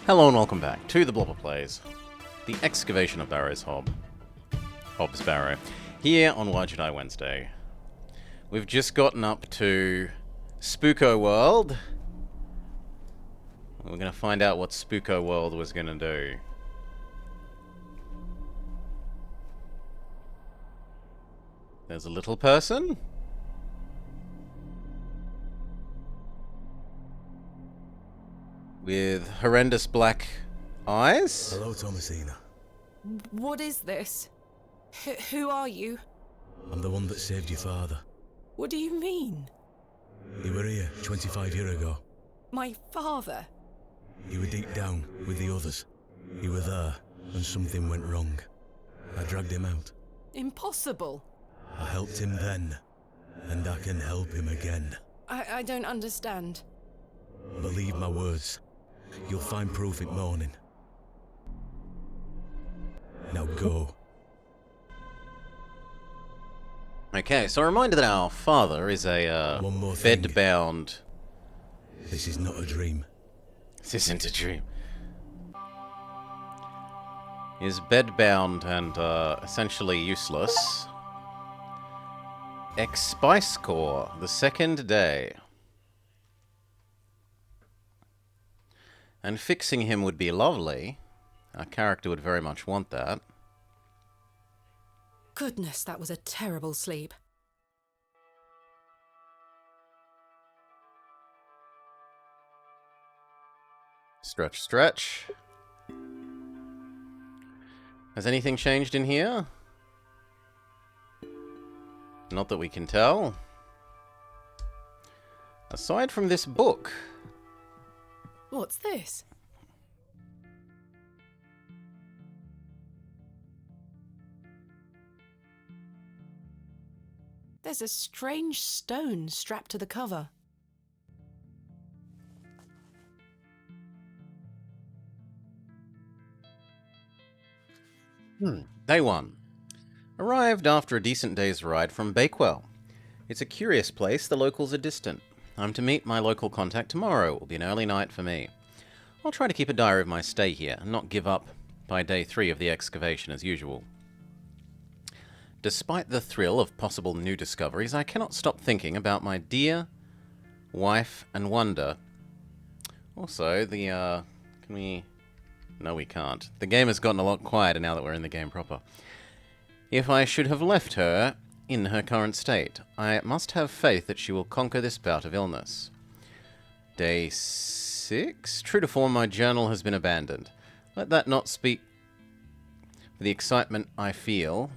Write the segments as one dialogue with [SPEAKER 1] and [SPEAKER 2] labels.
[SPEAKER 1] Hello and welcome back to the Blobber Plays, the Excavation of Barrow's Hobbs Barrow, here on Wadjet Wednesday. We've just gotten up to Spooko World. We're going to find out what Spooko World was going to do. There's a little person. With horrendous black eyes.
[SPEAKER 2] Hello, Thomasina.
[SPEAKER 3] What is this? Who are you?
[SPEAKER 2] I'm the one that saved your father.
[SPEAKER 3] What do you mean?
[SPEAKER 2] You were here 25 years ago.
[SPEAKER 3] My father?
[SPEAKER 2] You were deep down with the others. You were there, and something went wrong. I dragged him out.
[SPEAKER 3] Impossible.
[SPEAKER 2] I helped him then, and I can help him again.
[SPEAKER 3] I don't understand.
[SPEAKER 2] Believe my words. You'll find proof in morning. Now go.
[SPEAKER 1] Okay, so a reminder that our father is a
[SPEAKER 2] One more thing.
[SPEAKER 1] bed-bound...
[SPEAKER 2] This is not a dream.
[SPEAKER 1] This isn't a dream. Is bed-bound and essentially useless. Spice Core, the second day. And fixing him would be lovely. Our character would very much want that.
[SPEAKER 3] Goodness, that was a terrible sleep.
[SPEAKER 1] Stretch, stretch. Has anything changed in here? Not that we can tell. Aside from this book.
[SPEAKER 3] What's this? There's a strange stone strapped to the cover.
[SPEAKER 1] Day 1. Arrived after a decent day's ride from Bakewell. It's a curious place, the locals are distant. I'm to meet my local contact tomorrow. It will be an early night for me. I'll try to keep a diary of my stay here and not give up by day 3 of the excavation as usual. Despite the thrill of possible new discoveries, I cannot stop thinking about my dear wife and wonder. Also, can we... No, we can't. The game has gotten a lot quieter now that we're in the game proper. If I should have left her in her current state, I must have faith that she will conquer this bout of illness. Day 6? True to form, my journal has been abandoned. Let that not speak for the excitement I feel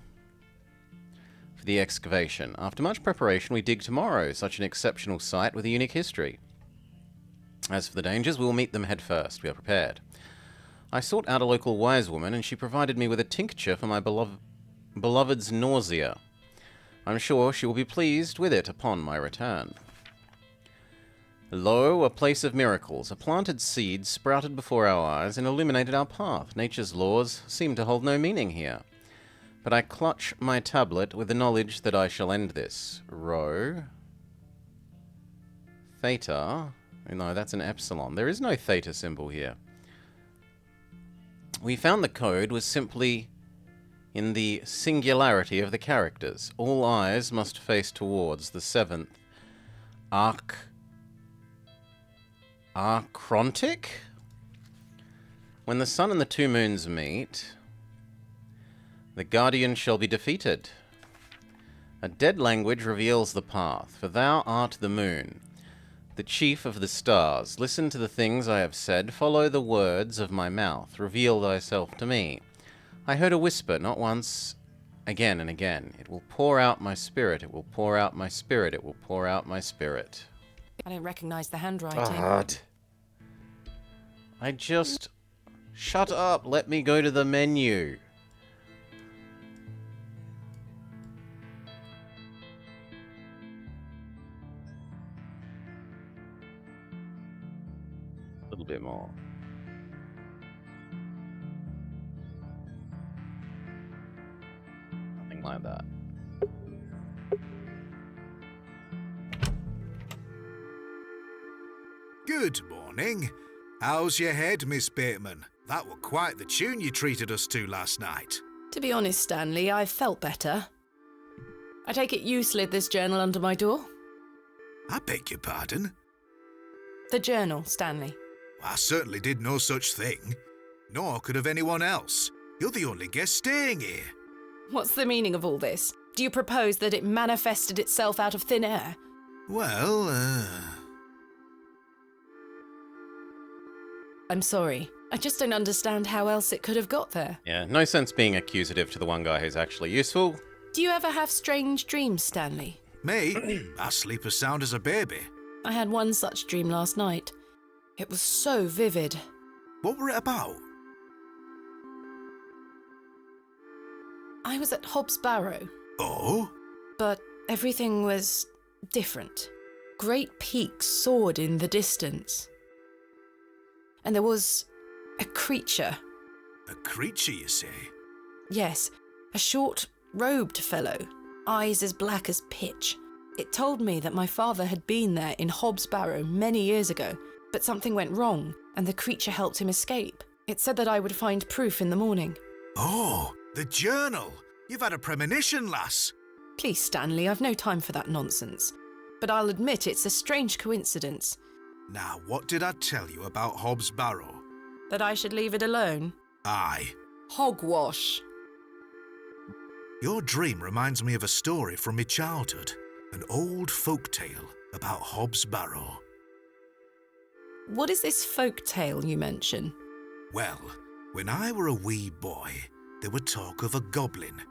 [SPEAKER 1] for the excavation. After much preparation, we dig tomorrow, such an exceptional site with a unique history. As for the dangers, we will meet them head first. We are prepared. I sought out a local wise woman, and she provided me with a tincture for my beloved's nausea. I'm sure she will be pleased with it upon my return. Lo, a place of miracles. A planted seed sprouted before our eyes and illuminated our path. Nature's laws seem to hold no meaning here. But I clutch my tablet with the knowledge that I shall end this. Rho. Theta. No, that's an epsilon. There is no theta symbol here. We found the code was simply in the singularity of the characters. All eyes must face towards the 7th Archrontic? When the sun and the 2 moons meet, the guardian shall be defeated. A dead language reveals the path, for thou art the moon, the chief of the stars. Listen to the things I have said, follow the words of my mouth, reveal thyself to me. I heard a whisper, not once, again and again. It will pour out my spirit, it will pour out my spirit, it will pour out my spirit.
[SPEAKER 3] I don't recognize the handwriting.
[SPEAKER 1] God. I just... Shut up, let me go to the menu. A little bit more. Nothing like that.
[SPEAKER 4] Good morning. How's your head, Miss Bateman? That were quite the tune you treated us to last night.
[SPEAKER 3] To be honest, Stanley, I felt better. I take it you slid this journal under my door?
[SPEAKER 4] I beg your pardon?
[SPEAKER 3] The journal, Stanley.
[SPEAKER 4] I certainly did no such thing. Nor could have anyone else. You're the only guest staying here.
[SPEAKER 3] What's the meaning of all this? Do you propose that it manifested itself out of thin air?
[SPEAKER 4] Well,
[SPEAKER 3] I'm sorry. I just don't understand how else it could have got there.
[SPEAKER 1] Yeah, no sense being accusative to the one guy who's actually useful.
[SPEAKER 3] Do you ever have strange dreams, Stanley?
[SPEAKER 4] me, I sleep as sound as a baby.
[SPEAKER 3] I had one such dream last night. It was so vivid.
[SPEAKER 4] What were it about?
[SPEAKER 3] I was at Hobbs Barrow,
[SPEAKER 4] Oh?
[SPEAKER 3] but everything was different. Great peaks soared in the distance. And there was a creature.
[SPEAKER 4] A creature, you say?
[SPEAKER 3] Yes, a short, robed fellow, eyes as black as pitch. It told me that my father had been there in Hobbs Barrow many years ago, but something went wrong, and the creature helped him escape. It said that I would find proof in the morning.
[SPEAKER 4] Oh, the journal. You've had a premonition, lass.
[SPEAKER 3] Please, Stanley, I've no time for that nonsense. But I'll admit it's a strange coincidence.
[SPEAKER 4] Now, what did I tell you about Hobbs Barrow?
[SPEAKER 3] That I should leave it alone?
[SPEAKER 4] Aye.
[SPEAKER 3] Hogwash.
[SPEAKER 4] Your dream reminds me of a story from my childhood. An old folk tale about Hobbs Barrow.
[SPEAKER 3] What is this folk tale you mention?
[SPEAKER 4] Well, when I were a wee boy, there were talk of a goblin.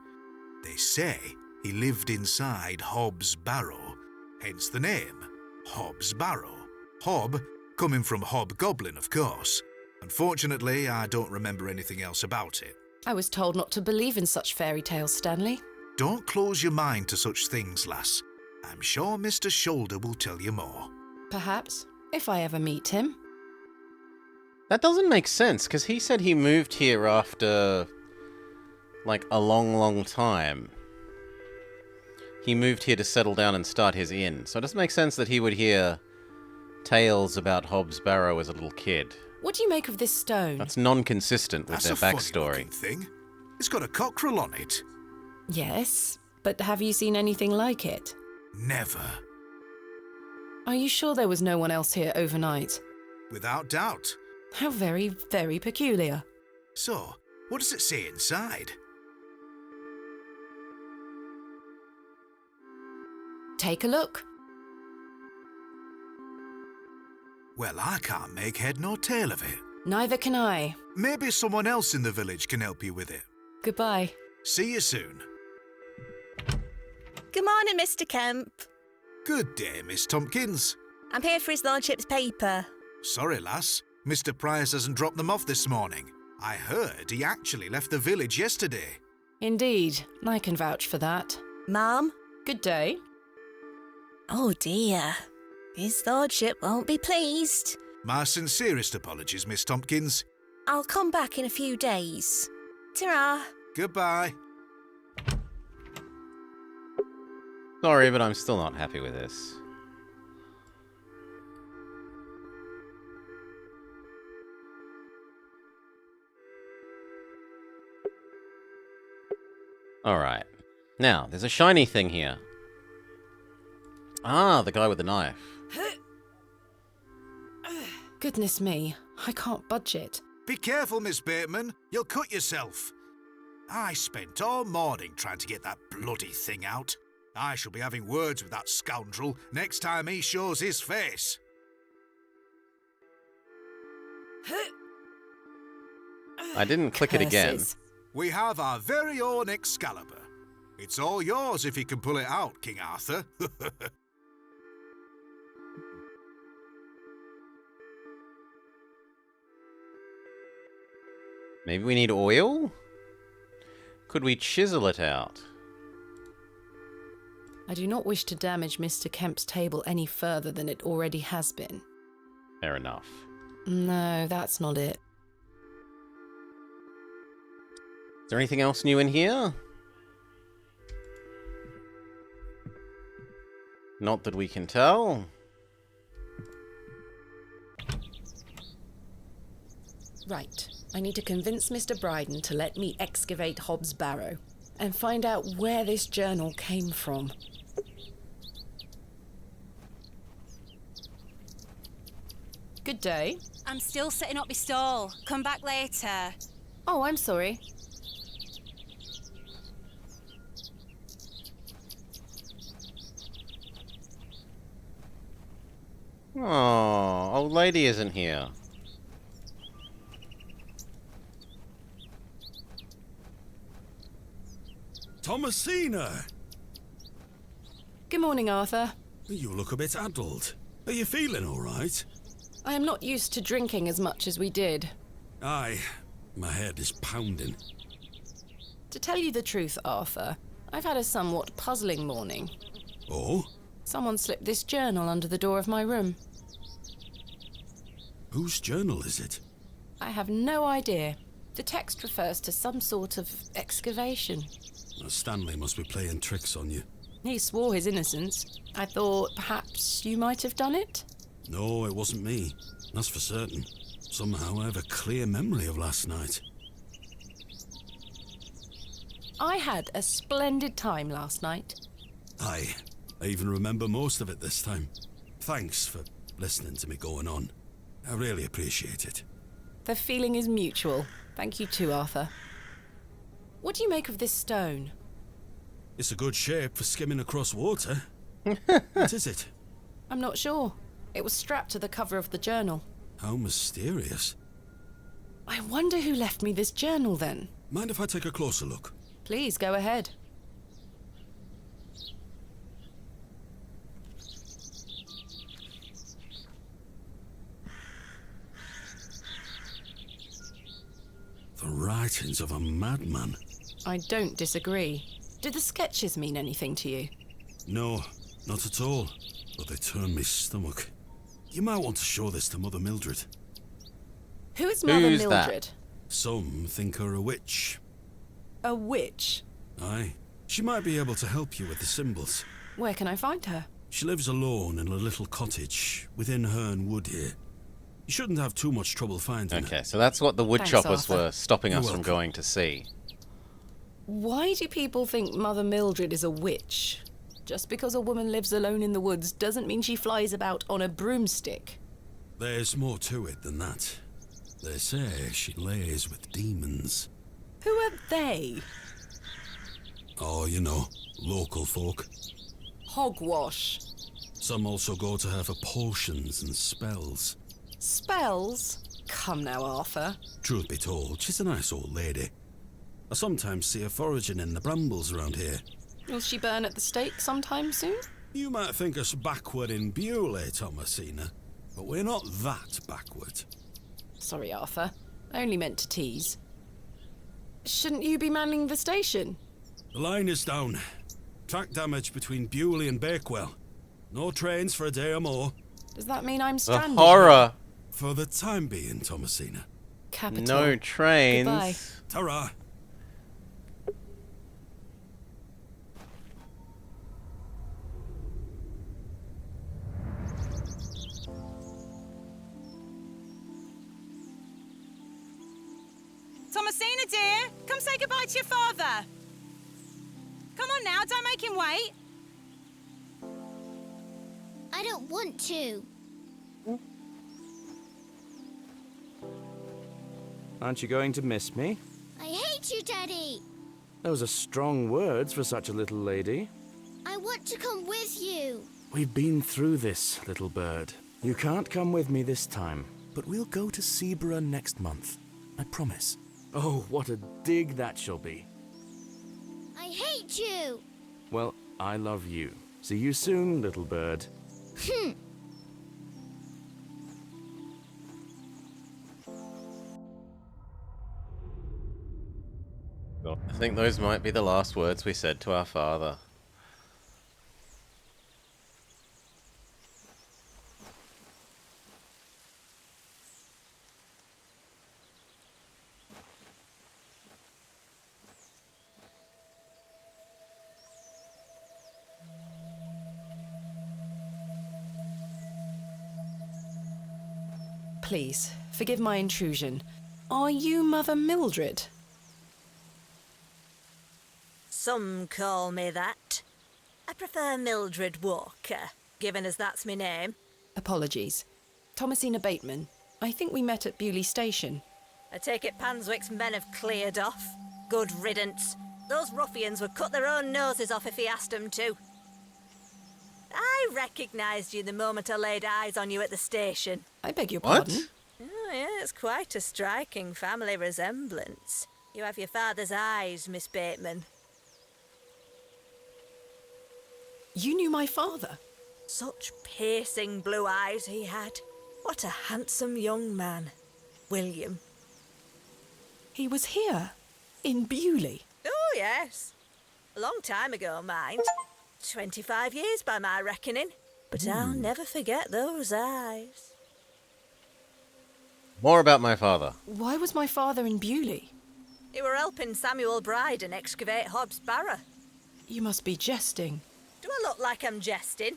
[SPEAKER 4] They say he lived inside Hobbs Barrow, hence the name, Hobbs Barrow. Hob, coming from hobgoblin, of course. Unfortunately, I don't remember anything else about it.
[SPEAKER 3] I was told not to believe in such fairy tales, Stanley.
[SPEAKER 4] Don't close your mind to such things, lass. I'm sure Mr. Shoulder will tell you more.
[SPEAKER 3] Perhaps, if I ever meet him.
[SPEAKER 1] That doesn't make sense, because he said he moved here after, like, a long, long time. He moved here to settle down and start his inn, so it doesn't make sense that he would hear tales about Hobbs Barrow as a little kid.
[SPEAKER 3] What do you make of this stone?
[SPEAKER 1] That's non-consistent with
[SPEAKER 4] That's
[SPEAKER 1] their
[SPEAKER 4] a
[SPEAKER 1] backstory.
[SPEAKER 4] funny-looking thing. It's got a cockerel on it.
[SPEAKER 3] Yes, but have you seen anything like it?
[SPEAKER 4] Never.
[SPEAKER 3] Are you sure there was no one else here overnight?
[SPEAKER 4] Without doubt.
[SPEAKER 3] How very, very peculiar.
[SPEAKER 4] So, what does it say inside?
[SPEAKER 3] Take a look.
[SPEAKER 4] Well, I can't make head nor tail of it.
[SPEAKER 3] Neither can I.
[SPEAKER 4] Maybe someone else in the village can help you with it.
[SPEAKER 3] Goodbye.
[SPEAKER 4] See you soon.
[SPEAKER 5] Good morning, Mr. Kemp.
[SPEAKER 4] Good day, Miss Tompkins.
[SPEAKER 5] I'm here for his lordship's paper.
[SPEAKER 4] Sorry, lass. Mr. Price hasn't dropped them off this morning. I heard he actually left the village yesterday.
[SPEAKER 3] Indeed, I can vouch for that.
[SPEAKER 5] Ma'am?
[SPEAKER 3] Good day.
[SPEAKER 5] Oh dear. His lordship won't be pleased.
[SPEAKER 4] My sincerest apologies, Miss Tompkins.
[SPEAKER 5] I'll come back in a few days. Ta-ra.
[SPEAKER 4] Goodbye.
[SPEAKER 1] Sorry, but I'm still not happy with this. Alright. Now, there's a shiny thing here. Ah, the guy with the knife.
[SPEAKER 3] Goodness me, I can't budge it.
[SPEAKER 4] Be careful, Miss Bateman. You'll cut yourself. I spent all morning trying to get that bloody thing out. I shall be having words with that scoundrel next time he shows his face.
[SPEAKER 1] I didn't click it again.
[SPEAKER 3] Curses.
[SPEAKER 4] We have our very own Excalibur. It's all yours if you can pull it out, King Arthur.
[SPEAKER 1] Maybe we need oil? Could we chisel it out?
[SPEAKER 3] I do not wish to damage Mr. Kemp's table any further than it already has been.
[SPEAKER 1] Fair enough.
[SPEAKER 3] No, that's not it.
[SPEAKER 1] Is there anything else new in here? Not that we can tell.
[SPEAKER 3] Right. I need to convince Mr. Bryden to let me excavate Hobbs Barrow and find out where this journal came from. Good day.
[SPEAKER 6] I'm still setting up my stall. Come back later.
[SPEAKER 3] Oh, I'm sorry.
[SPEAKER 1] Oh, old lady isn't here.
[SPEAKER 2] Thomasina!
[SPEAKER 3] Good morning, Arthur.
[SPEAKER 2] You look a bit addled. Are you feeling all right?
[SPEAKER 3] I am not used to drinking as much as we did.
[SPEAKER 2] Aye, my head is pounding.
[SPEAKER 3] To tell you the truth, Arthur, I've had a somewhat puzzling morning.
[SPEAKER 2] Oh?
[SPEAKER 3] Someone slipped this journal under the door of my room.
[SPEAKER 2] Whose journal is it?
[SPEAKER 3] I have no idea. The text refers to some sort of excavation.
[SPEAKER 2] Stanley must be playing tricks on you.
[SPEAKER 3] He swore his innocence. I thought perhaps you might have done it?
[SPEAKER 2] No, it wasn't me. That's for certain. Somehow I have a clear memory of last night.
[SPEAKER 3] I had a splendid time last night.
[SPEAKER 2] Aye, I even remember most of it this time. Thanks for listening to me going on. I really appreciate it.
[SPEAKER 3] The feeling is mutual. Thank you too, Arthur. What do you make of this stone?
[SPEAKER 2] It's a good shape for skimming across water. What is it?
[SPEAKER 3] I'm not sure. It was strapped to the cover of the journal.
[SPEAKER 2] How mysterious.
[SPEAKER 3] I wonder who left me this journal then.
[SPEAKER 2] Mind if I take a closer look?
[SPEAKER 3] Please, go ahead.
[SPEAKER 2] The writings of a madman.
[SPEAKER 3] I don't disagree. Did the sketches mean anything to you?
[SPEAKER 2] No, not at all. But they turn me stomach. You might want to show this to Mother Mildred.
[SPEAKER 3] Who is Mother
[SPEAKER 1] Who's that?
[SPEAKER 3] Mildred?
[SPEAKER 2] Some think her a witch.
[SPEAKER 3] A witch?
[SPEAKER 2] Aye. She might be able to help you with the symbols.
[SPEAKER 3] Where can I find her?
[SPEAKER 2] She lives alone in a little cottage within Herne Wood here. You shouldn't have too much trouble finding her.
[SPEAKER 1] Okay, so that's what the wood
[SPEAKER 3] Thanks,
[SPEAKER 1] choppers
[SPEAKER 3] Arthur.
[SPEAKER 1] were stopping
[SPEAKER 2] You're
[SPEAKER 1] us from
[SPEAKER 2] welcome.
[SPEAKER 1] going to see.
[SPEAKER 3] Why do people think Mother Mildred is a witch? Just because a woman lives alone in the woods doesn't mean she flies about on a broomstick.
[SPEAKER 2] There's more to it than that. They say she lays with demons.
[SPEAKER 3] Who are they?
[SPEAKER 2] Oh, you know, local folk.
[SPEAKER 3] Hogwash.
[SPEAKER 2] Some also go to her for potions and spells.
[SPEAKER 3] Spells? Come now, Arthur.
[SPEAKER 2] Truth be told, she's a nice old lady. I sometimes see her foraging in the brambles around here.
[SPEAKER 3] Will she burn at the stake sometime soon?
[SPEAKER 2] You might think us backward in Bewley, Thomasina, but we're not that backward.
[SPEAKER 3] Sorry, Arthur. I only meant to tease. Shouldn't you be manning the station?
[SPEAKER 2] The line is down. Track damage between Bewley and Bakewell. No trains for a day or more.
[SPEAKER 3] Does that mean I'm
[SPEAKER 1] The
[SPEAKER 3] stranded?
[SPEAKER 1] horror!
[SPEAKER 2] For the time being, Thomasina.
[SPEAKER 3] Capital.
[SPEAKER 1] No trains.
[SPEAKER 3] Goodbye.
[SPEAKER 2] Ta-ra!
[SPEAKER 6] Thomasina, dear, come say goodbye to your father. Come on now, don't make him wait.
[SPEAKER 5] I don't want to.
[SPEAKER 7] Aren't you going to miss me?
[SPEAKER 5] I hate you, Daddy.
[SPEAKER 7] Those are strong words for such a little lady.
[SPEAKER 5] I want to come with you.
[SPEAKER 7] We've been through this, little bird. You can't come with me this time.
[SPEAKER 8] But we'll go to Seaborough next month. I promise.
[SPEAKER 7] Oh, what a dig that shall be.
[SPEAKER 5] I hate you.
[SPEAKER 7] Well, I love you. See you soon, little bird.
[SPEAKER 1] I think those might be the last words we said to our father.
[SPEAKER 3] Please, forgive my intrusion. Are you Mother Mildred?
[SPEAKER 5] Some call me that. I prefer Mildred Walker, given as that's my name.
[SPEAKER 3] Apologies. Thomasina Bateman. I think we met at Bewley Station.
[SPEAKER 5] I take it Panswick's men have cleared off. Good riddance. Those ruffians would cut their own noses off if he asked them to. I recognised you the moment I laid eyes on you at the station.
[SPEAKER 3] I beg your
[SPEAKER 1] What?
[SPEAKER 3] pardon?
[SPEAKER 5] Oh, yeah, it's quite a striking family resemblance. You have your father's eyes, Miss Bateman.
[SPEAKER 3] You knew my father?
[SPEAKER 5] Such piercing blue eyes he had. What a handsome young man. William.
[SPEAKER 3] He was here, in Bewley.
[SPEAKER 5] Oh, yes. A long time ago, mind. 25 years by my reckoning. But I'll never forget those eyes.
[SPEAKER 1] More about my father.
[SPEAKER 3] Why was my father in Bewley?
[SPEAKER 5] You were helping Samuel Bryden excavate Hobbs Barrow.
[SPEAKER 3] You must be jesting.
[SPEAKER 5] Do I look like I'm jesting?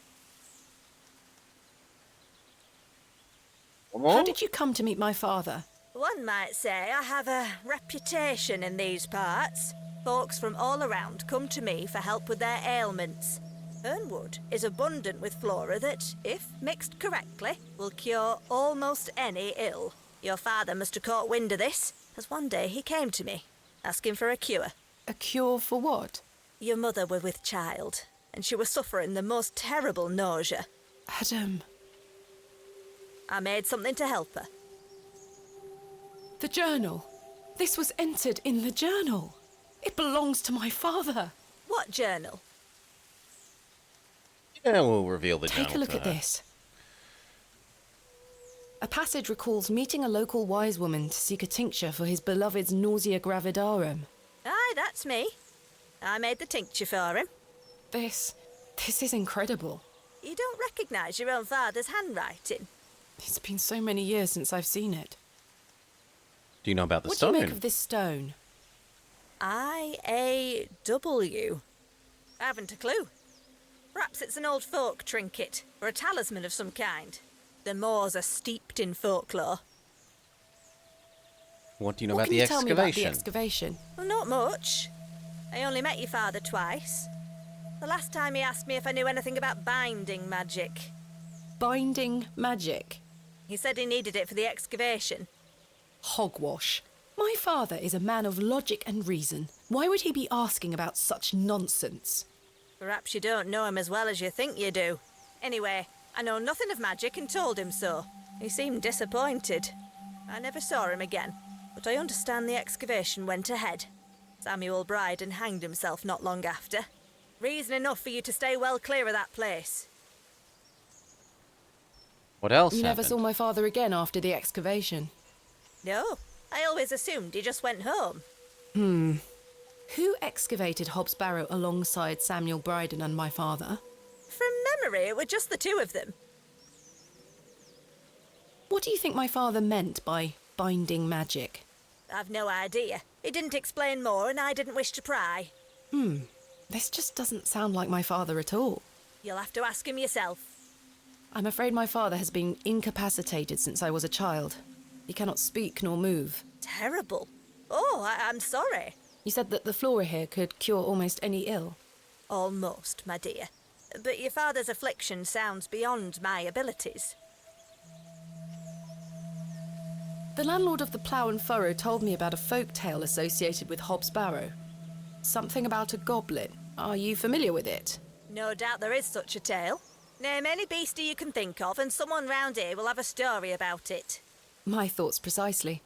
[SPEAKER 3] How did you come to meet my father?
[SPEAKER 5] One might say I have a reputation in these parts. Folks from all around come to me for help with their ailments. Hernwood is abundant with flora that, if mixed correctly, will cure almost any ill. Your father must have caught wind of this, as one day he came to me, asking for a cure.
[SPEAKER 3] A cure for what?
[SPEAKER 5] Your mother were with child, and she was suffering the most terrible nausea.
[SPEAKER 3] Adam.
[SPEAKER 5] I made something to help her.
[SPEAKER 3] The journal. This was entered in the journal. It belongs to my father.
[SPEAKER 5] What journal?
[SPEAKER 1] Yeah, we'll reveal the journal
[SPEAKER 3] Take a look
[SPEAKER 1] to
[SPEAKER 3] at
[SPEAKER 1] her.
[SPEAKER 3] this. A passage recalls meeting a local wise woman to seek a tincture for his beloved's nausea gravidarum.
[SPEAKER 5] Aye, that's me. I made the tincture for him.
[SPEAKER 3] This is incredible.
[SPEAKER 5] You don't recognise your own father's handwriting?
[SPEAKER 3] It's been so many years since I've seen it.
[SPEAKER 1] Do you know about the
[SPEAKER 3] What
[SPEAKER 1] stone?
[SPEAKER 3] do you make of this stone?
[SPEAKER 5] I-A-W. I haven't a clue. Perhaps it's an old folk trinket, or a talisman of some kind. The moors are steeped in folklore.
[SPEAKER 1] What do you know
[SPEAKER 3] What
[SPEAKER 1] about
[SPEAKER 3] can
[SPEAKER 1] the
[SPEAKER 3] you tell me about the
[SPEAKER 1] excavation?
[SPEAKER 3] excavation?
[SPEAKER 5] Well, not much. I only met your father twice. The last time he asked me if I knew anything about binding magic.
[SPEAKER 3] Binding magic.
[SPEAKER 5] He said he needed it for the excavation.
[SPEAKER 3] Hogwash. My father is a man of logic and reason. Why would he be asking about such nonsense?
[SPEAKER 5] Perhaps you don't know him as well as you think you do. Anyway, I know nothing of magic and told him so. He seemed disappointed. I never saw him again, but I understand the excavation went ahead. Samuel Bryden hanged himself not long after. Reason enough for you to stay well clear of that place.
[SPEAKER 1] What else
[SPEAKER 3] You never
[SPEAKER 1] happened?
[SPEAKER 3] saw my father again after the excavation?
[SPEAKER 5] No, I always assumed he just went home.
[SPEAKER 3] Who excavated Hobbs Barrow alongside Samuel Bryden and my father?
[SPEAKER 5] From memory, it were just the two of them.
[SPEAKER 3] What do you think my father meant by binding magic?
[SPEAKER 5] I've no idea. He didn't explain more, and I didn't wish to pry.
[SPEAKER 3] This just doesn't sound like my father at all.
[SPEAKER 5] You'll have to ask him yourself.
[SPEAKER 3] I'm afraid my father has been incapacitated since I was a child. He cannot speak nor move.
[SPEAKER 5] Terrible. Oh, I'm sorry.
[SPEAKER 3] You said that the flora here could cure almost any ill.
[SPEAKER 5] Almost, my dear. But your father's affliction sounds beyond my abilities.
[SPEAKER 3] The landlord of the Plough and Furrow told me about a folk tale associated with Hobbs Barrow. Something about a goblin. Are you familiar with it?
[SPEAKER 5] No doubt there is such a tale. Name any beastie you can think of, and someone round here will have a story about it.
[SPEAKER 3] My thoughts precisely.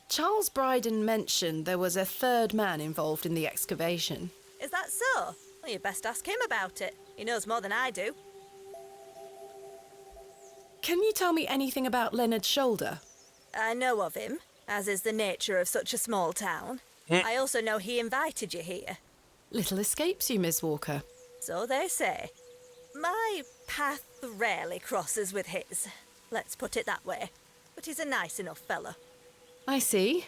[SPEAKER 3] Charles Bryden mentioned there was a third man involved in the excavation.
[SPEAKER 5] Is that so? Well, you best ask him about it. He knows more than I do.
[SPEAKER 3] Can you tell me anything about Leonard Shoulder?
[SPEAKER 5] I know of him, as is the nature of such a small town. I also know he invited you here.
[SPEAKER 3] Little escapes you, Miss Walker.
[SPEAKER 5] So they say. My path rarely crosses with his. Let's put it that way. But he's a nice enough fellow.
[SPEAKER 3] I see.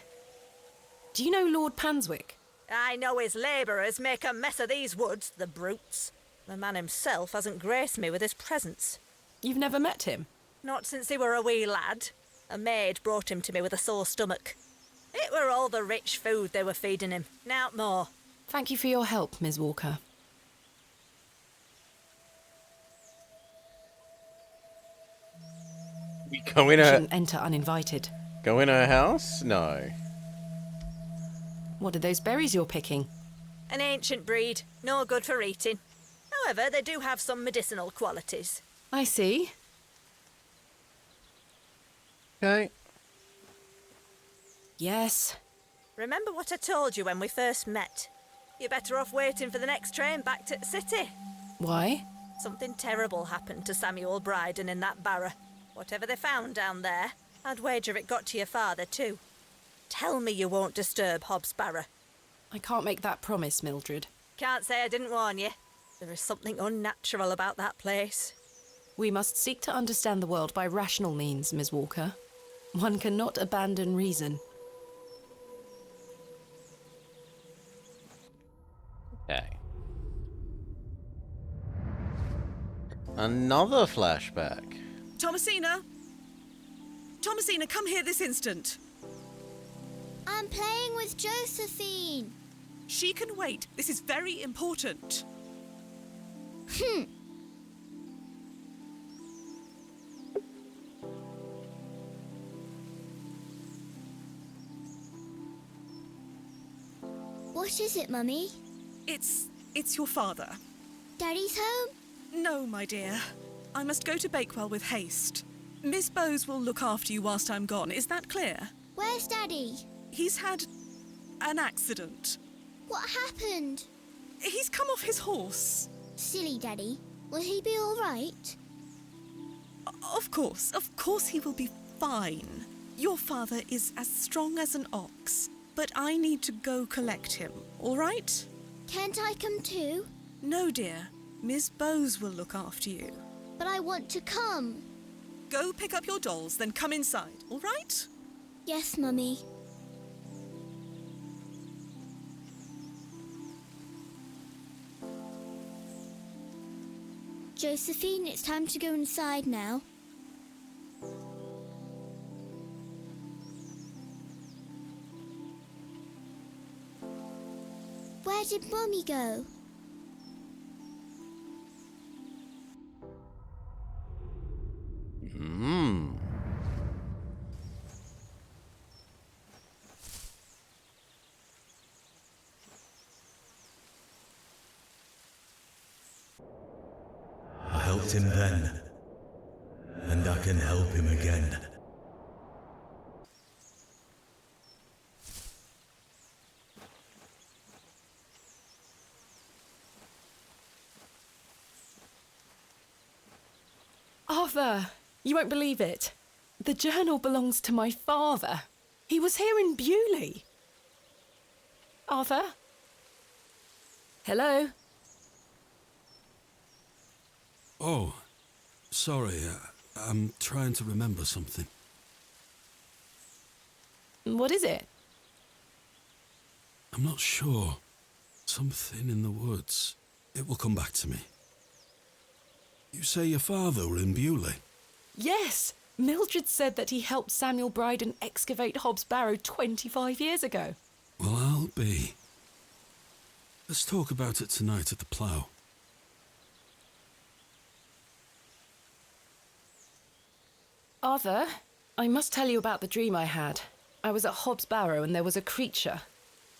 [SPEAKER 3] Do you know Lord Panswick?
[SPEAKER 5] I know his labourers make a mess of these woods, the brutes. The man himself hasn't graced me with his presence.
[SPEAKER 3] You've never met him?
[SPEAKER 5] Not since he were a wee lad. A maid brought him to me with a sore stomach. It were all the rich food they were feeding him, nowt more.
[SPEAKER 3] Thank you for your help, Ms. Walker.
[SPEAKER 1] We go in
[SPEAKER 3] You
[SPEAKER 1] her
[SPEAKER 3] shouldn't enter uninvited.
[SPEAKER 1] house? No.
[SPEAKER 3] What are those berries you're picking?
[SPEAKER 5] An ancient breed, no good for eating. However, they do have some medicinal qualities.
[SPEAKER 3] I see.
[SPEAKER 1] Okay.
[SPEAKER 3] Yes.
[SPEAKER 5] Remember what I told you when we first met? You're better off waiting for the next train back to the city.
[SPEAKER 3] Why?
[SPEAKER 5] Something terrible happened to Samuel Bryden in that Barrow. Whatever they found down there, I'd wager it got to your father too. Tell me you won't disturb Hobbs Barrow.
[SPEAKER 3] I can't make that promise, Mildred.
[SPEAKER 5] Can't say I didn't warn you. There is something unnatural about that place.
[SPEAKER 3] We must seek to understand the world by rational means, Ms. Walker. One cannot abandon reason.
[SPEAKER 1] Okay. Another flashback.
[SPEAKER 9] Thomasina! Thomasina, come here this instant.
[SPEAKER 10] I'm playing with Josephine.
[SPEAKER 9] She can wait. This is very important.
[SPEAKER 10] What is it, Mummy?
[SPEAKER 9] It's your father.
[SPEAKER 10] Daddy's home?
[SPEAKER 9] No, my dear. I must go to Bakewell with haste. Miss Bowes will look after you whilst I'm gone. Is that clear?
[SPEAKER 10] Where's Daddy?
[SPEAKER 9] He's had an accident.
[SPEAKER 10] What happened?
[SPEAKER 9] He's come off his horse.
[SPEAKER 10] Silly Daddy. Will he be all right?
[SPEAKER 9] Of course he will be fine. Your father is as strong as an ox, but I need to go collect him, all right?
[SPEAKER 10] Can't I come too?
[SPEAKER 9] No, dear. Miss Bowes will look after you.
[SPEAKER 10] But I want to come.
[SPEAKER 9] Go pick up your dolls, then come inside, all right?
[SPEAKER 10] Yes, Mummy. Josephine, it's time to go inside now. Where did Mummy go?
[SPEAKER 11] I helped him then, and I can help him again.
[SPEAKER 3] Arthur, you won't believe it. The journal belongs to my father. He was here in Bewley. Arthur? Hello?
[SPEAKER 2] Oh, sorry. I'm trying to remember something.
[SPEAKER 3] What is it?
[SPEAKER 2] I'm not sure. Something in the woods. It will come back to me. You say your father were in Bewley?
[SPEAKER 3] Yes! Mildred said that he helped Samuel Bryden excavate Hobbs Barrow 25 years ago.
[SPEAKER 2] Well, I'll be. Let's talk about it tonight at the plough.
[SPEAKER 3] Arthur, I must tell you about the dream I had. I was at Hobbs Barrow and there was a creature.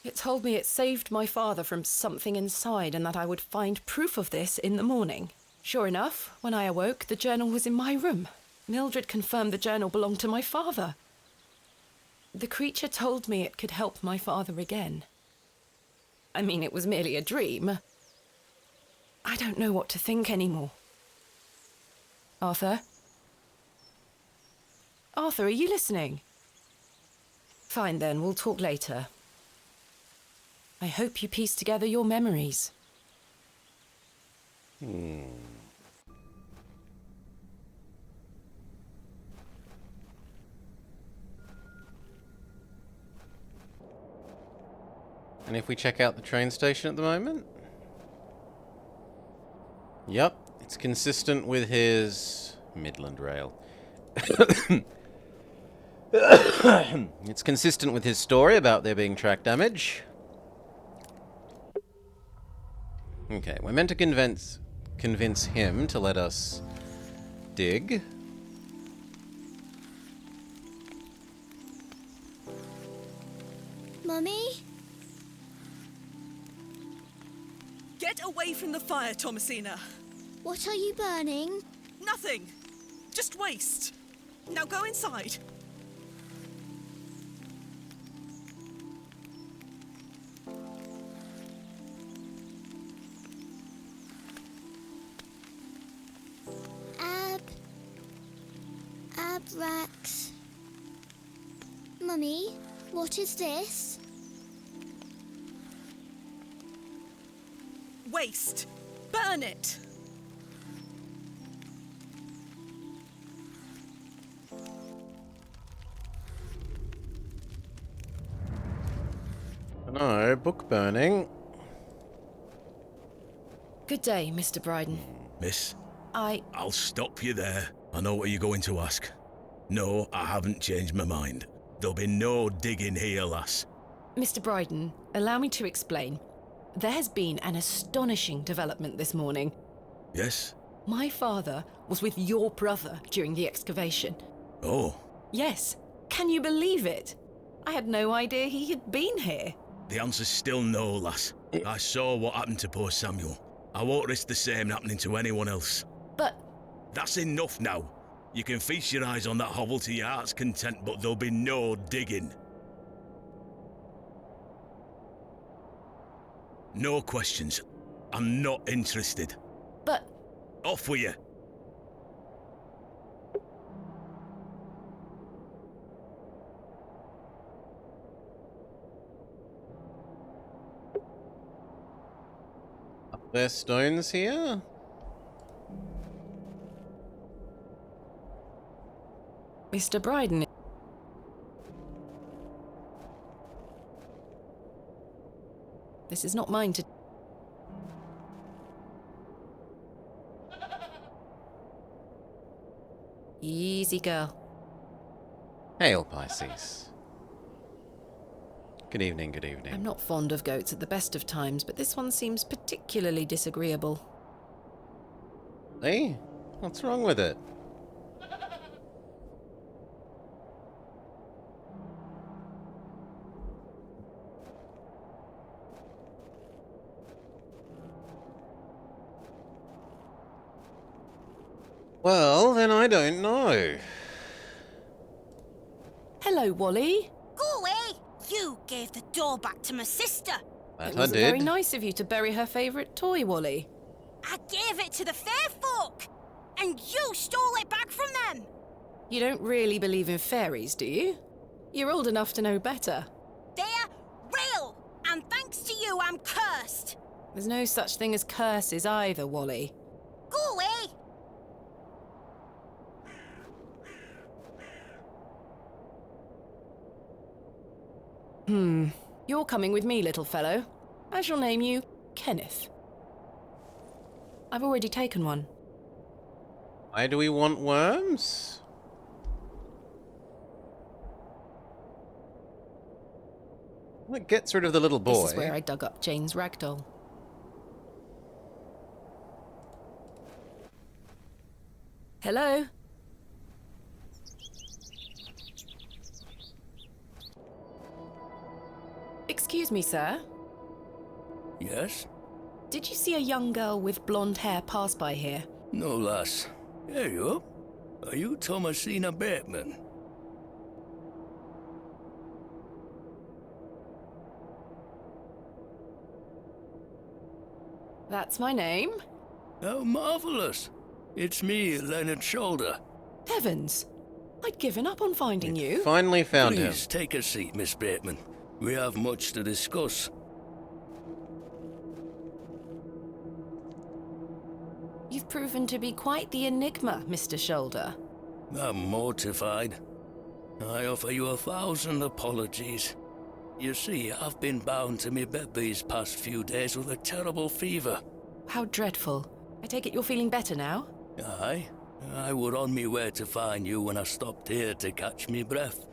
[SPEAKER 3] It told me it saved my father from something inside and that I would find proof of this in the morning. Sure enough, when I awoke, the journal was in my room. Mildred confirmed the journal belonged to my father. The creature told me it could help my father again. I mean, it was merely a dream. I don't know what to think anymore. Arthur? Arthur, are you listening? Fine then, we'll talk later. I hope you piece together your memories.
[SPEAKER 1] And if we check out the train station at the moment? Yep, it's consistent with his Midland Rail. It's consistent with his story about there being track damage. Okay, we're meant to convince him to let us dig.
[SPEAKER 10] Mummy?
[SPEAKER 9] Get away from the fire, Thomasina.
[SPEAKER 10] What are you burning?
[SPEAKER 9] Nothing. Just waste. Now go inside.
[SPEAKER 10] Abrax. Mummy, what is this?
[SPEAKER 9] Waste. Burn it.
[SPEAKER 1] No, book burning.
[SPEAKER 3] Good day, Mr. Bryden.
[SPEAKER 11] Miss,
[SPEAKER 3] I'll
[SPEAKER 11] stop you there. I know what you're going to ask. No, I haven't changed my mind. There'll be no digging here, lass.
[SPEAKER 3] Mr. Bryden, allow me to explain. There has been an astonishing development this morning.
[SPEAKER 11] Yes?
[SPEAKER 3] My father was with your brother during the excavation.
[SPEAKER 11] Oh,
[SPEAKER 3] Yes. Can you believe it? I had no idea he had been here.
[SPEAKER 11] the answer's still no, lass. I saw what happened to poor Samuel. I won't risk the same happening to anyone else.
[SPEAKER 3] But
[SPEAKER 11] That's enough now. You can feast your eyes on that hovel to your heart's content, but there'll be no digging. No questions. I'm not interested.
[SPEAKER 3] But
[SPEAKER 11] Off with you.
[SPEAKER 1] Are there stones here?
[SPEAKER 3] Mr. Bryden... This is not mine to... Easy, girl.
[SPEAKER 1] Hail, Pisces. Good evening, good evening.
[SPEAKER 3] I'm not fond of goats at the best of times, but this one seems particularly disagreeable.
[SPEAKER 1] Hey, what's wrong with it? Well, then I don't know.
[SPEAKER 3] Hello, Wally.
[SPEAKER 6] Go away! You gave the door back to my sister.
[SPEAKER 1] That
[SPEAKER 3] It
[SPEAKER 1] I
[SPEAKER 3] wasn't
[SPEAKER 1] did.
[SPEAKER 3] very nice of you to bury her favourite toy, Wally.
[SPEAKER 6] I gave it to the fair folk, and you stole it back from them.
[SPEAKER 3] You don't really believe in fairies, do you? You're old enough to know better.
[SPEAKER 6] They're real, and thanks to you, I'm cursed.
[SPEAKER 3] There's no such thing as curses either, Wally.
[SPEAKER 6] Go away!
[SPEAKER 3] You're coming with me, little fellow. I shall name you Kenneth. I've already taken one.
[SPEAKER 1] Why do we want worms? Well, it gets rid of the little boy.
[SPEAKER 3] This is where I dug up Jane's ragdoll. Hello? Excuse me, sir.
[SPEAKER 7] Yes?
[SPEAKER 3] Did you see a young girl with blonde hair pass by here?
[SPEAKER 7] No, lass. There you are. Are you Thomasina Bateman?
[SPEAKER 3] That's my name.
[SPEAKER 7] How marvellous. It's me, Leonard Shoulder.
[SPEAKER 3] Heavens! I'd given up on finding you.
[SPEAKER 1] Finally found him.
[SPEAKER 7] Please take a seat, Miss Bateman. We have much to discuss.
[SPEAKER 3] You've proven to be quite the enigma, Mr. Shoulder.
[SPEAKER 7] I'm mortified. I offer you 1,000 apologies. You see, I've been bound to me bed these past few days with a terrible fever.
[SPEAKER 3] How dreadful. I take it you're feeling better now?
[SPEAKER 7] Aye. I were on me way to find you when I stopped here to catch me breath.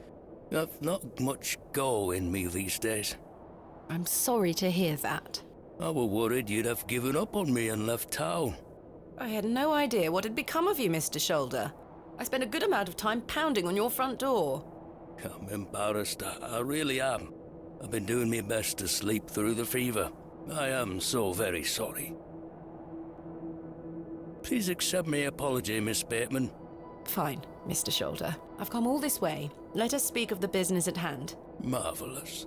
[SPEAKER 7] I've not much go in me these days.
[SPEAKER 3] I'm sorry to hear that.
[SPEAKER 7] I were worried you'd have given up on me and left town.
[SPEAKER 3] I had no idea what had become of you, Mr. Shoulder. I spent a good amount of time pounding on your front door.
[SPEAKER 7] I'm embarrassed, I really am. I've been doing my best to sleep through the fever. I am so very sorry. Please accept my apology, Miss Bateman.
[SPEAKER 3] Fine, Mr. Shoulder. I've come all this way. Let us speak of the business at hand.
[SPEAKER 7] Marvelous.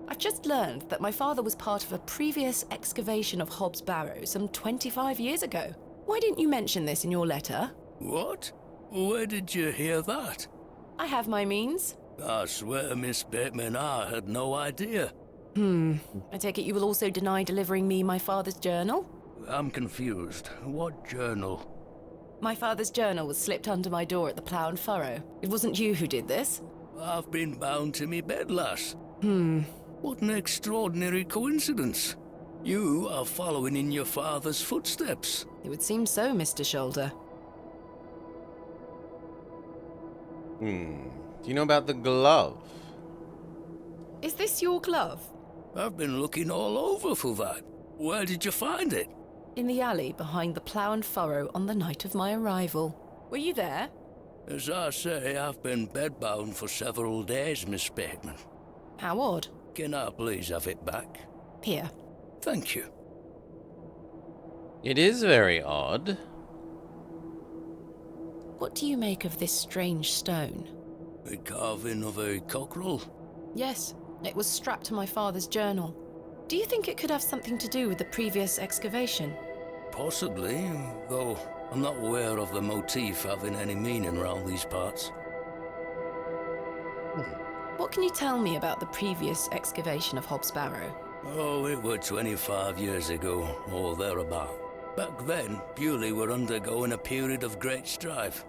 [SPEAKER 3] I've just learned that my father was part of a previous excavation of Hobbs Barrow some 25 years ago. Why didn't you mention this in your letter?
[SPEAKER 7] What? Where did you hear that?
[SPEAKER 3] I have my means.
[SPEAKER 7] I swear, Miss Bateman, I had no idea.
[SPEAKER 3] I take it you will also deny delivering me my father's journal?
[SPEAKER 7] I'm confused. What journal?
[SPEAKER 3] My father's journal was slipped under my door at the Plough and Furrow. It wasn't you who did this.
[SPEAKER 7] I've been bound to me bed, lass. What an extraordinary coincidence. You are following in your father's footsteps.
[SPEAKER 3] It would seem so, Mr. Shoulder.
[SPEAKER 1] Do you know about the glove?
[SPEAKER 3] Is this your glove?
[SPEAKER 7] I've been looking all over for that. Where did you find it?
[SPEAKER 3] In the alley behind the Plough and Furrow on the night of my arrival. Were you there?
[SPEAKER 7] As I say, I've been bedbound for several days, Miss Bateman.
[SPEAKER 3] How odd.
[SPEAKER 7] Can I please have it back?
[SPEAKER 3] Here.
[SPEAKER 7] Thank you.
[SPEAKER 1] It is very odd.
[SPEAKER 3] What do you make of this strange stone?
[SPEAKER 7] A carving of a cockerel?
[SPEAKER 3] Yes, it was strapped to my father's journal. Do you think it could have something to do with the previous excavation?
[SPEAKER 7] Possibly, though I'm not aware of the motif having any meaning around these parts.
[SPEAKER 3] What can you tell me about the previous excavation of Hobbs Barrow?
[SPEAKER 7] Oh, it were 25 years ago, or thereabout. Back then, Bewley were undergoing a period of great strife.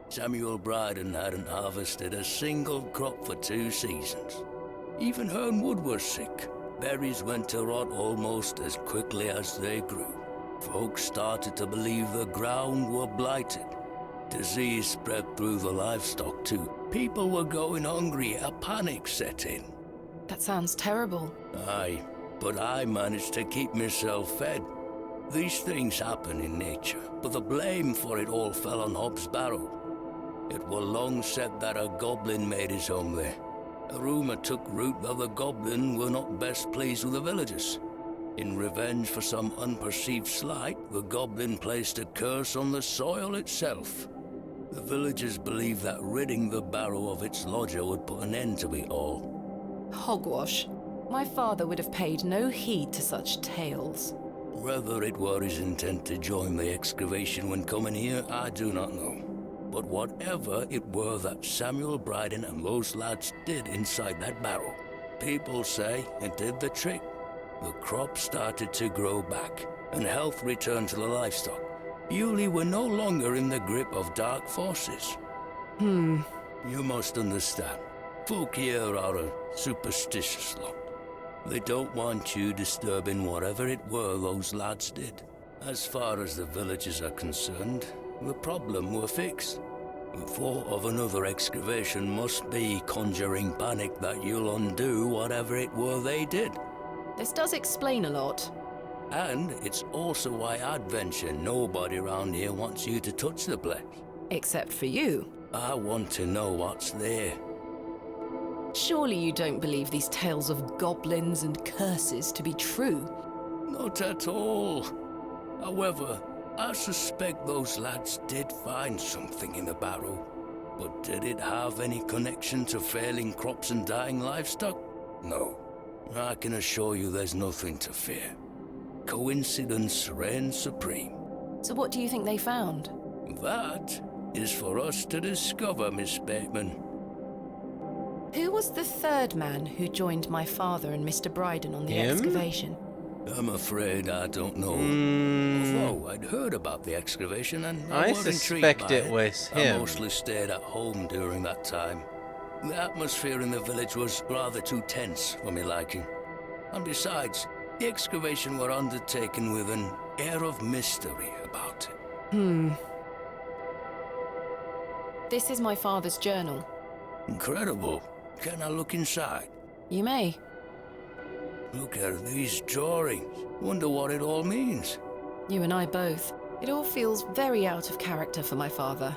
[SPEAKER 7] Samuel Bryden hadn't harvested a single crop for 2 seasons. Even Hernwood was sick. Berries went to rot almost as quickly as they grew. Folks started to believe the ground were blighted. Disease spread through the livestock too. People were going hungry, a panic set in.
[SPEAKER 3] That sounds terrible.
[SPEAKER 7] Aye, but I managed to keep myself fed. These things happen in nature, but the blame for it all fell on Hobbs Barrow. It were long said that a goblin made his home there. A rumour took root that the goblin were not best pleased with the villagers. In revenge for some unperceived slight, the goblin placed a curse on the soil itself. The villagers believed that ridding the barrow of its lodger would put an end to it all.
[SPEAKER 3] Hogwash. My father would have paid no heed to such tales.
[SPEAKER 7] Whether it were his intent to join the excavation when coming here, I do not know. But whatever it were that Samuel Bryden and those lads did inside that barrow, people say it did the trick. The crops started to grow back, and health returned to the livestock. Bewley were no longer in the grip of dark forces. You must understand, folk here are a superstitious lot. They don't want you disturbing whatever it were those lads did. As far as the villagers are concerned, the problem were fixed. The thought of another excavation must be conjuring panic that you'll undo whatever it were they did.
[SPEAKER 3] This does explain a lot.
[SPEAKER 7] And it's also why I'd venture nobody around here wants you to touch the place.
[SPEAKER 3] Except for you.
[SPEAKER 7] I want to know what's there.
[SPEAKER 3] Surely you don't believe these tales of goblins and curses to be true?
[SPEAKER 7] Not at all. However, I suspect those lads did find something in the barrow. But did it have any connection to failing crops and dying livestock? No. I can assure you there's nothing to fear. Coincidence reigns supreme.
[SPEAKER 3] So what do you think they found?
[SPEAKER 7] That is for us to discover, Miss Bateman.
[SPEAKER 3] Who was the third man who joined my father and Mr. Bryden on the
[SPEAKER 1] Him?
[SPEAKER 3] excavation?
[SPEAKER 7] I'm afraid I don't know. Although I'd heard about the excavation and
[SPEAKER 1] I
[SPEAKER 7] was intrigued
[SPEAKER 1] suspect
[SPEAKER 7] by
[SPEAKER 1] it was him.
[SPEAKER 7] I mostly stayed at home during that time. The atmosphere in the village was rather too tense for me liking. And besides, the excavation were undertaken with an air of mystery about it.
[SPEAKER 3] This is my father's journal.
[SPEAKER 7] Incredible. Can I look inside?
[SPEAKER 3] You may.
[SPEAKER 7] Look at these drawings. Wonder what it all means.
[SPEAKER 3] You and I both. It all feels very out of character for my father.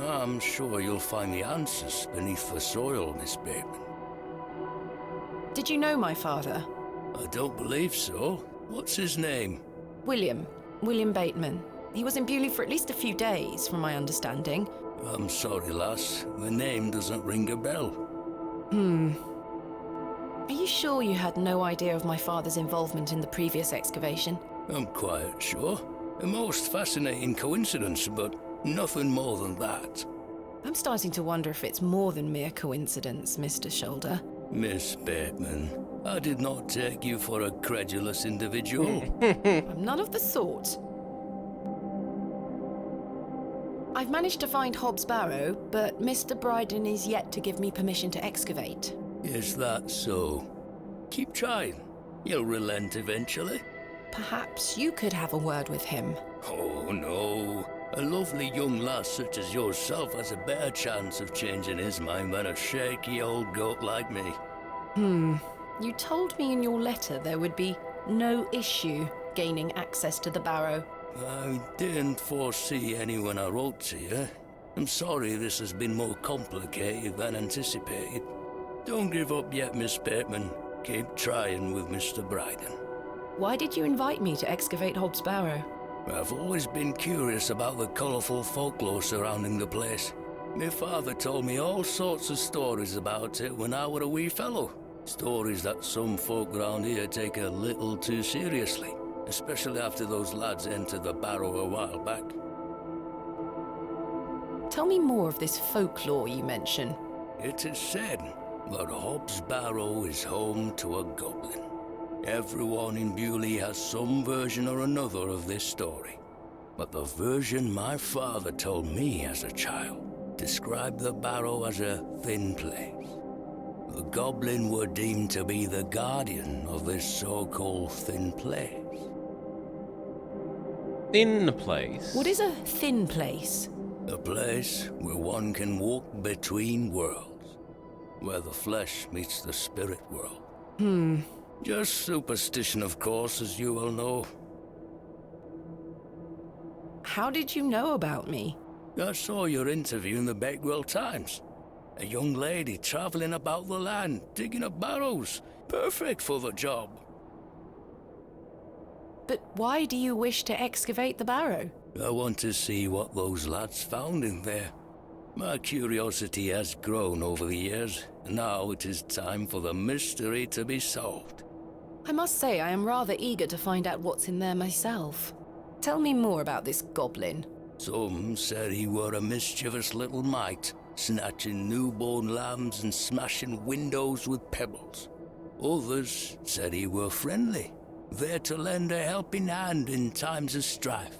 [SPEAKER 7] I'm sure you'll find the answers beneath the soil, Miss Bateman.
[SPEAKER 3] Did you know my father?
[SPEAKER 7] I don't believe so. What's his name?
[SPEAKER 3] William Bateman. He was in Bewley for at least a few days, from my understanding.
[SPEAKER 7] I'm sorry, lass. The name doesn't ring a bell.
[SPEAKER 3] Are you sure you had no idea of my father's involvement in the previous excavation?
[SPEAKER 7] I'm quite sure. A most fascinating coincidence, but nothing more than that.
[SPEAKER 3] I'm starting to wonder if it's more than mere coincidence, Mr. Shoulder.
[SPEAKER 7] Miss Bateman, I did not take you for a credulous individual.
[SPEAKER 3] I'm none of the sort. I've managed to find Hobbs Barrow, but Mr. Bryden is yet to give me permission to excavate.
[SPEAKER 7] Is that so? Keep trying. You'll relent eventually.
[SPEAKER 3] Perhaps you could have a word with him.
[SPEAKER 7] Oh, no. A lovely young lass such as yourself has a better chance of changing his mind than a shaky old goat like me.
[SPEAKER 3] You told me in your letter there would be no issue gaining access to the Barrow.
[SPEAKER 7] I didn't foresee any when I wrote to you. I'm sorry this has been more complicated than anticipated. Don't give up yet, Miss Bateman. Keep trying with Mr. Bryden.
[SPEAKER 3] Why did you invite me to excavate Hobbs Barrow?
[SPEAKER 7] I've always been curious about the colourful folklore surrounding the place. My father told me all sorts of stories about it when I were a wee fellow. Stories that some folk around here take a little too seriously, especially after those lads entered the Barrow a while back.
[SPEAKER 3] Tell me more of this folklore you mention.
[SPEAKER 7] It is said that Hobbs Barrow is home to a goblin. Everyone in Bewley has some version or another of this story. But the version my father told me as a child described the Barrow as a thin place. The goblin were deemed to be the guardian of this so-called thin place.
[SPEAKER 1] Thin place?
[SPEAKER 3] What is a thin place?
[SPEAKER 7] A place where one can walk between worlds, where the flesh meets the spirit world. Just superstition, of course, as you well know.
[SPEAKER 3] How did you know about me?
[SPEAKER 7] I saw your interview in the Bakewell Times. A young lady traveling about the land, digging up barrows. Perfect for the job.
[SPEAKER 3] But why do you wish to excavate the Barrow?
[SPEAKER 7] I want to see what those lads found in there. My curiosity has grown over the years, and now it is time for the mystery to be solved.
[SPEAKER 3] I must say I am rather eager to find out what's in there myself. Tell me more about this goblin.
[SPEAKER 7] Some said he were a mischievous little mite, snatching newborn lambs and smashing windows with pebbles. Others said he were friendly, there to lend a helping hand in times of strife.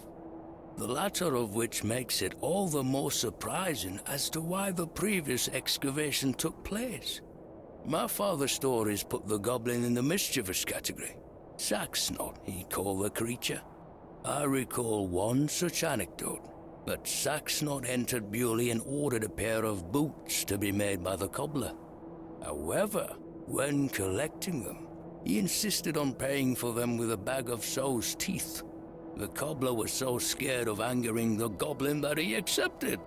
[SPEAKER 7] The latter of which makes it all the more surprising as to why the previous excavation took place. My father's stories put the goblin in the mischievous category. Saxnot, he called the creature. I recall one such anecdote, that Saxnot entered Bewley and ordered a pair of boots to be made by the cobbler. However, when collecting them, he insisted on paying for them with a bag of sow's teeth. The cobbler was so scared of angering the goblin that he accepted.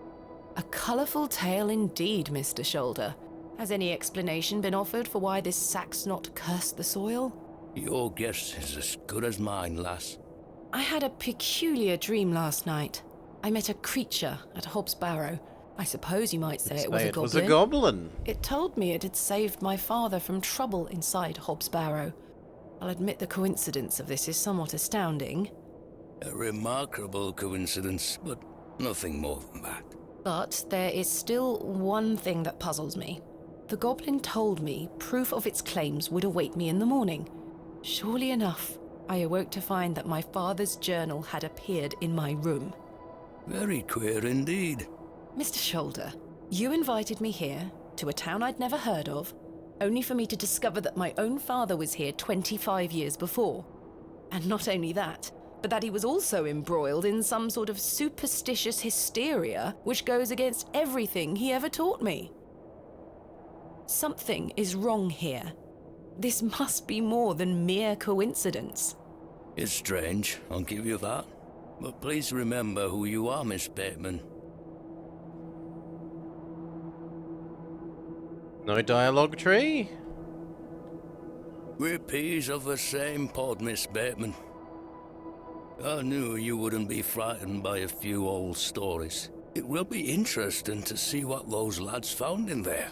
[SPEAKER 3] A colourful tale indeed, Mr. Shoulder. Has any explanation been offered for why this Saxnot cursed the soil?
[SPEAKER 7] Your guess is as good as mine, lass.
[SPEAKER 3] I had a peculiar dream last night. I met a creature at Hobbs Barrow. I suppose you might say it was a goblin.
[SPEAKER 1] It was a goblin.
[SPEAKER 3] It told me it had saved my father from trouble inside Hobbs Barrow. I'll admit the coincidence of this is somewhat astounding.
[SPEAKER 7] A remarkable coincidence, but nothing more than that.
[SPEAKER 3] But there is still one thing that puzzles me. The goblin told me proof of its claims would await me in the morning. Surely enough, I awoke to find that my father's journal had appeared in my room.
[SPEAKER 7] Very queer indeed.
[SPEAKER 3] Mr. Shoulder, you invited me here, to a town I'd never heard of, only for me to discover that my own father was here 25 years before. And not only that, but that he was also embroiled in some sort of superstitious hysteria which goes against everything he ever taught me. Something is wrong here. This must be more than mere coincidence.
[SPEAKER 7] It's strange, I'll give you that. But please remember who you are, Miss Bateman.
[SPEAKER 1] No dialogue tree?
[SPEAKER 7] We're peas of the same pod, Miss Bateman. I knew you wouldn't be frightened by a few old stories. It will be interesting to see what those lads found in there.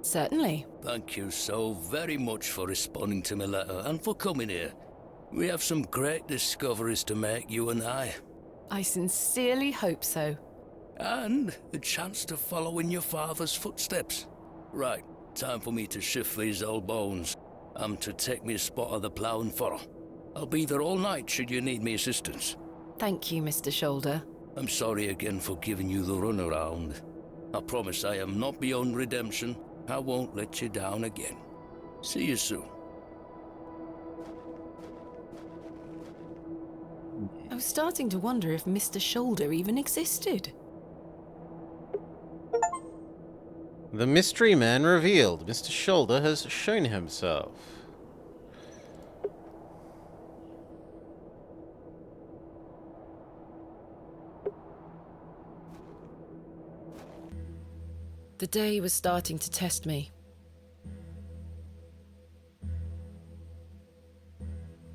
[SPEAKER 3] Certainly.
[SPEAKER 7] Thank you so very much for responding to my letter and for coming here. We have some great discoveries to make, you and I.
[SPEAKER 3] I sincerely hope so.
[SPEAKER 7] And a chance to follow in your father's footsteps. Right, time for me to shift these old bones. I'm to take me a spot of the plough and furrow. I'll be there all night should you need me assistance.
[SPEAKER 3] Thank you, Mr. Shoulder.
[SPEAKER 7] I'm sorry again for giving you the runaround. I promise I am not beyond redemption. I won't let you down again. See you soon.
[SPEAKER 3] I was starting to wonder if Mr. Shoulder even existed.
[SPEAKER 1] The mystery man revealed. Mr. Shoulder has shown himself.
[SPEAKER 3] The day was starting to test me.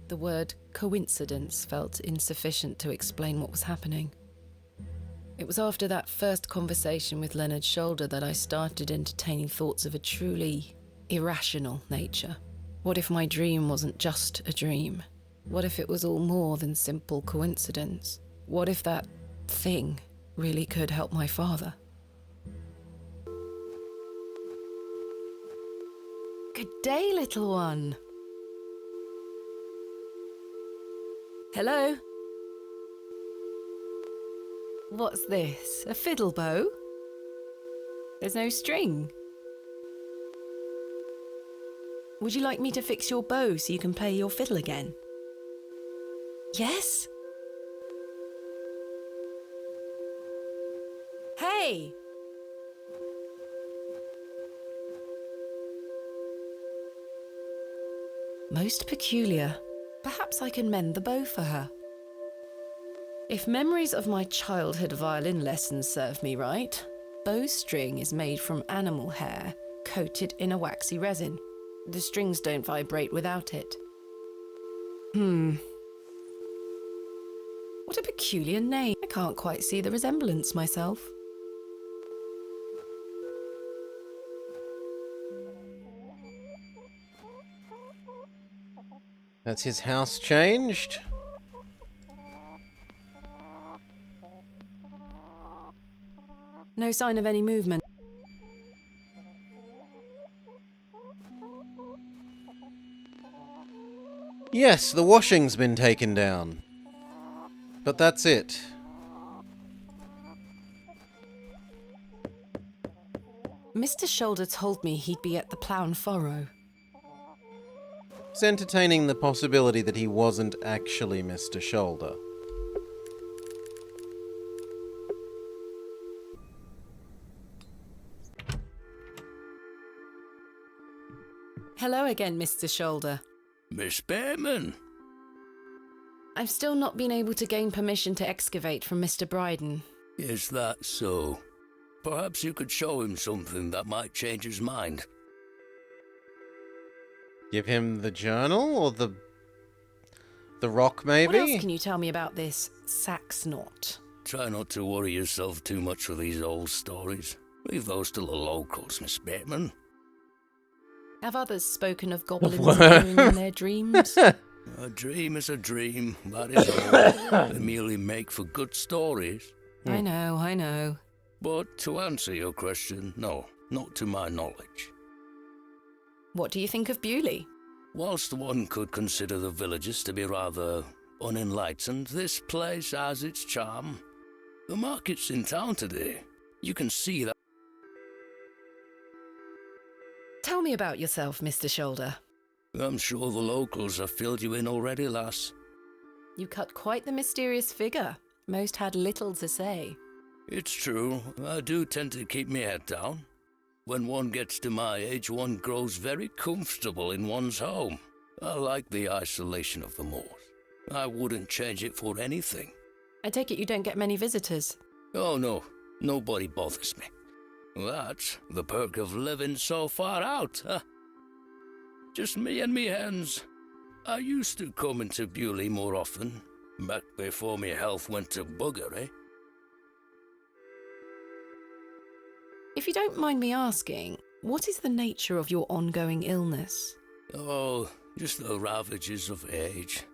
[SPEAKER 3] The word coincidence felt insufficient to explain what was happening. It was after that first conversation with Leonard Shoulder that I started entertaining thoughts of a truly irrational nature. What if my dream wasn't just a dream? What if it was all more than simple coincidence? What if that thing really could help my father? Good day, little one. Hello? What's this? A fiddle bow? There's no string. Would you like me to fix your bow so you can play your fiddle again? Yes? Hey! Most peculiar. Perhaps I can mend the bow for her. If memories of my childhood violin lessons serve me right, bowstring is made from animal hair coated in a waxy resin. The strings don't vibrate without it. What a peculiar name. I can't quite see the resemblance myself.
[SPEAKER 1] That's his house changed.
[SPEAKER 3] No sign of any movement.
[SPEAKER 1] Yes, the washing's been taken down. But that's it.
[SPEAKER 3] Mr. Shoulder told me he'd be at the Plough and Furrow.
[SPEAKER 1] It's entertaining the possibility that he wasn't actually Mr. Shoulder.
[SPEAKER 3] Hello again, Mr. Shoulder.
[SPEAKER 7] Miss Bateman!
[SPEAKER 3] I've still not been able to gain permission to excavate from Mr. Bryden.
[SPEAKER 7] Is that so? Perhaps you could show him something that might change his mind.
[SPEAKER 1] Give him the journal or the rock, maybe?
[SPEAKER 3] What else can you tell me about this Sax knot?
[SPEAKER 7] Try not to worry yourself too much with these old stories. Leave those to the locals, Miss Bateman.
[SPEAKER 3] Have others spoken of goblins appearing in their dreams?
[SPEAKER 7] A dream is a dream, that is all. They merely make for good stories.
[SPEAKER 3] I know.
[SPEAKER 7] But to answer your question, no, not to my knowledge.
[SPEAKER 3] What do you think of Bewley?
[SPEAKER 7] Whilst one could consider the villagers to be rather unenlightened, this place has its charm. The market's in town today. You can see that.
[SPEAKER 3] Tell me about yourself, Mr. Shoulder.
[SPEAKER 7] I'm sure the locals have filled you in already, lass.
[SPEAKER 3] You cut quite the mysterious figure. Most had little to say.
[SPEAKER 7] It's true. I do tend to keep my head down. When one gets to my age, one grows very comfortable in one's home. I like the isolation of the moors. I wouldn't change it for anything.
[SPEAKER 3] I take it you don't get many visitors.
[SPEAKER 7] Oh no, nobody bothers me. That's the perk of living so far out, huh? Just me and me hens. I used to come into Bewley more often, back before me health went to bugger, eh?
[SPEAKER 3] If you don't mind me asking, what is the nature of your ongoing illness?
[SPEAKER 7] Oh, just the ravages of age.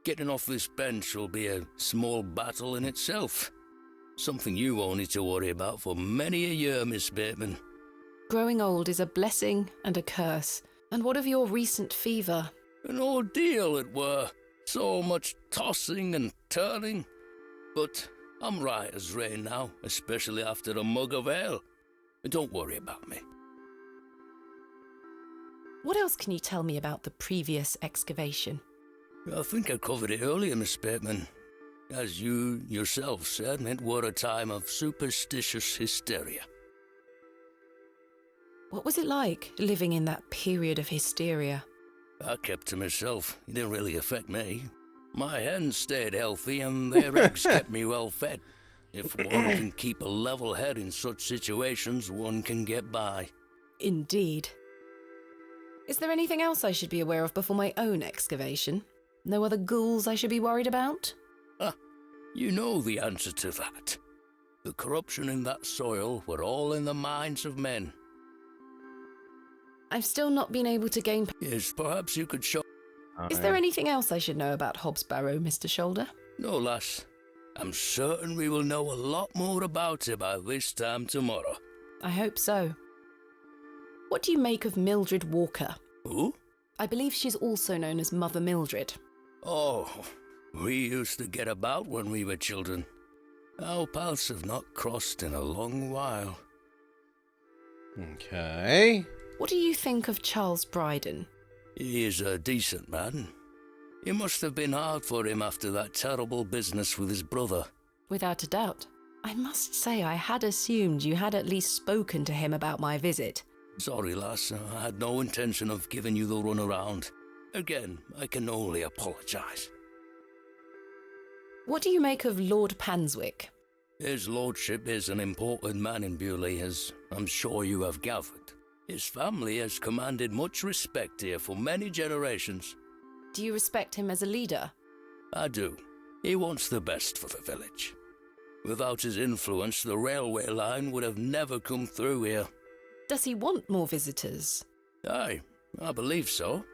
[SPEAKER 7] Getting off this bench will be a small battle in itself. Something you won't need to worry about for many a year, Miss Bateman.
[SPEAKER 3] Growing old is a blessing and a curse. And what of your recent fever?
[SPEAKER 7] An ordeal it were. So much tossing and turning. But I'm right as rain now, especially after a mug of ale. Don't worry about me.
[SPEAKER 3] What else can you tell me about the previous excavation?
[SPEAKER 7] I think I covered it earlier, Miss Bateman. As you yourself said, it were a time of superstitious hysteria.
[SPEAKER 3] What was it like, living in that period of hysteria?
[SPEAKER 7] I kept to myself. It didn't really affect me. My hens stayed healthy and their eggs kept me well fed. If one can keep a level head in such situations, one can get by.
[SPEAKER 3] Indeed. Is there anything else I should be aware of before my own excavation? No other ghouls I should be worried about?
[SPEAKER 7] You know the answer to that. The corruption in that soil were all in the minds of men.
[SPEAKER 3] I've still not been able to gain...
[SPEAKER 7] Yes, perhaps you could show...
[SPEAKER 3] Is there anything else I should know about Hobbs Barrow, Mr. Shoulder?
[SPEAKER 7] No, lass. I'm certain we will know a lot more about it by this time tomorrow.
[SPEAKER 3] I hope so. What do you make of Mildred Walker?
[SPEAKER 7] Who?
[SPEAKER 3] I believe she's also known as Mother Mildred.
[SPEAKER 7] Oh, we used to get about when we were children. Our paths have not crossed in a long while.
[SPEAKER 1] Okay.
[SPEAKER 3] What do you think of Charles Bryden?
[SPEAKER 7] He is a decent man. It must have been hard for him after that terrible business with his brother.
[SPEAKER 3] Without a doubt. I must say I had assumed you had at least spoken to him about my visit.
[SPEAKER 7] Sorry, lass. I had no intention of giving you the runaround. Again, I can only apologise.
[SPEAKER 3] What do you make of Lord Panswick?
[SPEAKER 7] His lordship is an important man in Bewley, as I'm sure you have gathered. His family has commanded much respect here for many generations.
[SPEAKER 3] Do you respect him as a leader?
[SPEAKER 7] I do. He wants the best for the village. Without his influence, the railway line would have never come through here.
[SPEAKER 3] Does he want more visitors?
[SPEAKER 7] Aye, I believe so.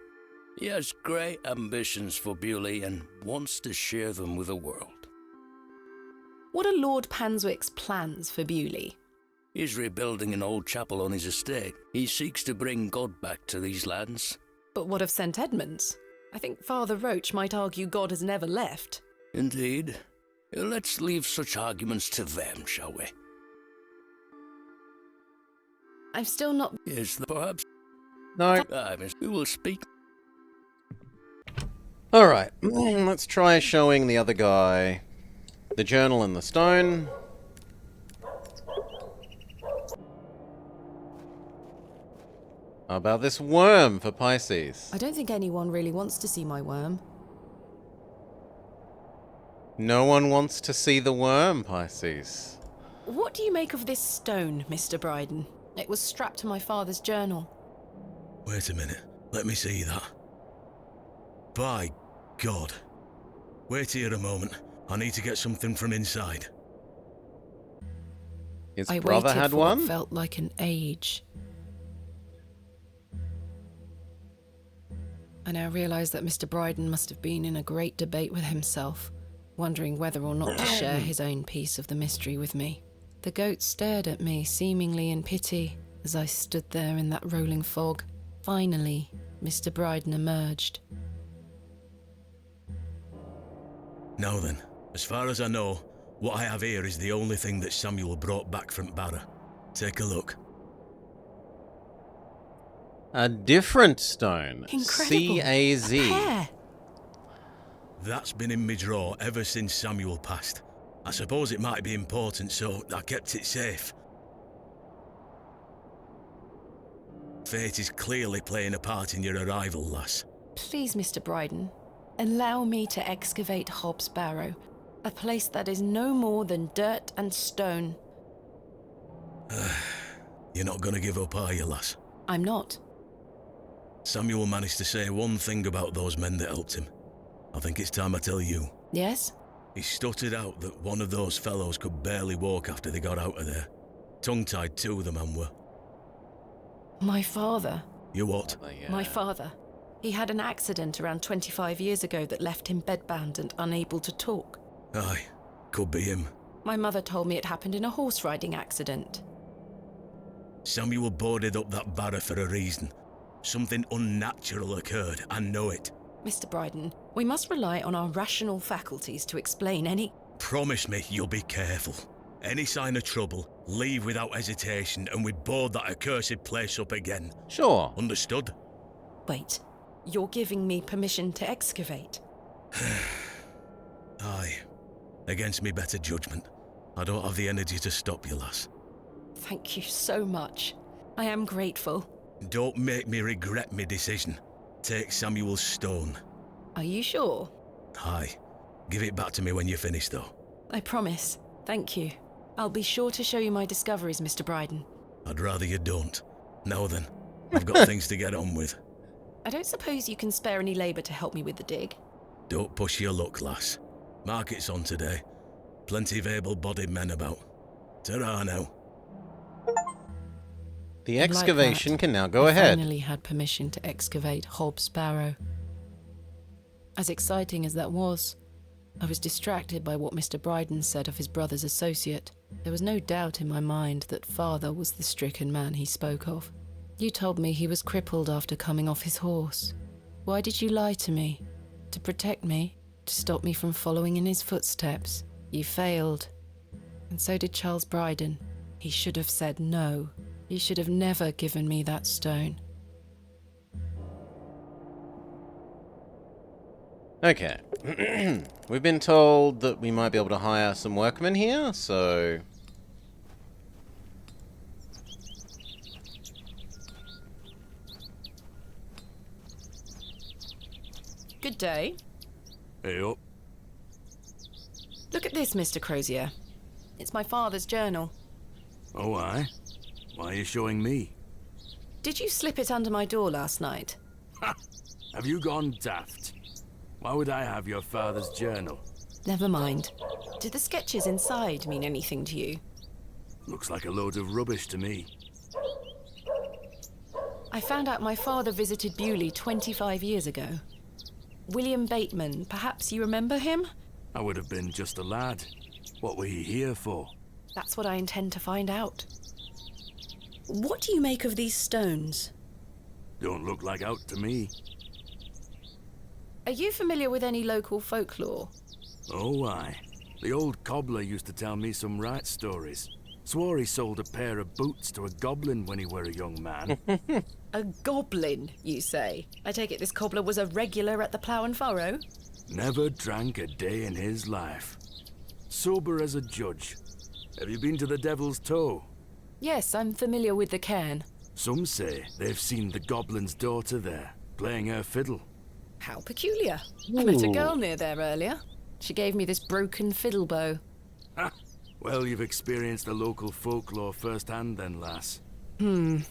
[SPEAKER 7] He has great ambitions for Bewley and wants to share them with the world.
[SPEAKER 3] What are Lord Panswick's plans for Bewley?
[SPEAKER 7] He's rebuilding an old chapel on his estate. He seeks to bring God back to these lands.
[SPEAKER 3] But what of St. Edmunds? I think Father Roach might argue God has never left.
[SPEAKER 7] Indeed. Let's leave such arguments to them, shall we?
[SPEAKER 3] I've still not...
[SPEAKER 7] Yes, perhaps...
[SPEAKER 1] No.
[SPEAKER 7] We will speak...
[SPEAKER 1] Alright, let's try showing the other guy the journal and the stone. How about this worm for Pisces?
[SPEAKER 3] I don't think anyone really wants to see my worm.
[SPEAKER 1] No one wants to see the worm, Pisces.
[SPEAKER 3] What do you make of this stone, Mr. Bryden? It was strapped to my father's journal.
[SPEAKER 11] Wait a minute. Let me see that. By God. Wait here a moment. I need to get something from inside.
[SPEAKER 1] His
[SPEAKER 3] I
[SPEAKER 1] brother
[SPEAKER 3] waited
[SPEAKER 1] had
[SPEAKER 3] for
[SPEAKER 1] one?
[SPEAKER 3] what felt like an age. I now realise that Mr. Bryden must have been in a great debate with himself, wondering whether or not to share his own piece of the mystery with me. The goat stared at me, seemingly in pity, as I stood there in that rolling fog. Finally, Mr. Bryden emerged.
[SPEAKER 11] Now then, as far as I know, what I have here is the only thing that Samuel brought back from Barrow. Take a look.
[SPEAKER 1] A different stone.
[SPEAKER 3] Incredible.
[SPEAKER 1] C-A-Z.
[SPEAKER 3] A pear.
[SPEAKER 11] That's been in my drawer ever since Samuel passed. I suppose it might be important, so I kept it safe. Fate is clearly playing a part in your arrival, lass.
[SPEAKER 3] Please, Mr. Bryden, allow me to excavate Hobbs Barrow, a place that is no more than dirt and stone.
[SPEAKER 11] You're not gonna give up, are you, lass?
[SPEAKER 3] I'm not.
[SPEAKER 11] Samuel managed to say one thing about those men that helped him. I think it's time I tell you.
[SPEAKER 3] Yes?
[SPEAKER 11] He stuttered out that one of those fellows could barely walk after they got out of there. Tongue-tied too, the man were.
[SPEAKER 3] My father.
[SPEAKER 11] You what?
[SPEAKER 3] My father. He had an accident around 25 years ago that left him bedbound and unable to talk.
[SPEAKER 11] Aye, could be him.
[SPEAKER 3] My mother told me it happened in a horse riding accident.
[SPEAKER 11] Samuel boarded up that barrow for a reason. Something unnatural occurred, I know it.
[SPEAKER 3] Mr. Bryden, we must rely on our rational faculties to explain any...
[SPEAKER 11] Promise me you'll be careful. Any sign of trouble, leave without hesitation and we board that accursed place up again.
[SPEAKER 1] Sure.
[SPEAKER 11] Understood?
[SPEAKER 3] Wait, you're giving me permission to excavate?
[SPEAKER 11] Aye. Against me better judgment. I don't have the energy to stop you, lass.
[SPEAKER 3] Thank you so much. I am grateful.
[SPEAKER 11] Don't make me regret my decision. Take Samuel's stone.
[SPEAKER 3] Are you sure?
[SPEAKER 11] Aye. Give it back to me when you're finished, though.
[SPEAKER 3] I promise. Thank you. I'll be sure to show you my discoveries, Mr. Bryden.
[SPEAKER 11] I'd rather you don't. Now then, I've got things to get on with.
[SPEAKER 3] I don't suppose you can spare any labour to help me with the dig?
[SPEAKER 11] Don't push your luck, lass. Market's on today. Plenty of able-bodied men about. Ta-ra now.
[SPEAKER 1] The excavation can now go ahead.
[SPEAKER 3] I finally had permission to excavate Hobbs Barrow. As exciting as that was, I was distracted by what Mr. Bryden said of his brother's associate. There was no doubt in my mind that father was the stricken man he spoke of. You told me he was crippled after coming off his horse. Why did you lie to me? To protect me? To stop me from following in his footsteps? You failed. And so did Charles Bryden. He should have said no. He should have never given me that stone.
[SPEAKER 1] Okay. We've been told that we might be able to hire some workmen here, so...
[SPEAKER 3] Good day.
[SPEAKER 11] Hey up.
[SPEAKER 3] Look at this, Mr. Crozier. It's my father's journal.
[SPEAKER 11] Oh, aye? Why are you showing me?
[SPEAKER 3] Did you slip it under my door last night?
[SPEAKER 11] Ha! Have you gone daft? Why would I have your father's journal?
[SPEAKER 3] Never mind. Do the sketches inside mean anything to you?
[SPEAKER 11] Looks like a load of rubbish to me.
[SPEAKER 3] I found out my father visited Bewley 25 years ago. William Bateman, perhaps you remember him?
[SPEAKER 11] I would have been just a lad. What were you here for?
[SPEAKER 3] That's what I intend to find out. What do you make of these stones?
[SPEAKER 11] Don't look like out to me.
[SPEAKER 3] Are you familiar with any local folklore?
[SPEAKER 11] Oh, aye. The old cobbler used to tell me some right stories. Swore he sold a pair of boots to a goblin when he were a young man.
[SPEAKER 3] A goblin, you say? I take it this cobbler was a regular at the Plough and Furrow?
[SPEAKER 11] Never drank a day in his life. Sober as a judge. Have you been to the Devil's Toe?
[SPEAKER 3] Yes, I'm familiar with the cairn.
[SPEAKER 11] Some say they've seen the goblin's daughter there, playing her fiddle.
[SPEAKER 3] How peculiar. I met a girl near there earlier. She gave me this broken fiddle bow.
[SPEAKER 11] Ha! Well, you've experienced the local folklore firsthand then, lass.
[SPEAKER 3] Do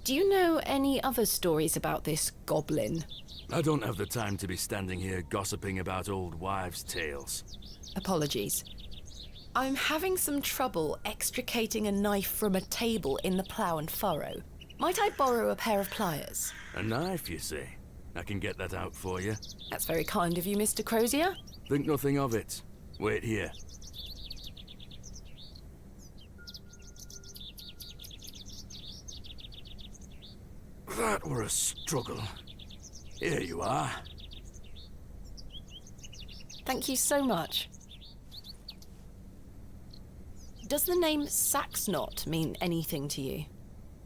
[SPEAKER 3] you know any other stories about this goblin?
[SPEAKER 11] I don't have the time to be standing here gossiping about old wives' tales.
[SPEAKER 3] Apologies. I'm having some trouble extricating a knife from a table in the Plough and Furrow. Might I borrow a pair of pliers?
[SPEAKER 11] A knife, you say? I can get that out for you.
[SPEAKER 3] That's very kind of you, Mr. Crozier.
[SPEAKER 11] Think nothing of it. Wait here. That were a struggle. Here you are.
[SPEAKER 3] Thank you so much. Does the name Saxnot mean anything to you?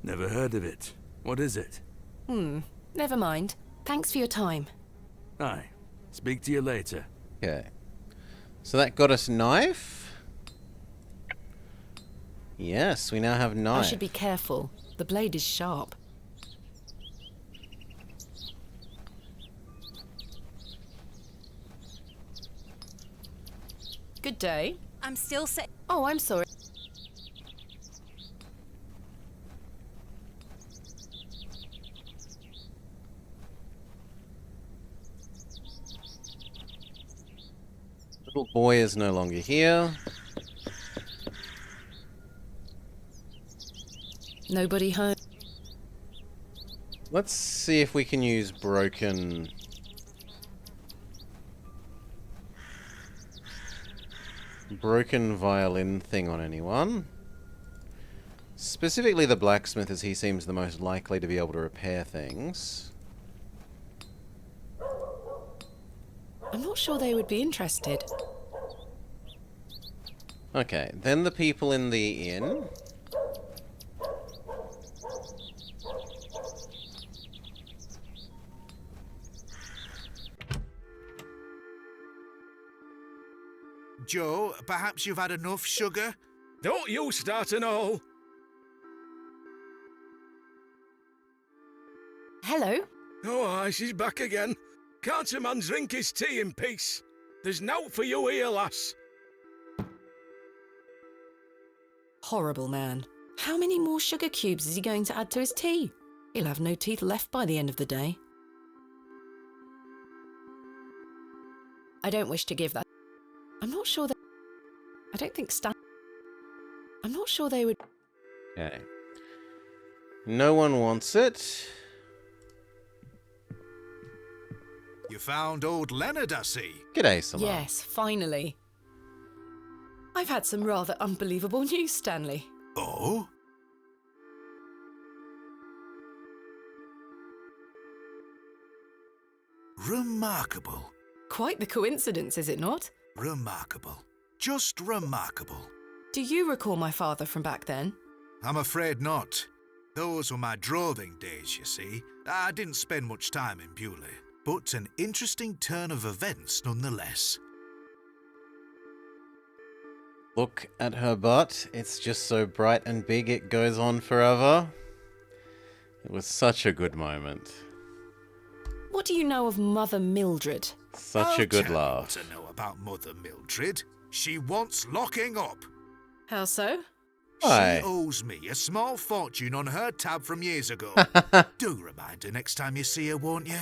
[SPEAKER 11] Never heard of it. What is it?
[SPEAKER 3] Never mind. Thanks for your time.
[SPEAKER 11] Aye. Speak to you later.
[SPEAKER 1] Okay. So that got us knife. Yes, we now have
[SPEAKER 3] I
[SPEAKER 1] knives.
[SPEAKER 3] should be careful. The blade is sharp. Good day.
[SPEAKER 6] I'm still set.
[SPEAKER 3] Oh, I'm sorry.
[SPEAKER 1] Little boy is no longer here.
[SPEAKER 3] Nobody home.
[SPEAKER 1] Let's see if we can use broken violin thing on anyone. Specifically the blacksmith, as he seems the most likely to be able to repair things.
[SPEAKER 3] I'm not sure they would be interested.
[SPEAKER 1] Okay, then the people in the inn.
[SPEAKER 4] Joe, perhaps you've had enough sugar?
[SPEAKER 11] Don't you start an all.
[SPEAKER 3] Hello?
[SPEAKER 11] Oh, aye, she's back again. Can't a man drink his tea in peace? There's nought for you here, lass.
[SPEAKER 3] Horrible man. How many more sugar cubes is he going to add to his tea? He'll have no teeth left by the end of the day. I don't wish to give that. I'm not sure that. I don't think I'm not sure they would.
[SPEAKER 1] Okay. No one wants it.
[SPEAKER 4] You found old Leonard, I see.
[SPEAKER 1] G'day, Salah.
[SPEAKER 3] Yes, finally. I've had some rather unbelievable news, Stanley.
[SPEAKER 4] Oh? Remarkable.
[SPEAKER 3] Quite the coincidence, is it not?
[SPEAKER 4] Remarkable. Just remarkable.
[SPEAKER 3] Do you recall my father from back then?
[SPEAKER 4] I'm afraid not. Those were my droving days, you see. I didn't spend much time in Bewley, but an interesting turn of events nonetheless.
[SPEAKER 1] Look at her butt. It's just so bright and big it goes on forever. It was such a good moment.
[SPEAKER 3] What do you know of Mother Mildred?
[SPEAKER 1] Such a good
[SPEAKER 4] I'll tell you
[SPEAKER 1] laugh.
[SPEAKER 4] what I know about Mother Mildred. She wants locking up.
[SPEAKER 3] How so?
[SPEAKER 1] Why?
[SPEAKER 4] She owes me a small fortune on her tab from years ago. Do remind her next time you see her, won't you?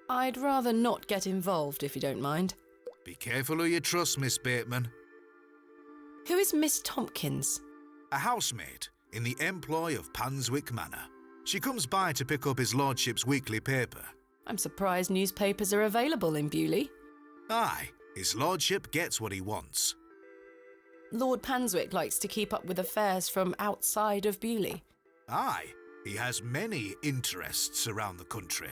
[SPEAKER 3] I'd rather not get involved, if you don't mind.
[SPEAKER 4] Be careful who you trust, Miss Bateman.
[SPEAKER 3] Who is Miss Tompkins?
[SPEAKER 4] A housemaid in the employ of Panswick Manor. She comes by to pick up his lordship's weekly paper.
[SPEAKER 3] I'm surprised newspapers are available in Bewley.
[SPEAKER 4] Aye, his lordship gets what he wants.
[SPEAKER 3] Lord Panswick likes to keep up with affairs from outside of Bewley.
[SPEAKER 4] Aye, he has many interests around the country.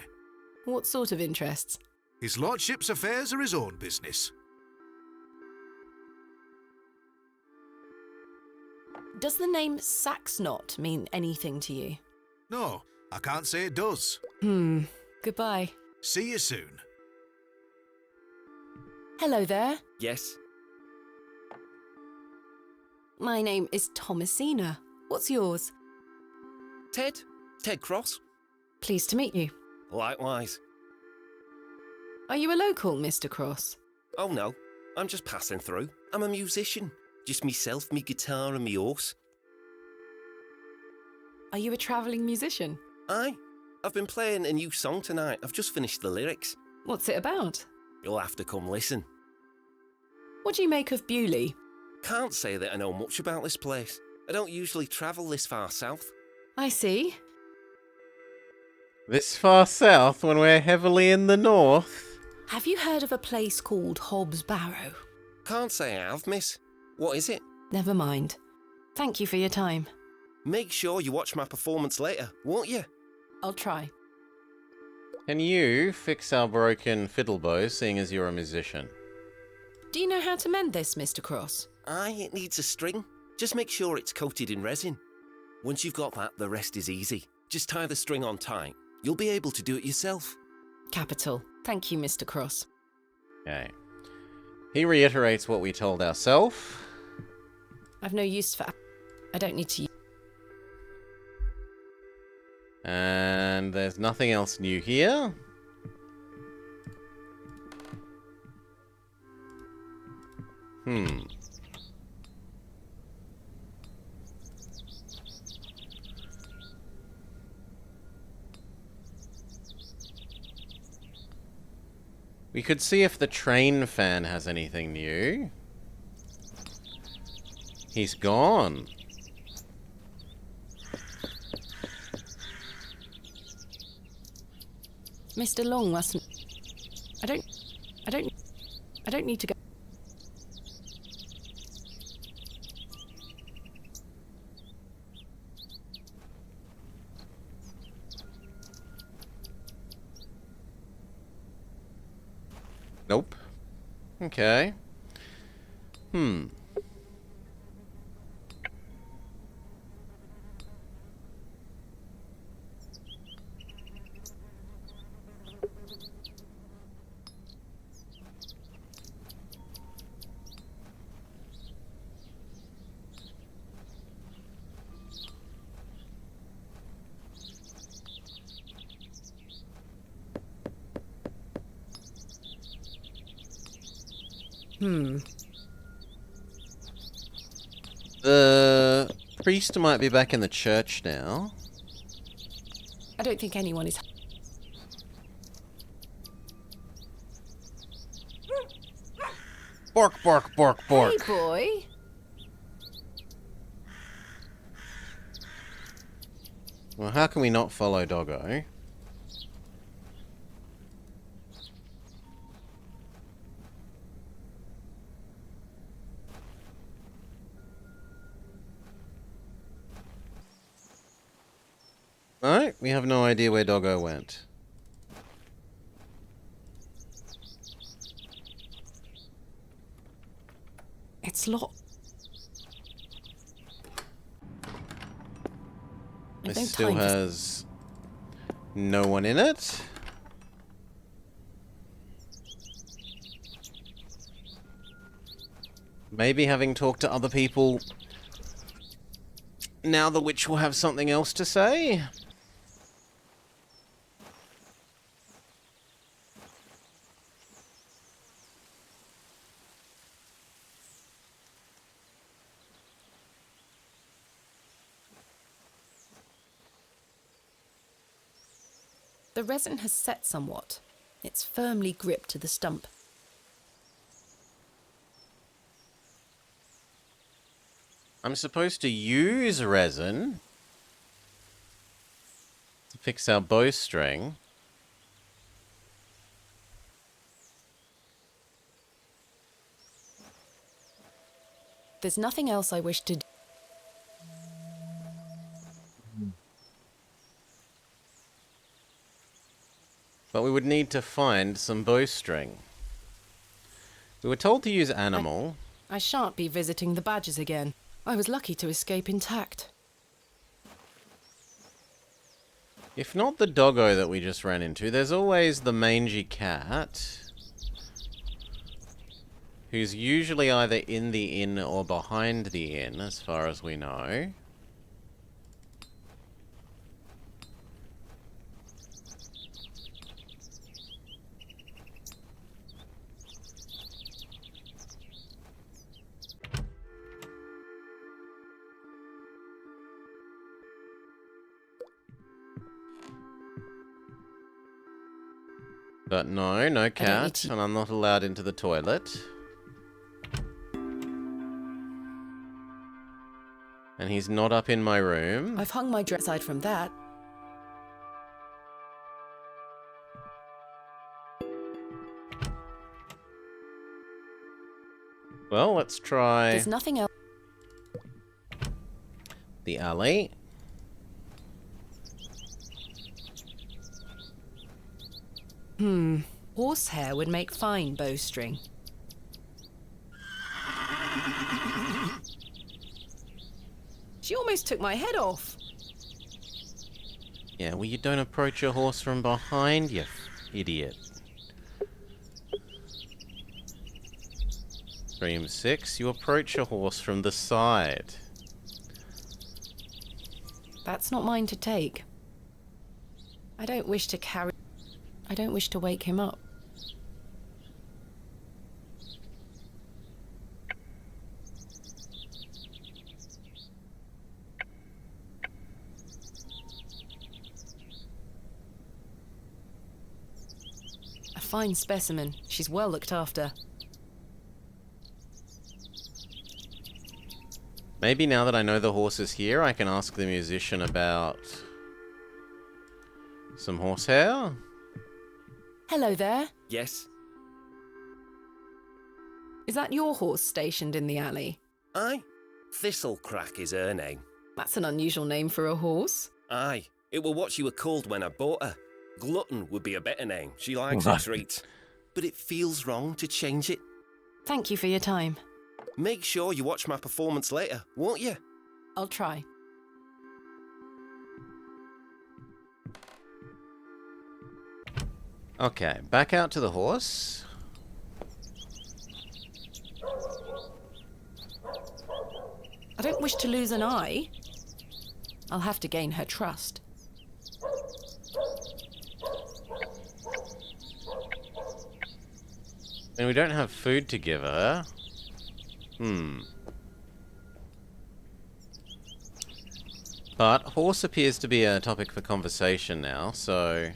[SPEAKER 3] What sort of interests?
[SPEAKER 4] His lordship's affairs are his own business.
[SPEAKER 3] Does the name Saxnot mean anything to you?
[SPEAKER 4] No, I can't say it does.
[SPEAKER 3] Goodbye.
[SPEAKER 4] See you soon.
[SPEAKER 3] Hello there.
[SPEAKER 12] Yes?
[SPEAKER 3] My name is Thomasina. What's yours?
[SPEAKER 12] Ted? Ted Cross?
[SPEAKER 3] Pleased to meet you.
[SPEAKER 12] Likewise.
[SPEAKER 3] Are you a local, Mr. Cross?
[SPEAKER 12] Oh no, I'm just passing through. I'm a musician. Just myself, me guitar and me horse.
[SPEAKER 3] Are you a travelling musician?
[SPEAKER 12] Aye. I've been playing a new song tonight. I've just finished the lyrics.
[SPEAKER 3] What's it about?
[SPEAKER 12] You'll have to come listen.
[SPEAKER 3] What do you make of Bewley?
[SPEAKER 12] Can't say that I know much about this place. I don't usually travel this far south.
[SPEAKER 3] I see.
[SPEAKER 1] This far south when we're heavily in the north?
[SPEAKER 3] Have you heard of a place called Hobbs Barrow?
[SPEAKER 12] Can't say I have, miss. What is it?
[SPEAKER 3] Never mind. Thank you for your time.
[SPEAKER 12] Make sure you watch my performance later, won't you?
[SPEAKER 3] I'll try.
[SPEAKER 1] Can you fix our broken fiddle bow, seeing as you're a musician?
[SPEAKER 3] Do you know how to mend this, Mr. Cross?
[SPEAKER 12] Aye, it needs a string. Just make sure it's coated in resin. Once you've got that, the rest is easy. Just tie the string on tight. You'll be able to do it yourself.
[SPEAKER 3] Capital. Thank you, Mr. Cross.
[SPEAKER 1] Okay. He reiterates what we told ourselves.
[SPEAKER 3] I've no use for... I don't need to...
[SPEAKER 1] And there's nothing else new here. We could see if the train fan has anything new. He's gone.
[SPEAKER 3] Mr. Long mustn't... I don't need to go...
[SPEAKER 1] Nope. Okay. The priest might be back in the church now.
[SPEAKER 3] I don't think anyone is...
[SPEAKER 1] Bork, bork, bork, bork.
[SPEAKER 3] Hey, boy.
[SPEAKER 1] Well, how can we not follow Doggo? No, we have no idea where Doggo went.
[SPEAKER 3] It's locked.
[SPEAKER 1] It still has no one in it. Maybe having talked to other people, now the witch will have something else to say.
[SPEAKER 3] The resin has set somewhat. It's firmly gripped to the stump.
[SPEAKER 1] I'm supposed to use resin to fix our bowstring.
[SPEAKER 3] There's nothing else I wish to do.
[SPEAKER 1] But we would need to find some bowstring. We were told to use animal.
[SPEAKER 3] I shan't be visiting the badgers again. I was lucky to escape intact.
[SPEAKER 1] If not the doggo that we just ran into, there's always the mangy cat, who's usually either in the inn or behind the inn, as far as we know. But no cat, and I'm not allowed into the toilet. And he's not up in my room.
[SPEAKER 3] I've hung my dress aside from that.
[SPEAKER 1] Well, let's try...
[SPEAKER 3] There's nothing else.
[SPEAKER 1] The alley.
[SPEAKER 3] Horsehair would make fine bowstring. She almost took my head off.
[SPEAKER 1] Yeah, well, you don't approach your horse from behind, you idiot. Stream 6, you approach your horse from the side.
[SPEAKER 3] That's not mine to take. I don't wish to wake him up. A fine specimen. She's well looked after.
[SPEAKER 1] Maybe now that I know the horse is here, I can ask the musician about some horsehair?
[SPEAKER 3] Hello there.
[SPEAKER 12] Yes?
[SPEAKER 3] Is that your horse stationed in the alley?
[SPEAKER 12] Aye. Thistlecrack is her name.
[SPEAKER 3] That's an unusual name for a horse.
[SPEAKER 12] Aye. It were what she were called when I bought her. Glutton would be a better name. She likes her treats. But it feels wrong to change it.
[SPEAKER 3] Thank you for your time.
[SPEAKER 12] Make sure you watch my performance later, won't you?
[SPEAKER 3] I'll try.
[SPEAKER 1] Okay, back out to the horse.
[SPEAKER 3] I don't wish to lose an eye. I'll have to gain her trust.
[SPEAKER 1] And we don't have food to give her. But horse appears to be a topic for conversation now, so...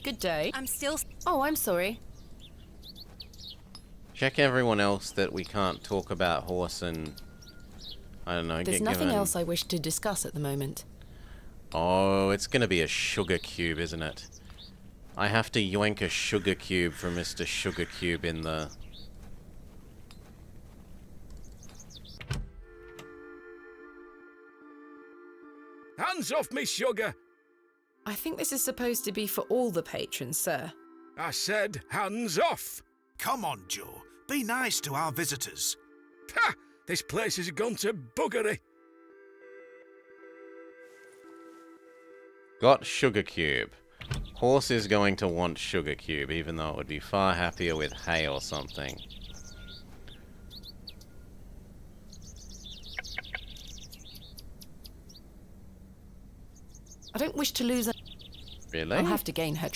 [SPEAKER 3] Good day.
[SPEAKER 6] I'm still...
[SPEAKER 3] Oh, I'm sorry.
[SPEAKER 1] Check everyone else that we can't talk about horse and... I don't know,
[SPEAKER 3] There's
[SPEAKER 1] get
[SPEAKER 3] nothing
[SPEAKER 1] given...
[SPEAKER 3] else I wish to discuss at the moment.
[SPEAKER 1] Oh, it's gonna be a sugar cube, isn't it? I have to yoink a sugar cube from Mr. Sugar Cube in the...
[SPEAKER 11] Hands off me, sugar!
[SPEAKER 3] I think this is supposed to be for all the patrons, sir.
[SPEAKER 11] I said hands off!
[SPEAKER 4] Come on, Joe. Be nice to our visitors.
[SPEAKER 11] Ha! This place has gone to buggery.
[SPEAKER 1] Got sugar cube. Horse is going to want sugar cube, even though it would be far happier with hay or something.
[SPEAKER 3] I don't wish to lose a...
[SPEAKER 1] Really?
[SPEAKER 3] I'll have to gain her...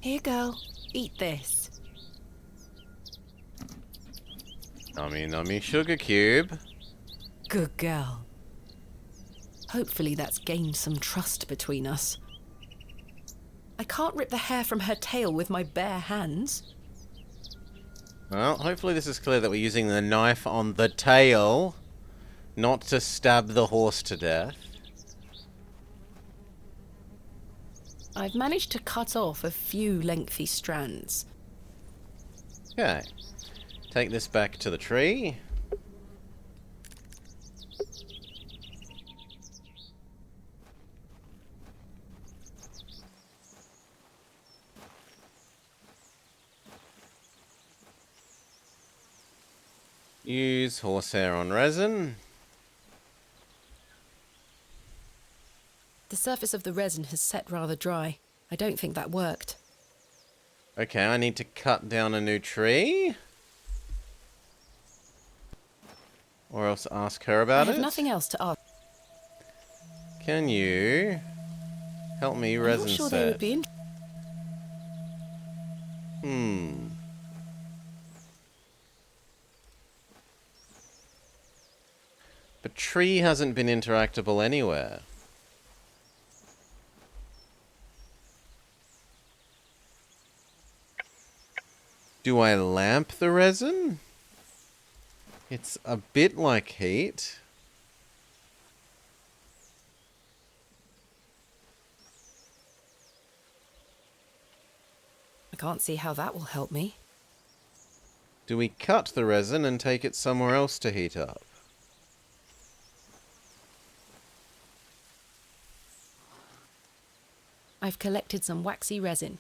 [SPEAKER 3] Here, girl. Eat this.
[SPEAKER 1] Nummy nummy sugar cube.
[SPEAKER 3] Good girl. Hopefully that's gained some trust between us. I can't rip the hair from her tail with my bare hands.
[SPEAKER 1] Well, hopefully this is clear that we're using the knife on the tail, not to stab the horse to death.
[SPEAKER 3] I've managed to cut off a few lengthy strands.
[SPEAKER 1] Okay. Take this back to the tree. Use horsehair on resin.
[SPEAKER 3] The surface of the resin has set rather dry. I don't think that worked.
[SPEAKER 1] Okay, I need to cut down a new tree. Or else ask her about
[SPEAKER 3] I have
[SPEAKER 1] it.
[SPEAKER 3] nothing else to ask.
[SPEAKER 1] Can you help me
[SPEAKER 3] I'm
[SPEAKER 1] resin
[SPEAKER 3] not sure they would
[SPEAKER 1] set?
[SPEAKER 3] be
[SPEAKER 1] But tree hasn't been interactable anywhere. Do I lamp the resin? It's a bit like heat.
[SPEAKER 3] I can't see how that will help me.
[SPEAKER 1] Do we cut the resin and take it somewhere else to heat up?
[SPEAKER 3] I've collected some waxy resin.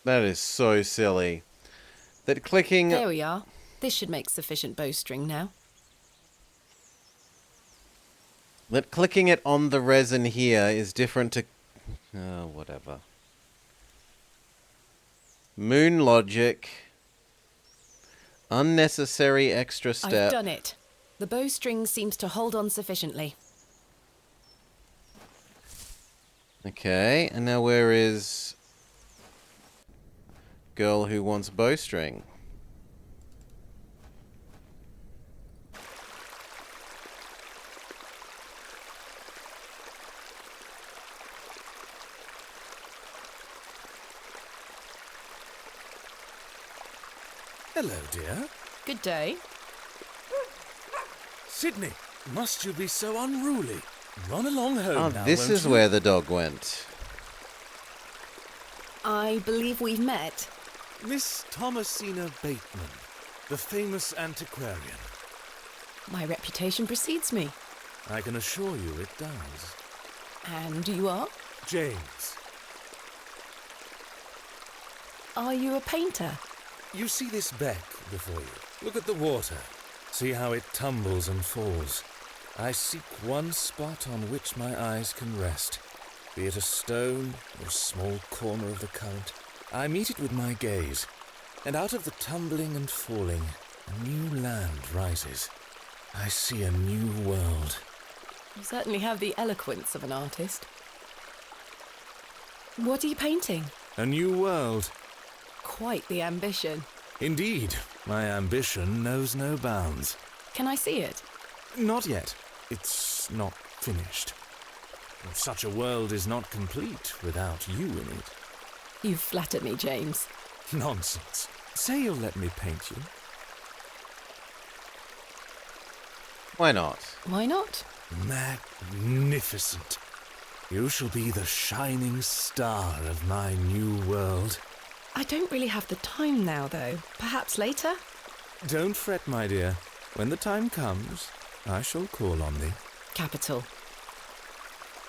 [SPEAKER 1] That is so silly. That clicking...
[SPEAKER 3] There we are. This should make sufficient bowstring now.
[SPEAKER 1] That clicking it on the resin here is different to... Oh, whatever. Moon logic. Unnecessary extra step.
[SPEAKER 3] I've done it. The bowstring seems to hold on sufficiently.
[SPEAKER 1] Okay, and now where is girl who wants bowstring?
[SPEAKER 8] Hello, dear.
[SPEAKER 3] Good day.
[SPEAKER 8] Sydney, must you be so unruly? Run along home
[SPEAKER 1] Oh,
[SPEAKER 8] now,
[SPEAKER 1] this
[SPEAKER 8] won't
[SPEAKER 1] is
[SPEAKER 8] you?
[SPEAKER 1] where the dog went.
[SPEAKER 3] I believe we've met.
[SPEAKER 8] Miss Thomasina Bateman, the famous antiquarian.
[SPEAKER 3] My reputation precedes me.
[SPEAKER 8] I can assure you it does.
[SPEAKER 3] And you are?
[SPEAKER 8] James,
[SPEAKER 3] Are you a painter?
[SPEAKER 8] you see this beck before you. Look at the water. See how it tumbles and falls. I seek one spot on which my eyes can rest, be it a stone or a small corner of the current. I meet it with my gaze, and out of the tumbling and falling, a new land rises. I see a new world.
[SPEAKER 3] You certainly have the eloquence of an artist. What are you painting?
[SPEAKER 8] A new world.
[SPEAKER 3] Quite the ambition.
[SPEAKER 8] Indeed, my ambition knows no bounds.
[SPEAKER 3] Can I see it?
[SPEAKER 8] Not yet. It's not finished. Such a world is not complete without you in it.
[SPEAKER 3] You flatter me, James.
[SPEAKER 8] Nonsense. Say you'll let me paint you.
[SPEAKER 1] Why not?
[SPEAKER 3] Why not?
[SPEAKER 8] Magnificent. You shall be the shining star of my new world.
[SPEAKER 3] I don't really have the time now, though. Perhaps later?
[SPEAKER 8] Don't fret, my dear. When the time comes, I shall call on thee.
[SPEAKER 3] Capital.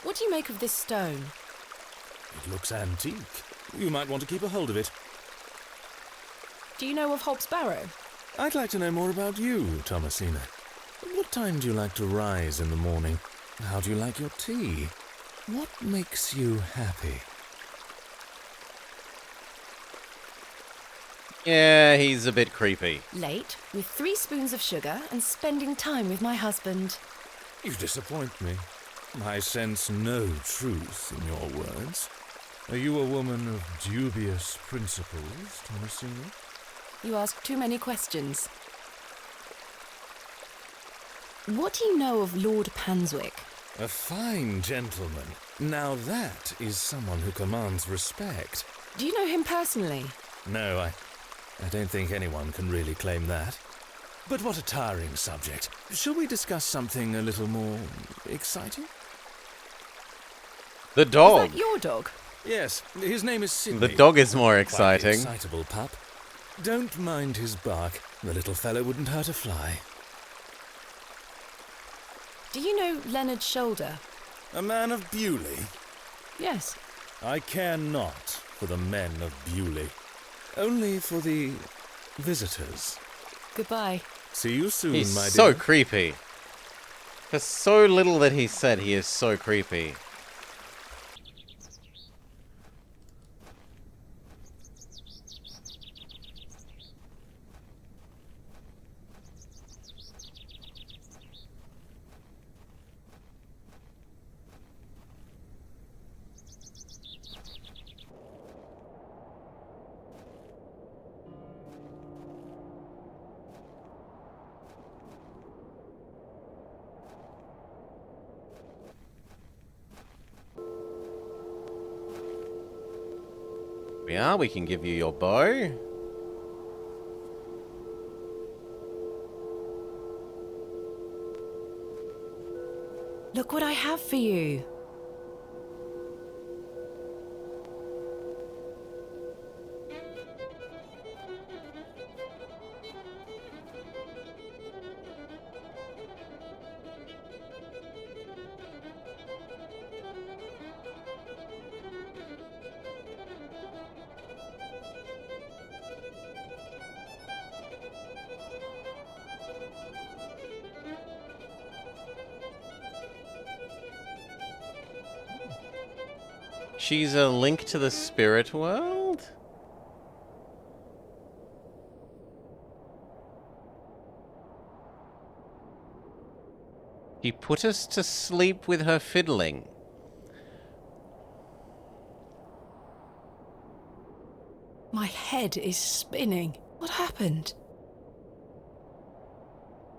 [SPEAKER 3] What do you make of this stone?
[SPEAKER 8] It looks antique. You might want to keep a hold of it.
[SPEAKER 3] Do you know of Hobbs Barrow?
[SPEAKER 8] I'd like to know more about you, Thomasina. What time do you like to rise in the morning? How do you like your tea? What makes you happy?
[SPEAKER 1] Yeah, he's a bit creepy.
[SPEAKER 3] Late, with 3 spoons of sugar and spending time with my husband.
[SPEAKER 8] You disappoint me. I sense no truth in your words. Are you a woman of dubious principles, Thomasina?
[SPEAKER 3] You ask too many questions. What do you know of Lord Panswick?
[SPEAKER 8] A fine gentleman. Now that is someone who commands respect.
[SPEAKER 3] Do you know him personally?
[SPEAKER 8] No, I don't think anyone can really claim that. But what a tiring subject. Shall we discuss something a little more exciting?
[SPEAKER 1] The dog.
[SPEAKER 3] Is that your dog?
[SPEAKER 8] Yes, his name is Sydney.
[SPEAKER 1] The dog is more
[SPEAKER 8] Quite the
[SPEAKER 1] exciting.
[SPEAKER 8] excitable pup. Don't mind his bark. The little fellow wouldn't hurt a fly.
[SPEAKER 3] Do you know Leonard Shoulder?
[SPEAKER 8] A man of Bewley?
[SPEAKER 3] Yes.
[SPEAKER 8] I care not for the men of Bewley. Only for the visitors.
[SPEAKER 3] Goodbye.
[SPEAKER 8] See you soon,
[SPEAKER 1] He's
[SPEAKER 8] my dear.
[SPEAKER 1] so creepy. For so little that he said, he is so creepy. Yeah, we can give you your bow.
[SPEAKER 3] Look what I have for you.
[SPEAKER 1] She's a link to the spirit world? He put us to sleep with her fiddling.
[SPEAKER 3] My head is spinning. What happened?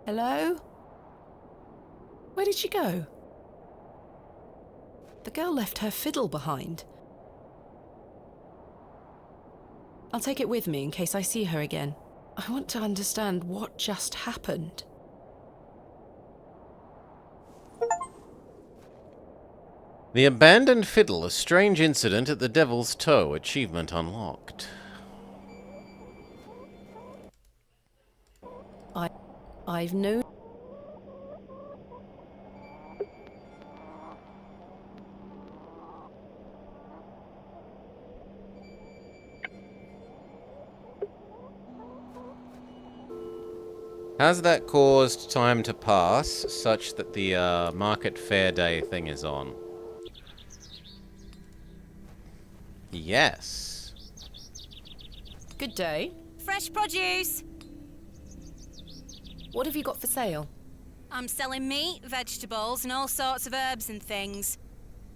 [SPEAKER 3] Hello? Where did she go? The girl left her fiddle behind. I'll take it with me in case I see her again. I want to understand what just happened.
[SPEAKER 1] The abandoned fiddle, a strange incident at the Devil's Toe. Achievement unlocked.
[SPEAKER 3] I've known...
[SPEAKER 1] Has that caused time to pass such that the market fair day thing is on? Yes.
[SPEAKER 3] Good day.
[SPEAKER 6] Fresh produce.
[SPEAKER 3] What have you got for sale?
[SPEAKER 6] I'm selling meat, vegetables, and all sorts of herbs and things.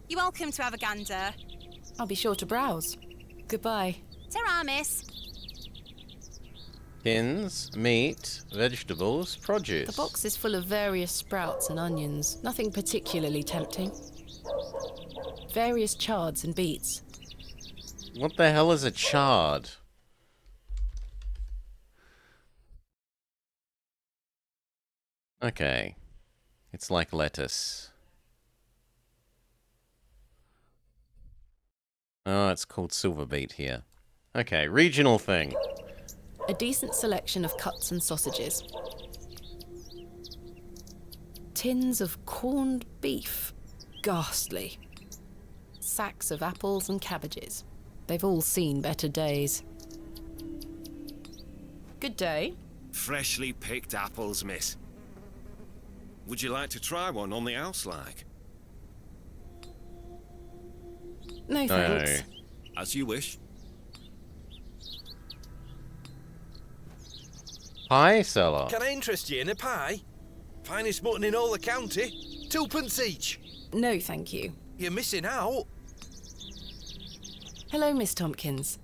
[SPEAKER 6] You're welcome to have a gander.
[SPEAKER 3] I'll be sure to browse. Goodbye.
[SPEAKER 6] Ta-ra, miss.
[SPEAKER 1] Tins, meat, vegetables, produce.
[SPEAKER 3] The box is full of various sprouts and onions. Nothing particularly tempting. Various chards and beets.
[SPEAKER 1] What the hell is a chard? Okay. It's like lettuce. Oh, it's called silver beet here. Okay, regional thing.
[SPEAKER 3] A decent selection of cuts and sausages. Tins of corned beef. Ghastly. Sacks of apples and cabbages. They've all seen better days. Good day.
[SPEAKER 12] Freshly picked apples, miss. Would you like to try one on the house, like?
[SPEAKER 3] No thanks.
[SPEAKER 12] As you wish.
[SPEAKER 1] Pie seller.
[SPEAKER 13] Can I interest you in a pie? Finest mutton in all the county. 2p each.
[SPEAKER 3] No, thank you.
[SPEAKER 13] You're missing out.
[SPEAKER 3] Hello, Miss Tompkins.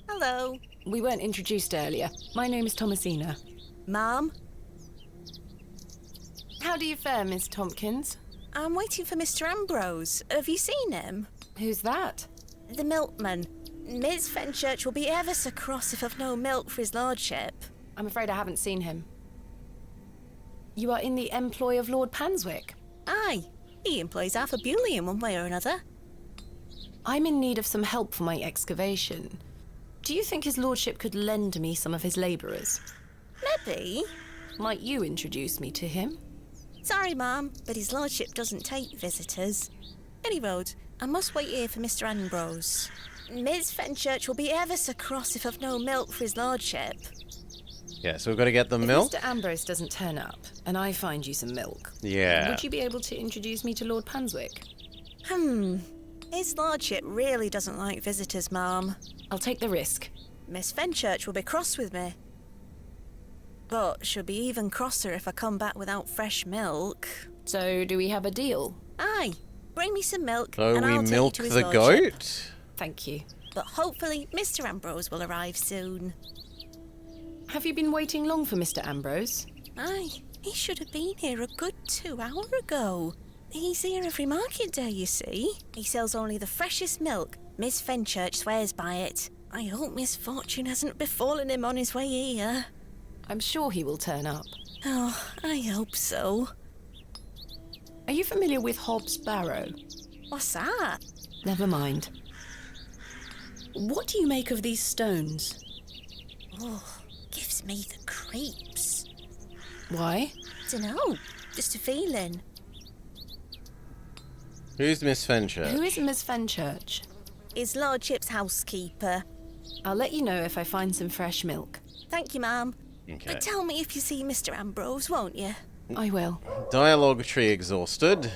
[SPEAKER 5] Hello.
[SPEAKER 3] We weren't introduced earlier. My name is Thomasina.
[SPEAKER 5] Ma'am?
[SPEAKER 3] How do you fare, Miss Tompkins?
[SPEAKER 5] I'm waiting for Mr. Ambrose. Have you seen him?
[SPEAKER 3] Who's that?
[SPEAKER 5] The milkman. Miss Fenchurch will be ever so cross if I've no milk for his lordship.
[SPEAKER 3] I'm afraid I haven't seen him. You are in the employ of Lord Panswick?
[SPEAKER 5] Aye. He employs Arthur Bewley in one way or another.
[SPEAKER 3] I'm in need of some help for my excavation. Do you think his lordship could lend me some of his labourers?
[SPEAKER 5] Maybe.
[SPEAKER 3] Might you introduce me to him?
[SPEAKER 5] Sorry, ma'am, but his lordship doesn't take visitors. Any road, I must wait here for Mr. Ambrose. Miss Fenchurch will be ever so cross if I've no milk for his lordship.
[SPEAKER 1] Yeah, so we've got to get the
[SPEAKER 3] If
[SPEAKER 1] milk.
[SPEAKER 3] Mr. Ambrose doesn't turn up, and I find you some milk,
[SPEAKER 1] Yeah.
[SPEAKER 3] would you be able to introduce me to Lord Panswick?
[SPEAKER 5] His lordship really doesn't like visitors, ma'am.
[SPEAKER 3] I'll take the risk.
[SPEAKER 5] Miss Fenchurch will be cross with me. But she'll be even crosser if I come back without fresh milk.
[SPEAKER 3] So, do we have a deal?
[SPEAKER 5] Aye. Bring me some milk,
[SPEAKER 1] So
[SPEAKER 5] and
[SPEAKER 1] we
[SPEAKER 5] I'll take
[SPEAKER 1] milk
[SPEAKER 5] you to his
[SPEAKER 1] the
[SPEAKER 5] lordship.
[SPEAKER 1] goat?
[SPEAKER 3] Thank you.
[SPEAKER 5] But hopefully Mr. Ambrose will arrive soon.
[SPEAKER 3] Have you been waiting long for Mr. Ambrose?
[SPEAKER 5] Aye, he should have been here a good 2 hours ago. He's here every market day, you see. He sells only the freshest milk. Miss Fenchurch swears by it. I hope misfortune hasn't befallen him on his way here.
[SPEAKER 3] I'm sure he will turn up.
[SPEAKER 5] Oh, I hope so.
[SPEAKER 3] Are you familiar with Hobbs Barrow?
[SPEAKER 5] What's that?
[SPEAKER 3] Never mind. What do you make of these stones?
[SPEAKER 5] Oh, gives me the creeps.
[SPEAKER 3] Why?
[SPEAKER 5] Dunno, just a feeling.
[SPEAKER 1] Who's Miss Fenchurch?
[SPEAKER 3] Who is Miss Fenchurch?
[SPEAKER 5] His lordship's housekeeper.
[SPEAKER 3] I'll let you know if I find some fresh milk.
[SPEAKER 5] Thank you, ma'am.
[SPEAKER 1] Okay.
[SPEAKER 5] But tell me if you see Mr. Ambrose, won't you?
[SPEAKER 3] I will.
[SPEAKER 1] Dialogue tree exhausted.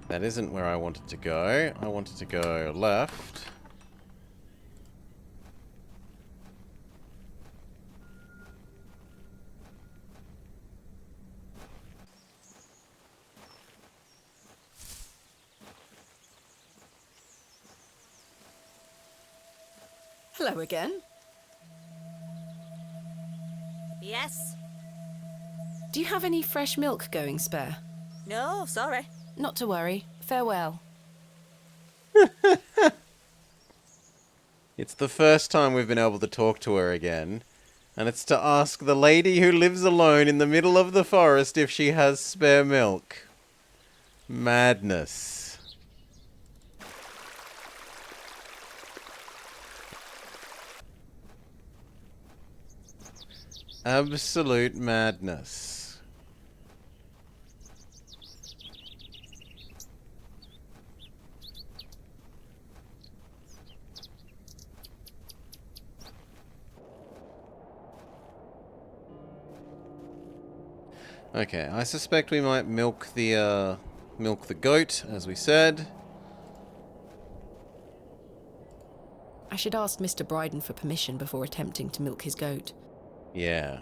[SPEAKER 1] That isn't where I wanted to go. I wanted to go left.
[SPEAKER 3] Hello again.
[SPEAKER 5] Yes?
[SPEAKER 3] Do you have any fresh milk going spare?
[SPEAKER 5] No, sorry.
[SPEAKER 3] Not to worry. Farewell.
[SPEAKER 1] It's the first time we've been able to talk to her again, and it's to ask the lady who lives alone in the middle of the forest if she has spare milk. Madness. Absolute madness. Okay, I suspect we might milk the goat, as we said.
[SPEAKER 3] I should ask Mr. Bryden for permission before attempting to milk his goat.
[SPEAKER 1] Yeah.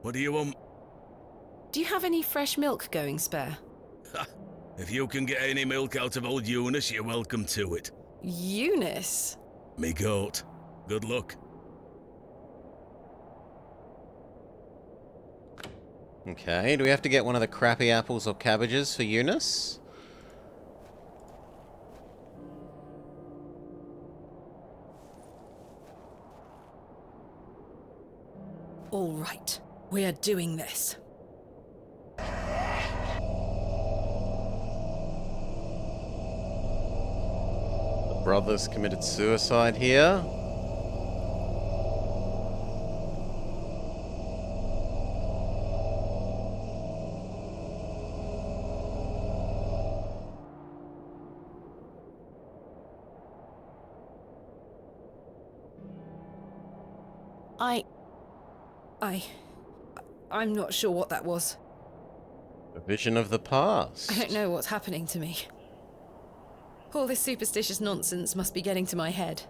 [SPEAKER 11] What do you want?
[SPEAKER 3] Do you have any fresh milk going spare?
[SPEAKER 11] If you can get any milk out of old Eunice, you're welcome to it.
[SPEAKER 3] Eunice?
[SPEAKER 11] Me goat. Good luck.
[SPEAKER 1] Okay, do we have to get one of the crappy apples or cabbages for Eunice?
[SPEAKER 3] All right, we are doing this.
[SPEAKER 1] The brothers committed suicide here.
[SPEAKER 3] I'm not sure what that was.
[SPEAKER 1] A vision of the past.
[SPEAKER 3] I don't know what's happening to me. All this superstitious nonsense must be getting to my head.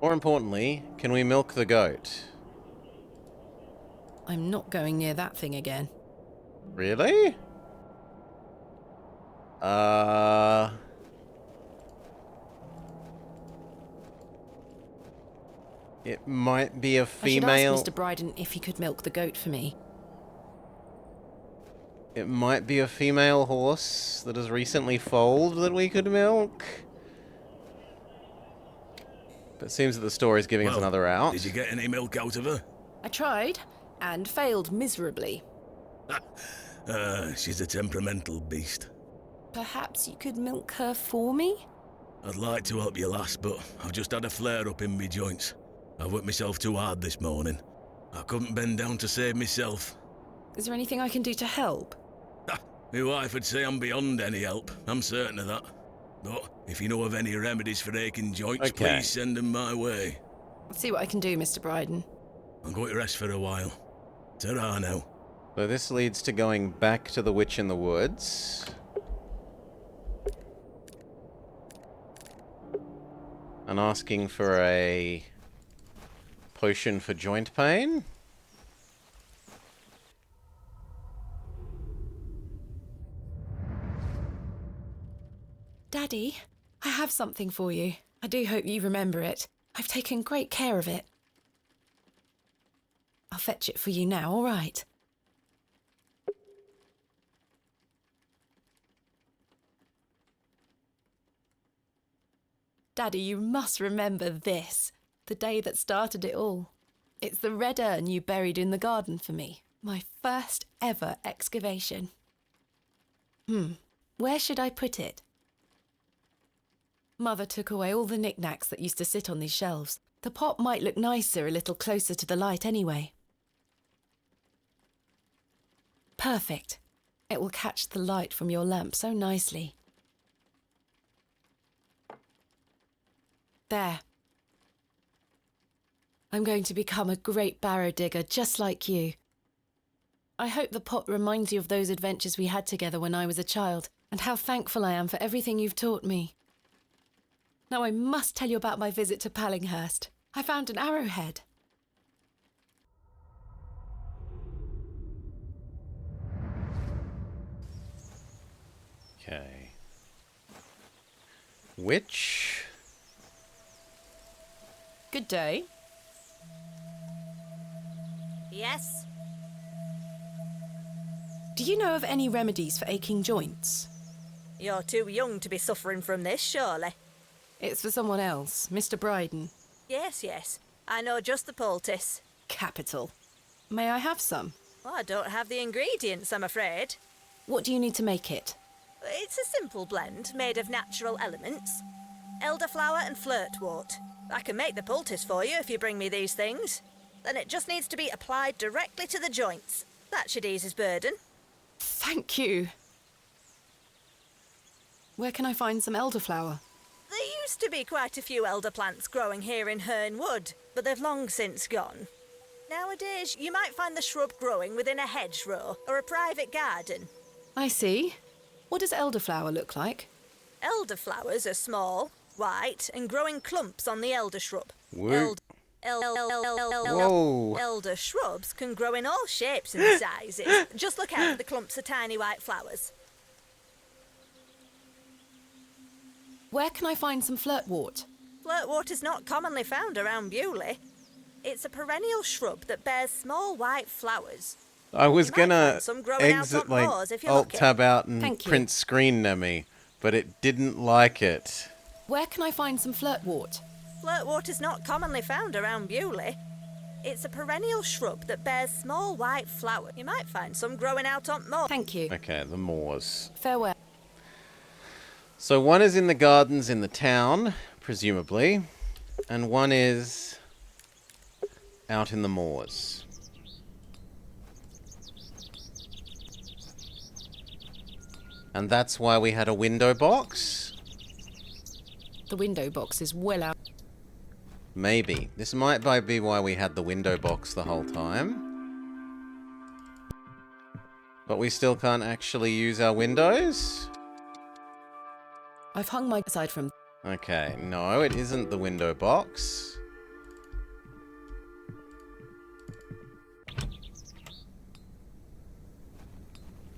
[SPEAKER 1] More importantly, can we milk the goat?
[SPEAKER 3] I'm not going near that thing again.
[SPEAKER 1] Really? It might be a female.
[SPEAKER 3] I should ask Mr. Bryden if he could milk the goat for me.
[SPEAKER 1] It might be a female horse that has recently foaled that we could milk. But it seems that the story's giving us another out.
[SPEAKER 11] Did you get any milk out of her?
[SPEAKER 3] I tried, and failed miserably.
[SPEAKER 11] She's a temperamental beast.
[SPEAKER 3] Perhaps you could milk her for me?
[SPEAKER 11] I'd like to help you, lass, but I've just had a flare-up in me joints. I've worked myself too hard this morning. I couldn't bend down to save myself.
[SPEAKER 3] Is there anything I can do to help?
[SPEAKER 11] My wife would say I'm beyond any help. I'm certain of that. But if you know of any remedies for aching joints, please send them my way.
[SPEAKER 3] I'll see what I can do, Mr. Bryden.
[SPEAKER 11] I'm going to rest for a while. Ta-ra now.
[SPEAKER 1] So this leads to going back to the witch in the woods. And asking for a potion for joint pain.
[SPEAKER 3] Daddy, I have something for you. I do hope you remember it. I've taken great care of it. I'll fetch it for you now, all right? Daddy, you must remember this. The day that started it all. It's the red urn you buried in the garden for me. My first ever excavation. Where should I put it? Mother took away all the knickknacks that used to sit on these shelves. The pot might look nicer a little closer to the light anyway. Perfect. It will catch the light from your lamp so nicely. There. I'm going to become a great barrow digger just like you. I hope the pot reminds you of those adventures we had together when I was a child, and how thankful I am for everything you've taught me. Now I must tell you about my visit to Pallinghurst. I found an arrowhead.
[SPEAKER 1] Okay. Witch.
[SPEAKER 3] Good day.
[SPEAKER 5] Yes?
[SPEAKER 3] Do you know of any remedies for aching joints?
[SPEAKER 5] You're too young to be suffering from this, surely.
[SPEAKER 3] It's for someone else, Mr. Bryden.
[SPEAKER 5] Yes, yes. I know just the poultice.
[SPEAKER 3] Capital. May I have some?
[SPEAKER 5] Well, I don't have the ingredients, I'm afraid.
[SPEAKER 3] What do you need to make it?
[SPEAKER 5] It's a simple blend made of natural elements. Elderflower and flirtwort. I can make the poultice for you if you bring me these things. Then it just needs to be applied directly to the joints. That should ease his burden.
[SPEAKER 3] Thank you. Where can I find some elderflower?
[SPEAKER 5] There used to be quite a few elder plants growing here in Herne Wood, but they've long since gone. Nowadays, you might find the shrub growing within a hedgerow or a private garden.
[SPEAKER 3] I see. What does elderflower look like?
[SPEAKER 5] Elderflowers are small, white, and grow in clumps on the elder shrub.
[SPEAKER 1] Whoa.
[SPEAKER 5] Elder shrubs can grow in all shapes and sizes. Just look out for the clumps of tiny white flowers.
[SPEAKER 3] Where can I find some flirtwort?
[SPEAKER 5] Flirtwort is not commonly found around Bewley. It's a perennial shrub that bears small white flowers.
[SPEAKER 1] I was gonna
[SPEAKER 5] some growing out
[SPEAKER 1] exit,
[SPEAKER 5] on
[SPEAKER 1] like,
[SPEAKER 5] moors if you're
[SPEAKER 1] alt
[SPEAKER 5] lucky.
[SPEAKER 1] tab out and
[SPEAKER 3] Thank you.
[SPEAKER 1] print screen near me, but it didn't like it.
[SPEAKER 3] Where can I find some flirtwort?
[SPEAKER 5] Flirtwort is not commonly found around Bewley. It's a perennial shrub that bears small white flowers. You might find some growing out on moors.
[SPEAKER 3] Thank you.
[SPEAKER 1] Okay, the moors.
[SPEAKER 3] Farewell.
[SPEAKER 1] So one is in the gardens in the town, presumably, and one is out in the moors. And that's why we had a window box?
[SPEAKER 3] The window box is well out.
[SPEAKER 1] Maybe. This might be why we had the window box the whole time. But we still can't actually use our windows?
[SPEAKER 3] I've hung my side from...
[SPEAKER 1] Okay, no, it isn't the window box.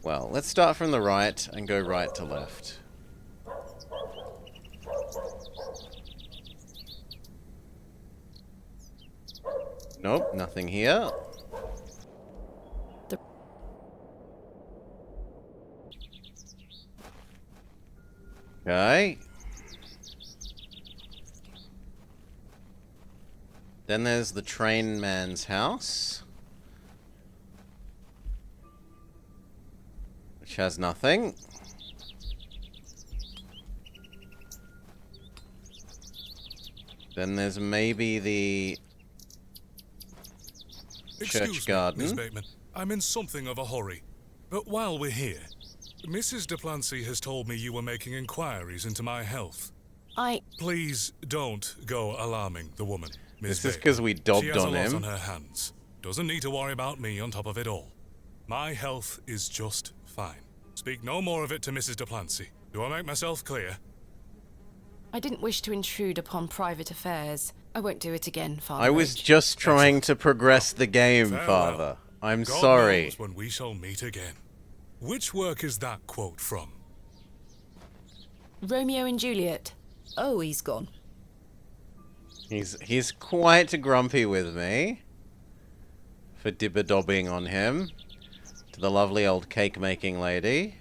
[SPEAKER 1] Well, let's start from the right and go right to left. Nope, nothing here. Okay. Then there's the train man's house, which has nothing. Then there's maybe the church garden.
[SPEAKER 14] Miss Bateman, I'm in something of a hurry. But while we're here, Mrs. Duplancy has told me you were making inquiries into my health. Please don't go alarming the woman, Miss
[SPEAKER 1] This is
[SPEAKER 14] Bateman.
[SPEAKER 1] 'cause we dobbed
[SPEAKER 14] She has
[SPEAKER 1] on
[SPEAKER 14] a lot
[SPEAKER 1] him.
[SPEAKER 14] on her hands. Doesn't need to worry about me on top of it all. My health is just fine. Speak no more of it to Mrs. Duplancy. Do I make myself clear?
[SPEAKER 3] I didn't wish to intrude upon private affairs. I won't do it again, Father.
[SPEAKER 1] I was just trying to progress the game,
[SPEAKER 14] Farewell.
[SPEAKER 1] Father. I'm
[SPEAKER 14] God
[SPEAKER 1] sorry.
[SPEAKER 14] knows when we shall meet again. Which work is that quote from?
[SPEAKER 3] Romeo and Juliet. Oh, he's gone.
[SPEAKER 1] He's quite grumpy with me for dibber-dobbing on him. To the lovely old cake-making lady.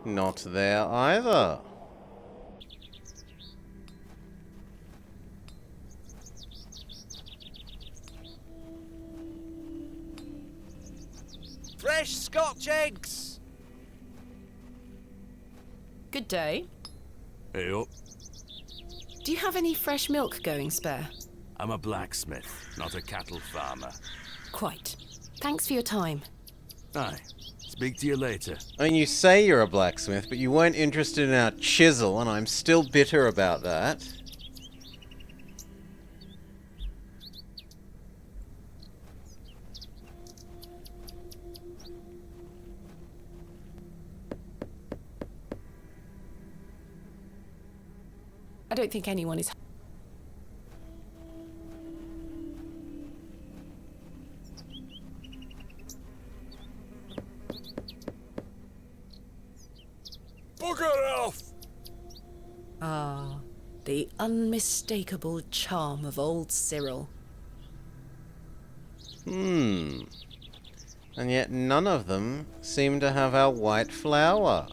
[SPEAKER 1] Not there either.
[SPEAKER 13] Fresh Scotch eggs!
[SPEAKER 3] Good day.
[SPEAKER 15] Hey up.
[SPEAKER 3] Do you have any fresh milk going spare?
[SPEAKER 15] I'm a blacksmith, not a cattle farmer.
[SPEAKER 3] Quite. Thanks for your time.
[SPEAKER 2] Aye. Speak to you later.
[SPEAKER 1] I mean, you say you're a blacksmith, but you weren't interested in our chisel, and I'm still bitter about that.
[SPEAKER 3] I don't think anyone is...
[SPEAKER 14] Bugger off!
[SPEAKER 3] Ah, the unmistakable charm of old Cyril.
[SPEAKER 1] And yet none of them seem to have our white flower.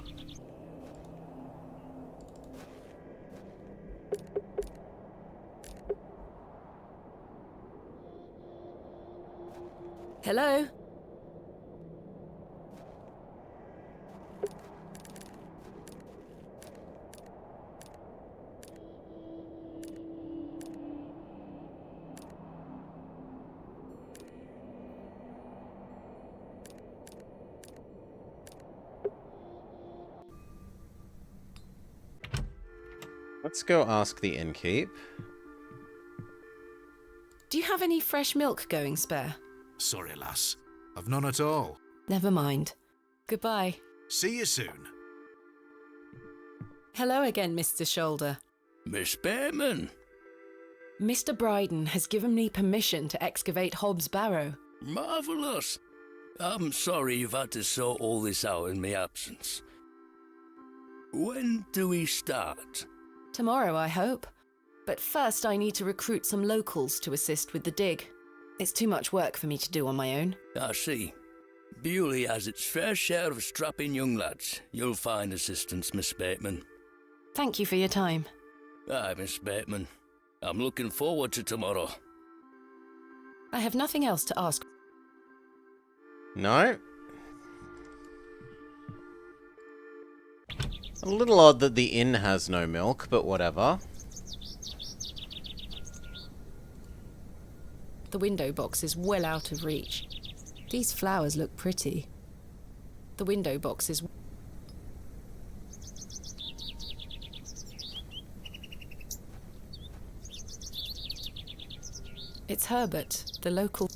[SPEAKER 3] Hello?
[SPEAKER 1] Let's go ask the innkeep.
[SPEAKER 3] Do you have any fresh milk going spare?
[SPEAKER 4] Sorry, lass. I've none at all.
[SPEAKER 3] Never mind. Goodbye.
[SPEAKER 4] See you soon.
[SPEAKER 3] Hello again, Mr. Shoulder.
[SPEAKER 7] Miss Bateman.
[SPEAKER 3] Mr. Bryden has given me permission to excavate Hobbs Barrow.
[SPEAKER 7] Marvellous. I'm sorry you've had to sort all this out in my absence. When do we start?
[SPEAKER 3] Tomorrow, I hope. But first I need to recruit some locals to assist with the dig. It's too much work for me to do on my own.
[SPEAKER 7] I see. Bewley has its fair share of strapping young lads. You'll find assistance, Miss Bateman.
[SPEAKER 3] Thank you for your time.
[SPEAKER 7] Aye, Miss Bateman. I'm looking forward to tomorrow.
[SPEAKER 3] I have nothing else to ask.
[SPEAKER 1] No? A little odd that the inn has no milk, but whatever.
[SPEAKER 3] The window box is well out of reach. These flowers look pretty. The window box is... It's Herbert, the local...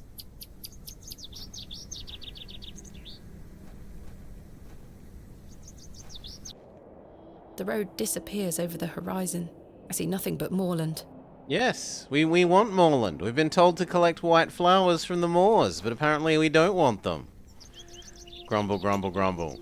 [SPEAKER 3] The road disappears over the horizon. I see nothing but moorland.
[SPEAKER 1] Yes, we want moorland. We've been told to collect white flowers from the moors, but apparently we don't want them. Grumble, grumble, grumble.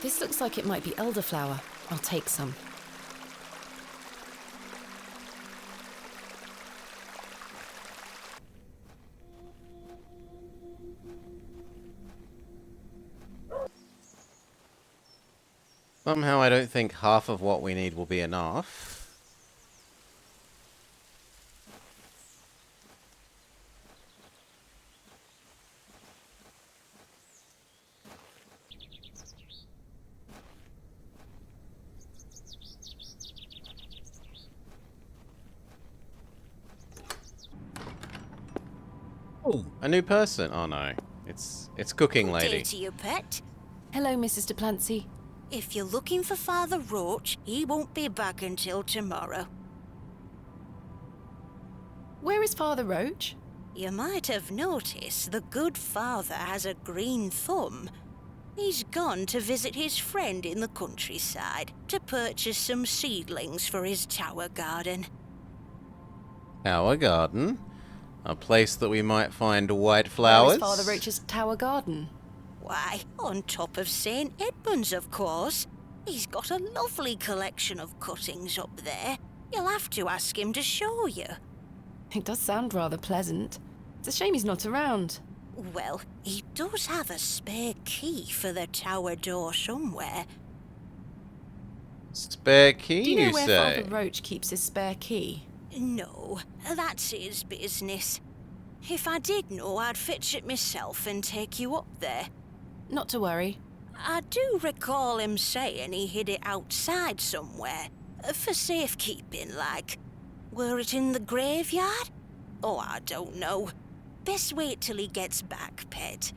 [SPEAKER 3] This looks like it might be elderflower. I'll take some.
[SPEAKER 1] Somehow I don't think half of what we need will be enough. Oh, a new person. Oh no. It's cooking lady.
[SPEAKER 15] Good day to you, pet.
[SPEAKER 3] Hello, Mrs. Duplancy.
[SPEAKER 15] If you're looking for Father Roach, he won't be back until tomorrow.
[SPEAKER 3] Where is Father Roach?
[SPEAKER 15] You might have noticed the good father has a green thumb. He's gone to visit his friend in the countryside to purchase some seedlings for his tower garden.
[SPEAKER 1] Our garden? A place that we might find white flowers?
[SPEAKER 3] Where is Father Roach's tower garden?
[SPEAKER 15] Why, on top of St. Edmund's, of course. He's got a lovely collection of cuttings up there. You'll have to ask him to show you.
[SPEAKER 3] It does sound rather pleasant. It's a shame he's not around.
[SPEAKER 15] Well, he does have a spare key for the tower door somewhere.
[SPEAKER 1] Spare key,
[SPEAKER 3] Do you know
[SPEAKER 1] you
[SPEAKER 3] where
[SPEAKER 1] say?
[SPEAKER 3] Father Roach keeps his spare key?
[SPEAKER 15] No, that's his business. If I did know, I'd fetch it myself and take you up there.
[SPEAKER 3] Not to worry.
[SPEAKER 15] I do recall him saying he hid it outside somewhere. For safekeeping, like. Were it in the graveyard? Oh, I don't know. Best wait till he gets back, pet.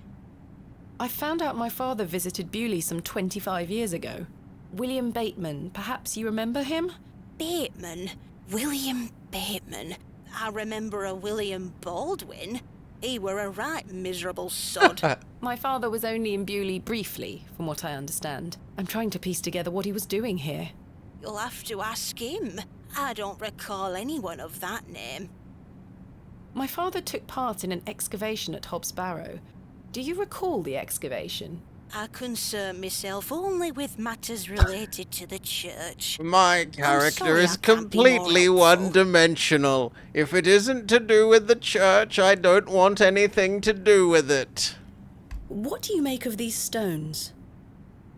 [SPEAKER 3] I found out my father visited Bewley some 25 years ago. William Bateman, perhaps you remember him?
[SPEAKER 15] Bateman? William Bateman? I remember a William Baldwin. He were a right miserable sod.
[SPEAKER 3] My father was only in Bewley briefly, from what I understand. I'm trying to piece together what he was doing here.
[SPEAKER 15] You'll have to ask him. I don't recall anyone of that name.
[SPEAKER 3] My father took part in an excavation at Hobbs Barrow. Do you recall the excavation?
[SPEAKER 15] I concern myself only with matters related to the church.
[SPEAKER 1] My character
[SPEAKER 15] sorry
[SPEAKER 1] is
[SPEAKER 15] I can't be more
[SPEAKER 1] completely
[SPEAKER 15] helpful.
[SPEAKER 1] one-dimensional. If it isn't to do with the church, I don't want anything to do with it.
[SPEAKER 3] What do you make of these stones?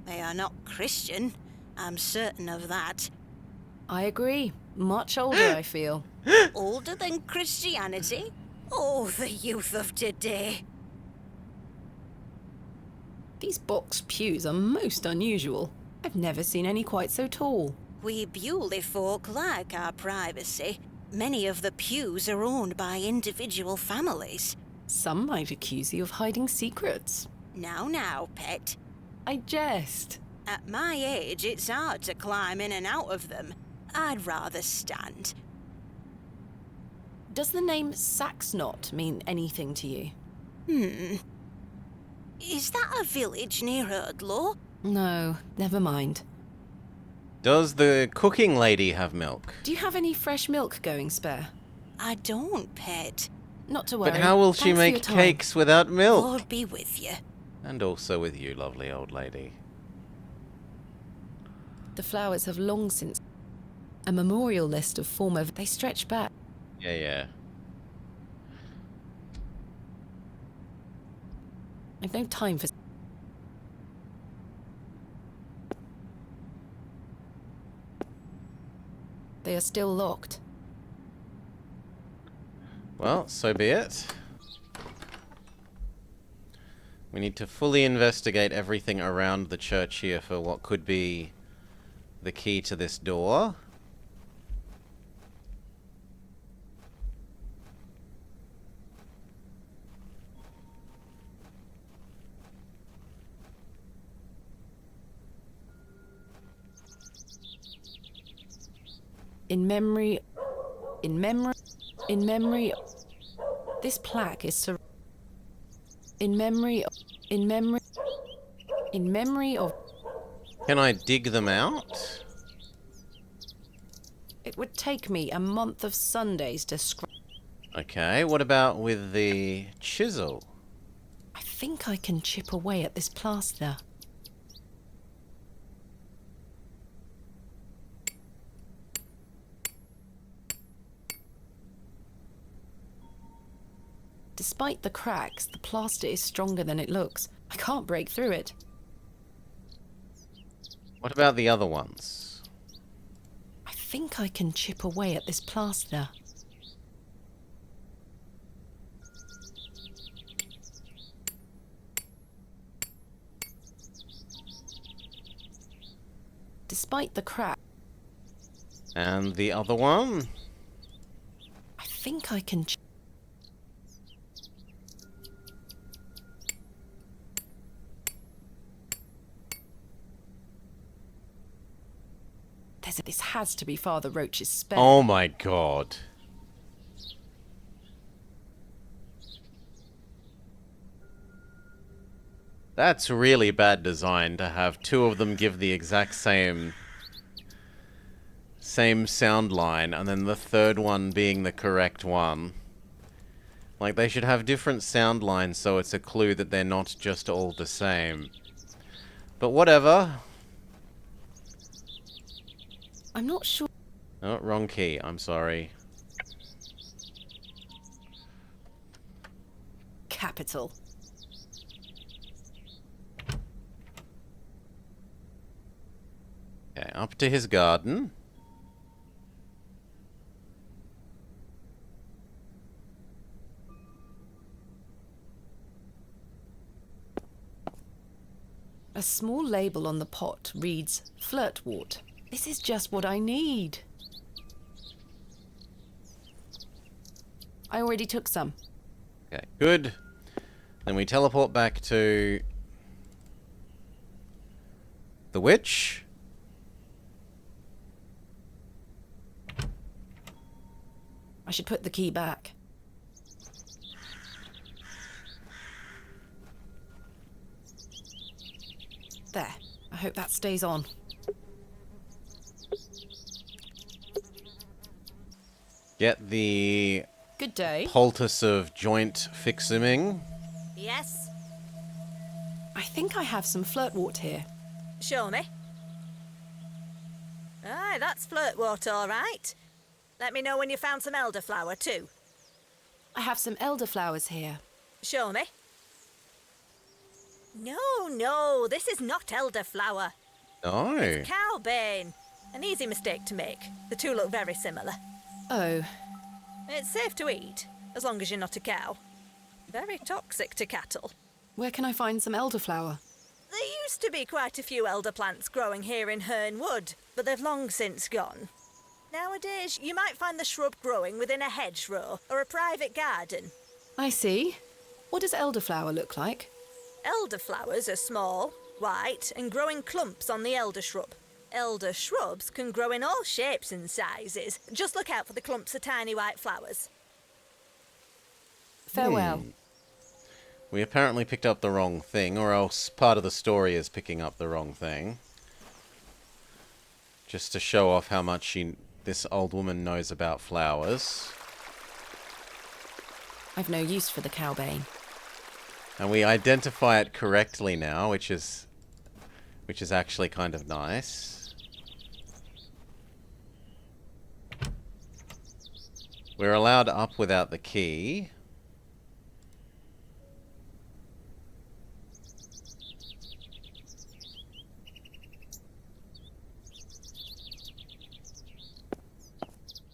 [SPEAKER 15] They are not Christian. I'm certain of that.
[SPEAKER 3] I agree. Much older, I feel.
[SPEAKER 15] Older than Christianity? Oh, the youth of today.
[SPEAKER 3] These box pews are most unusual. I've never seen any quite so tall.
[SPEAKER 15] We Bewley folk like our privacy. Many of the pews are owned by individual families.
[SPEAKER 3] Some might accuse you of hiding secrets.
[SPEAKER 15] Now, pet.
[SPEAKER 3] I jest.
[SPEAKER 15] At my age, it's hard to climb in and out of them. I'd rather stand.
[SPEAKER 3] Does the name Saxnot mean anything to you?
[SPEAKER 15] Is that a village near Erdlow?
[SPEAKER 3] No, never mind.
[SPEAKER 1] Does the cooking lady have milk?
[SPEAKER 3] Do you have any fresh milk going spare?
[SPEAKER 15] I don't, pet.
[SPEAKER 3] Not to worry.
[SPEAKER 1] But how will she
[SPEAKER 3] Thanks for your
[SPEAKER 1] make
[SPEAKER 3] time.
[SPEAKER 1] cakes without milk?
[SPEAKER 15] Lord be with you.
[SPEAKER 1] And also with you, lovely old lady.
[SPEAKER 3] The flowers have long since... A memorial list of former... They stretch back.
[SPEAKER 1] Yeah.
[SPEAKER 3] I've no time for... They are still locked.
[SPEAKER 1] Well, so be it. We need to fully investigate everything around the church here for what could be the key to this door.
[SPEAKER 3] In memory... This plaque is... In memory of...
[SPEAKER 1] Can I dig them out?
[SPEAKER 3] It would take me a month of Sundays to scratch.
[SPEAKER 1] Okay, what about with the chisel?
[SPEAKER 3] I think I can chip away at this plaster. Despite the cracks, the plaster is stronger than it looks. I can't break through it.
[SPEAKER 1] What about the other ones?
[SPEAKER 3] I think I can chip away at this plaster. Despite the crack.
[SPEAKER 1] And the other one?
[SPEAKER 3] I think I can... This has to be Father Roach's spare.
[SPEAKER 1] Oh my god. That's really bad design to have two of them give the exact same sound line and then the third one being the correct one. Like, they should have different sound lines so it's a clue that they're not just all the same. But whatever.
[SPEAKER 3] I'm not sure.
[SPEAKER 1] Oh, wrong key. I'm sorry.
[SPEAKER 3] Capital.
[SPEAKER 1] Okay, up to his garden.
[SPEAKER 3] A small label on the pot reads flirtwort. This is just what I need. I already took some.
[SPEAKER 1] Okay, good. Then we teleport back to the witch.
[SPEAKER 3] I should put the key back. There. I hope that stays on.
[SPEAKER 1] Get the
[SPEAKER 3] Good day.
[SPEAKER 1] poultice of joint fiximing.
[SPEAKER 5] Yes?
[SPEAKER 3] I think I have some flirtwort here.
[SPEAKER 5] Show me. Aye, that's flirtwort, all right. Let me know when you found some elderflower, too.
[SPEAKER 3] I have some elderflowers here.
[SPEAKER 5] Show me. No, this is not elderflower.
[SPEAKER 1] No.
[SPEAKER 5] It's cowbane. An easy mistake to make. The two look very similar.
[SPEAKER 3] Oh.
[SPEAKER 5] It's safe to eat, as long as you're not a cow. Very toxic to cattle.
[SPEAKER 3] Where can I find some elderflower?
[SPEAKER 5] There used to be quite a few elder plants growing here in Herne Wood, but they've long since gone. Nowadays, you might find the shrub growing within a hedgerow or a private garden.
[SPEAKER 3] I see. What does elderflower look like?
[SPEAKER 5] Elderflowers are small, white, and grow in clumps on the elder shrub. Elder shrubs can grow in all shapes and sizes. Just look out for the clumps of tiny white flowers.
[SPEAKER 3] Farewell.
[SPEAKER 1] We apparently picked up the wrong thing, or else part of the story is picking up the wrong thing. Just to show off how much this old woman knows about flowers.
[SPEAKER 3] I've no use for the cowbane.
[SPEAKER 1] And we identify it correctly now, which is actually kind of nice. We're allowed up without the key.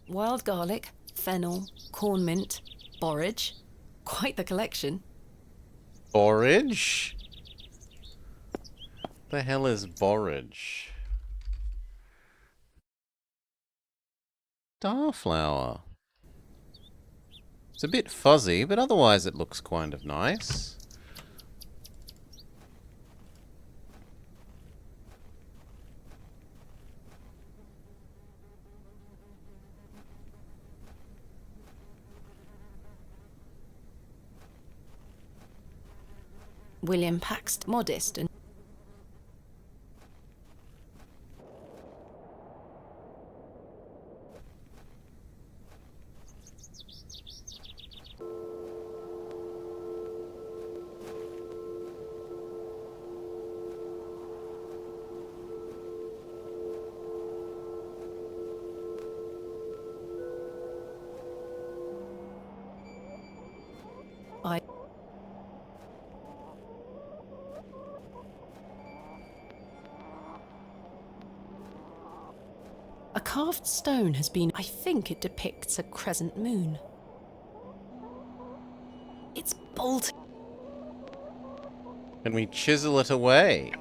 [SPEAKER 3] Wild garlic, fennel, corn mint, borage. Quite the collection.
[SPEAKER 1] Borage? The hell is borage? Starflower. It's a bit fuzzy, but otherwise it looks kind of nice.
[SPEAKER 3] William Paxton, modest and a carved stone has been. I think it depicts a crescent moon. It's bolted.
[SPEAKER 1] Can we chisel it away?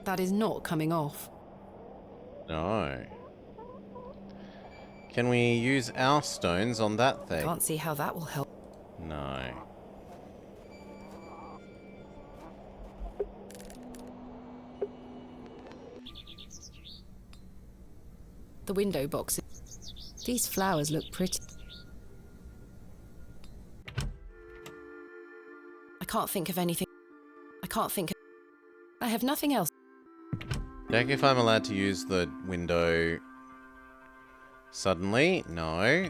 [SPEAKER 3] That is not coming off.
[SPEAKER 1] No. Can we use our stones on that thing?
[SPEAKER 3] Can't see how that will help.
[SPEAKER 1] No.
[SPEAKER 3] The window boxes. These flowers look pretty. I can't think of anything. I have nothing else.
[SPEAKER 1] Check if I'm allowed to use the window suddenly. No.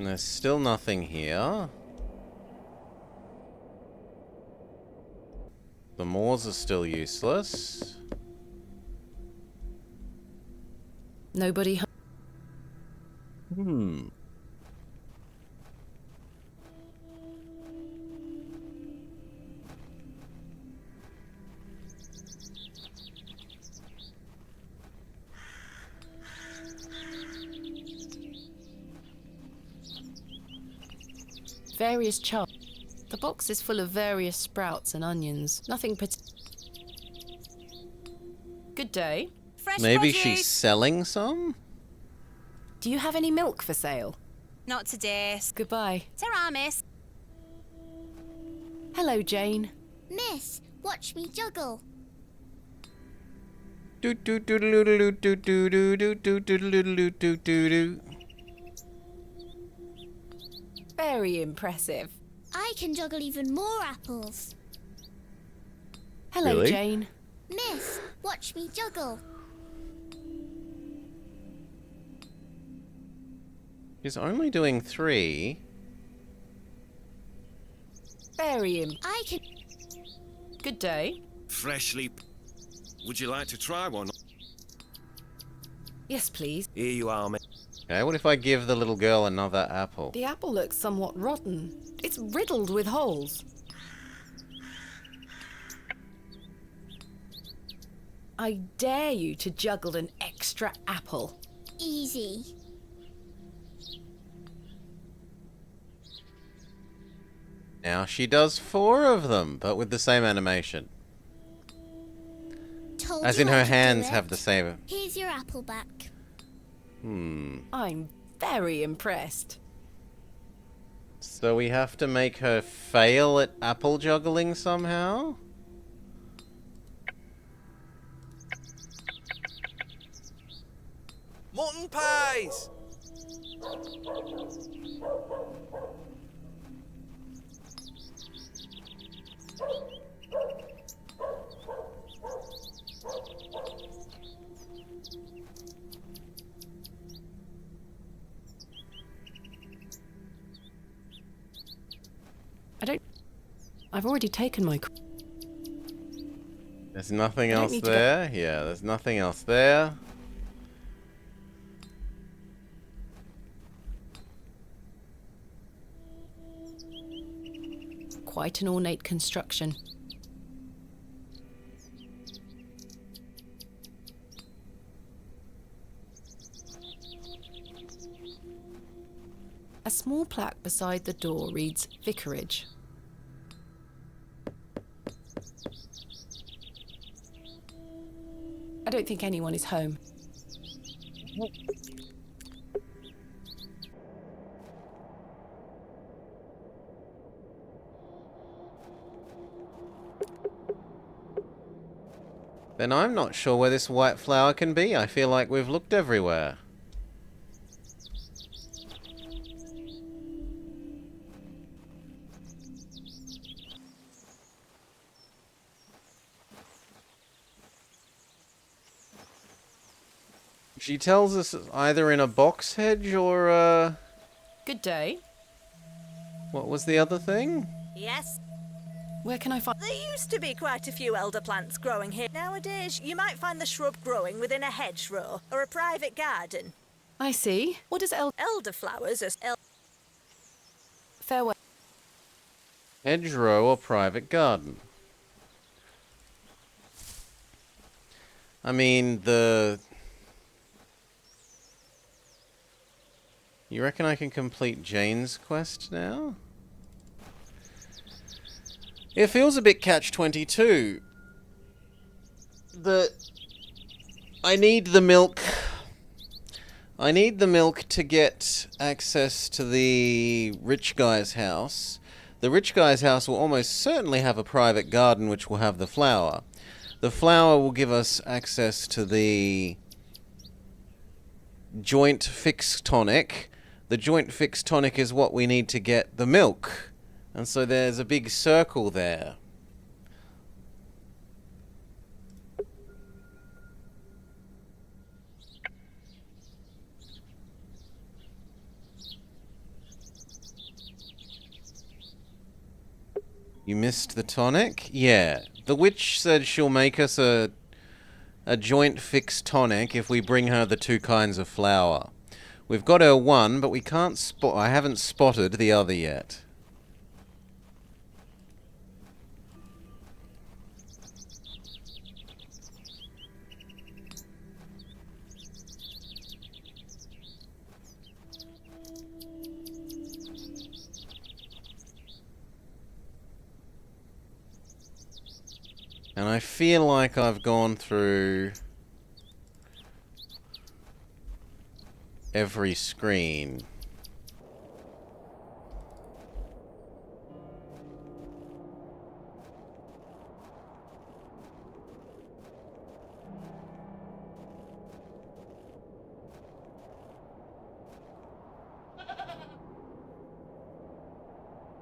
[SPEAKER 1] And there's still nothing here. The moors are still useless.
[SPEAKER 3] Nobody. Various charts. The box is full of various sprouts and onions. Nothing Good day.
[SPEAKER 6] Fresh
[SPEAKER 1] Maybe
[SPEAKER 6] produce.
[SPEAKER 1] she's selling some?
[SPEAKER 3] Do you have any milk for sale?
[SPEAKER 6] Not today.
[SPEAKER 3] Goodbye.
[SPEAKER 6] Ta-ra, miss.
[SPEAKER 3] Hello, Jane.
[SPEAKER 10] Miss, watch me juggle.
[SPEAKER 1] Do do do do do do do do do do do do do do do.
[SPEAKER 3] Very impressive.
[SPEAKER 10] I can juggle even more apples.
[SPEAKER 3] Hello,
[SPEAKER 1] Really?
[SPEAKER 3] Jane.
[SPEAKER 10] Miss, watch me juggle.
[SPEAKER 1] She's only doing 3.
[SPEAKER 3] Very
[SPEAKER 10] I can.
[SPEAKER 3] Good day.
[SPEAKER 12] Freshly. Would you like to try one?
[SPEAKER 3] Yes, please.
[SPEAKER 12] Here you are, mate.
[SPEAKER 1] Okay, what if I give the little girl another apple?
[SPEAKER 3] The apple looks somewhat rotten. It's riddled with holes. I dare you to juggle an extra apple.
[SPEAKER 10] Easy.
[SPEAKER 1] Now she does 4 of them, but with the same animation.
[SPEAKER 10] Told
[SPEAKER 1] As
[SPEAKER 10] you
[SPEAKER 1] in
[SPEAKER 10] I
[SPEAKER 1] her
[SPEAKER 10] could do
[SPEAKER 1] hands
[SPEAKER 10] it.
[SPEAKER 1] have the same.
[SPEAKER 10] Here's your apple back.
[SPEAKER 3] I'm very impressed.
[SPEAKER 1] So we have to make her fail at apple juggling somehow?
[SPEAKER 13] Mutton pies!
[SPEAKER 3] I've already taken my...
[SPEAKER 1] There's nothing
[SPEAKER 3] I don't
[SPEAKER 1] else
[SPEAKER 3] need to go-
[SPEAKER 1] there? Yeah, there's nothing else there.
[SPEAKER 3] Quite an ornate construction. A small plaque beside the door reads Vicarage. I don't think anyone is home.
[SPEAKER 1] Then I'm not sure where this white flower can be. I feel like we've looked everywhere. She tells us it's either in a box hedge or,
[SPEAKER 3] Good day.
[SPEAKER 1] what was the other thing?
[SPEAKER 5] Yes.
[SPEAKER 3] Where can I find...
[SPEAKER 5] There used to be quite a few elder plants growing here. Nowadays, you might find the shrub growing within a hedgerow or a private garden.
[SPEAKER 3] I see. What does
[SPEAKER 5] Elderflowers are...
[SPEAKER 3] Farewell.
[SPEAKER 1] Hedgerow or private garden? I mean, You reckon I can complete Jane's quest now? It feels a bit catch-22. I need the milk. I need the milk to get access to the rich guy's house. The rich guy's house will almost certainly have a private garden which will have the flower. The flower will give us access to the joint fix tonic. The joint fix tonic is what we need to get the milk. And so there's a big circle there. You missed the tonic? Yeah. The witch said she'll make us a joint fixed tonic if we bring her the 2 kinds of flour. We've got her one, but we can't spot. I haven't spotted the other yet. And I feel like I've gone through every screen.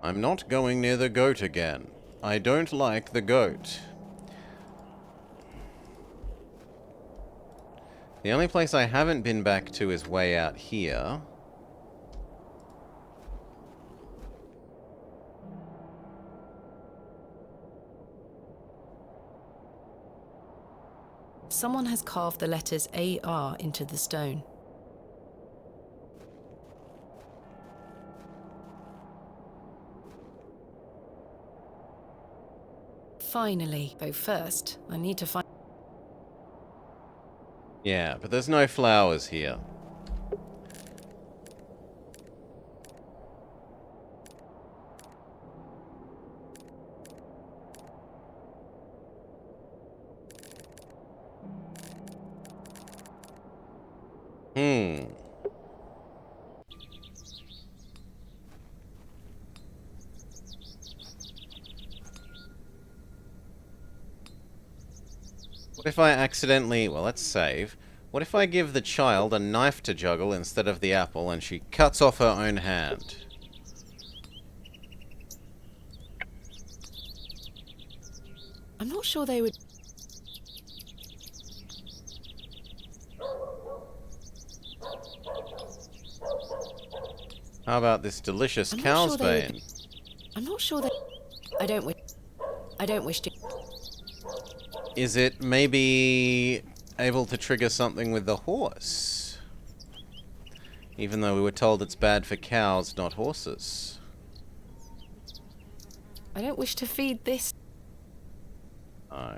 [SPEAKER 1] I'm not going near the goat again. I don't like the goat. The only place I haven't been back to is way out here.
[SPEAKER 3] Someone has carved the letters AR into the stone. Finally, but first, I need to find...
[SPEAKER 1] Yeah, but there's no flowers here. What if I accidentally... Well, let's save. What if I give the child a knife to juggle instead of the apple and she cuts off her own hand?
[SPEAKER 3] I'm not sure they would...
[SPEAKER 1] How about this delicious cow's bane?
[SPEAKER 3] I'm not sure they... I don't wish to...
[SPEAKER 1] Is it maybe able to trigger something with the horse? Even though we were told it's bad for cows, not horses.
[SPEAKER 3] I don't wish to feed this...
[SPEAKER 1] Oh.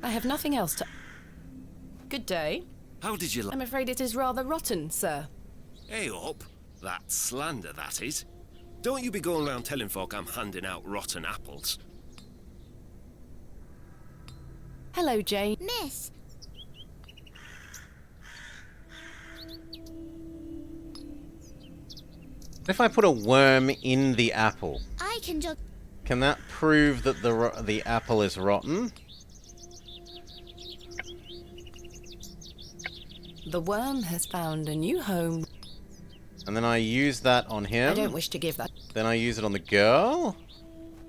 [SPEAKER 3] I have nothing else to... Good day.
[SPEAKER 12] How did you
[SPEAKER 3] I'm afraid it is rather rotten, sir.
[SPEAKER 12] Hey up. That's slander, that is. Don't you be going around telling folk I'm handing out rotten apples.
[SPEAKER 3] Hello, Jane.
[SPEAKER 10] Miss,
[SPEAKER 1] What if I put a worm in the apple?
[SPEAKER 10] I can juggle.
[SPEAKER 1] Can that prove that the apple is rotten?
[SPEAKER 3] The worm has found a new home.
[SPEAKER 1] And then I use that on him?
[SPEAKER 3] I don't wish to give that.
[SPEAKER 1] Then I use it on the girl?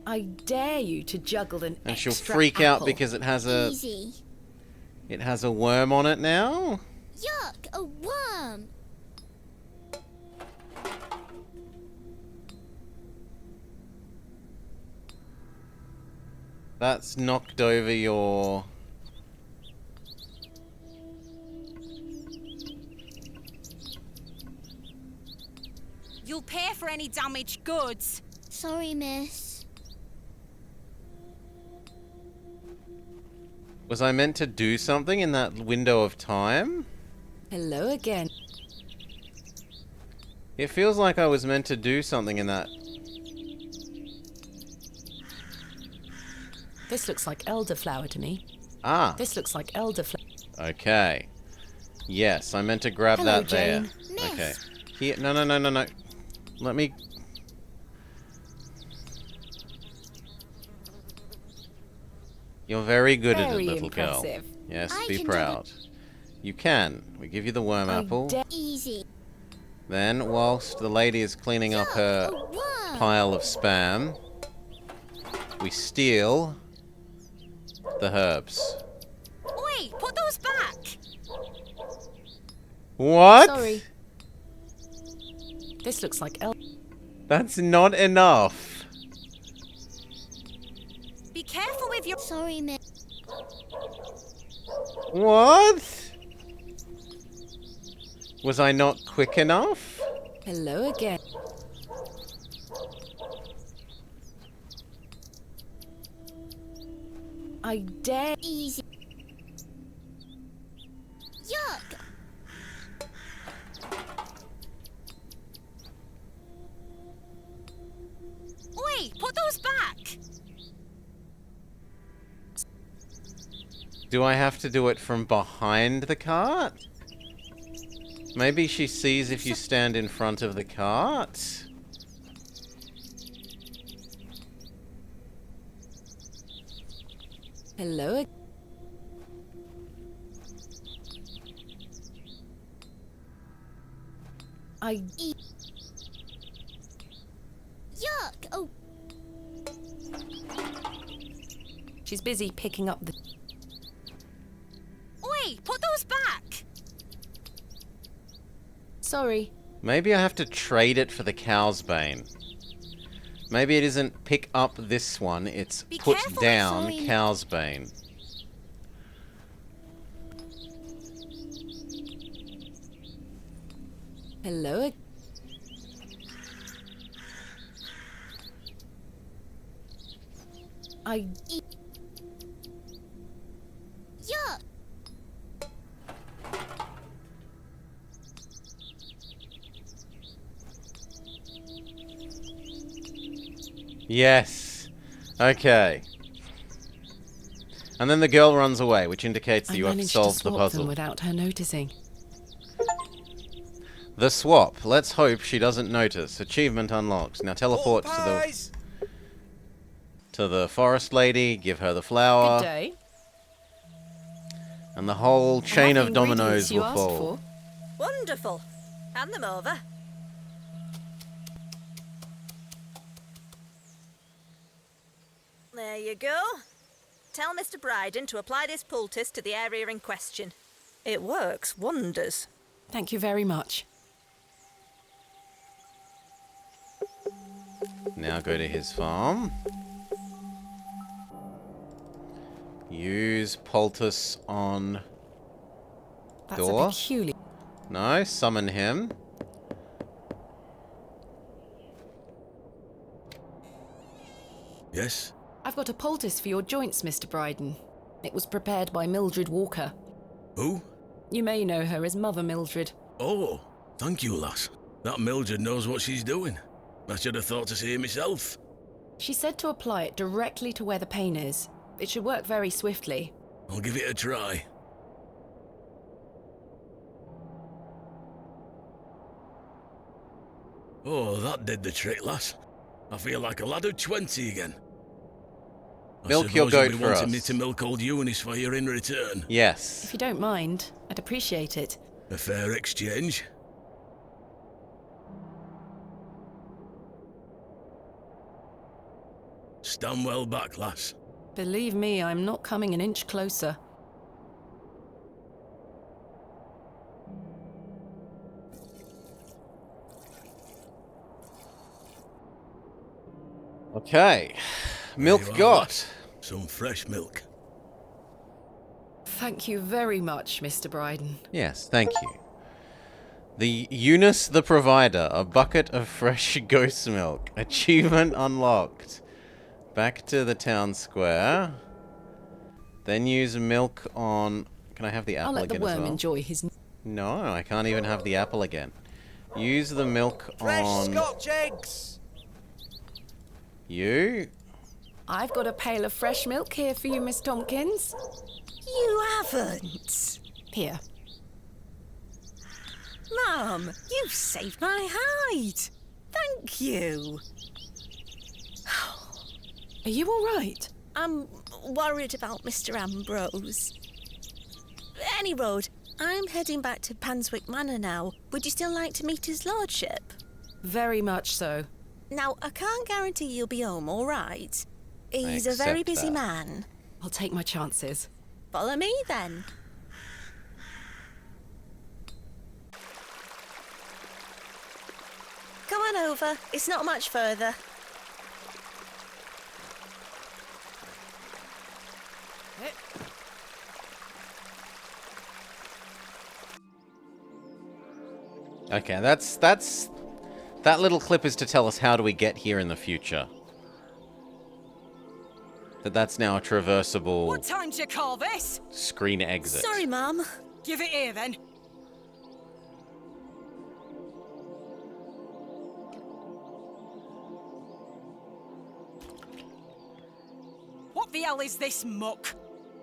[SPEAKER 3] I dare you to juggle an
[SPEAKER 1] And she'll
[SPEAKER 3] extra
[SPEAKER 1] freak out
[SPEAKER 3] apple.
[SPEAKER 1] because it has a...
[SPEAKER 10] Easy.
[SPEAKER 1] It has a worm on it now?
[SPEAKER 10] Yuck, a worm.
[SPEAKER 1] That's knocked over your...
[SPEAKER 6] You'll pay for any damaged goods.
[SPEAKER 10] Sorry, miss.
[SPEAKER 1] Was I meant to do something in that window of time?
[SPEAKER 3] Hello again.
[SPEAKER 1] It feels like I was meant to do something in that...
[SPEAKER 3] This looks like elderflower to me.
[SPEAKER 1] Ah.
[SPEAKER 3] This looks like elderflower.
[SPEAKER 1] Okay. Yes, I meant to grab
[SPEAKER 3] Hello,
[SPEAKER 1] that there.
[SPEAKER 3] Jane. Miss.
[SPEAKER 1] Okay. Here. No, no, no, no, no. Let me... You're very good at it,
[SPEAKER 3] Very
[SPEAKER 1] little
[SPEAKER 3] impressive.
[SPEAKER 1] girl. Yes,
[SPEAKER 10] I
[SPEAKER 1] be
[SPEAKER 10] can do
[SPEAKER 1] proud. You can. We give you the worm apple.
[SPEAKER 10] Easy.
[SPEAKER 1] Then, whilst the lady is cleaning up her pile of spam, we steal the herbs.
[SPEAKER 6] Oi, put those back!
[SPEAKER 1] What?
[SPEAKER 3] Sorry. This looks like
[SPEAKER 1] That's not enough.
[SPEAKER 6] Be careful with your...
[SPEAKER 10] Sorry, miss.
[SPEAKER 1] What? Was I not quick enough?
[SPEAKER 3] Hello again. I dare.
[SPEAKER 10] Easy. Yuck.
[SPEAKER 6] Oi, put those back!
[SPEAKER 1] Do I have to do it from behind the cart? Maybe she sees if you stand in front of the cart?
[SPEAKER 3] Hello. I.
[SPEAKER 10] Yuck. Oh.
[SPEAKER 3] She's busy picking up the.
[SPEAKER 6] Oi, put those back!
[SPEAKER 3] Sorry.
[SPEAKER 1] Maybe I have to trade it for the cow's bane. Maybe it isn't pick up this one, it's
[SPEAKER 6] Be
[SPEAKER 1] put
[SPEAKER 6] careful,
[SPEAKER 1] down
[SPEAKER 10] sorry.
[SPEAKER 1] cow's bane.
[SPEAKER 3] Hello. I.
[SPEAKER 10] Yuck.
[SPEAKER 1] Yes. Okay. And then the girl runs away, which indicates that
[SPEAKER 3] I
[SPEAKER 1] you have
[SPEAKER 3] managed
[SPEAKER 1] solved
[SPEAKER 3] to
[SPEAKER 1] the
[SPEAKER 3] swap
[SPEAKER 1] puzzle.
[SPEAKER 3] them without her noticing.
[SPEAKER 1] The swap. Let's hope she doesn't notice. Achievement unlocked. Now teleport to the forest lady, give her the flower,
[SPEAKER 3] Good day.
[SPEAKER 1] and the whole chain
[SPEAKER 3] Have
[SPEAKER 1] of
[SPEAKER 3] the ingredients
[SPEAKER 1] dominoes
[SPEAKER 3] you
[SPEAKER 1] will
[SPEAKER 3] asked
[SPEAKER 1] fall.
[SPEAKER 3] for.
[SPEAKER 5] Wonderful. Hand them over. There you go. Tell Mr. Bryden to apply this poultice to the area in question. It works wonders.
[SPEAKER 3] Thank you very much.
[SPEAKER 1] Now go to his farm. Use poultice on
[SPEAKER 3] That's
[SPEAKER 1] door.
[SPEAKER 3] a peculiar.
[SPEAKER 1] No, summon him.
[SPEAKER 11] Yes?
[SPEAKER 3] I've got a poultice for your joints, Mr. Bryden. It was prepared by Mildred Walker.
[SPEAKER 11] Who?
[SPEAKER 3] You may know her as Mother Mildred.
[SPEAKER 11] Oh, thank you, lass. That Mildred knows what she's doing. I should have thought to see it myself.
[SPEAKER 3] She said to apply it directly to where the pain is. It should work very swiftly.
[SPEAKER 11] I'll give it a try. Oh, that did the trick, lass. I feel like a lad of 20 again.
[SPEAKER 1] Milk your
[SPEAKER 11] suppose you'll
[SPEAKER 1] goat
[SPEAKER 11] be
[SPEAKER 1] for
[SPEAKER 11] wanting
[SPEAKER 1] us.
[SPEAKER 11] me to milk old Eunice for you in return.
[SPEAKER 1] Yes.
[SPEAKER 3] If you don't mind, I'd appreciate it.
[SPEAKER 11] A fair exchange. Stand well back, lass.
[SPEAKER 3] Believe me, I'm not coming an inch closer.
[SPEAKER 1] Okay. Milk
[SPEAKER 11] There you are,
[SPEAKER 1] got.
[SPEAKER 11] lass. Some fresh milk.
[SPEAKER 3] Thank you very much, Mr. Bryden.
[SPEAKER 1] Yes, thank you. The Eunice the Provider, a bucket of fresh ghost milk. Achievement unlocked. Back to the town square. Then use milk on... Can I have the apple
[SPEAKER 3] I'll let the
[SPEAKER 1] again as
[SPEAKER 3] worm
[SPEAKER 1] well?
[SPEAKER 3] enjoy his...
[SPEAKER 1] No, I can't even have the apple again. Use the milk
[SPEAKER 13] Fresh
[SPEAKER 1] on...
[SPEAKER 13] Scotch eggs!
[SPEAKER 1] You?
[SPEAKER 3] I've got a pail of fresh milk here for you, Miss Tompkins.
[SPEAKER 9] You haven't.
[SPEAKER 3] Here.
[SPEAKER 9] Mum, you've saved my hide. Thank you.
[SPEAKER 3] Are you all right?
[SPEAKER 9] I'm worried about Mr. Ambrose. Any road, I'm heading back to Panswick Manor now. Would you still like to meet his lordship?
[SPEAKER 3] Very much so.
[SPEAKER 9] Now, I can't guarantee you'll be home, all right? He's a very busy man.
[SPEAKER 3] I'll take my chances.
[SPEAKER 9] Follow me, then. Come on over. It's not much further.
[SPEAKER 1] Okay, that little clip is to tell us how do we get here in the future. That's now a traversable.
[SPEAKER 6] What time do you call this?
[SPEAKER 1] Screen exit.
[SPEAKER 9] Sorry, Mum.
[SPEAKER 6] Give it here, then. What the hell is this muck?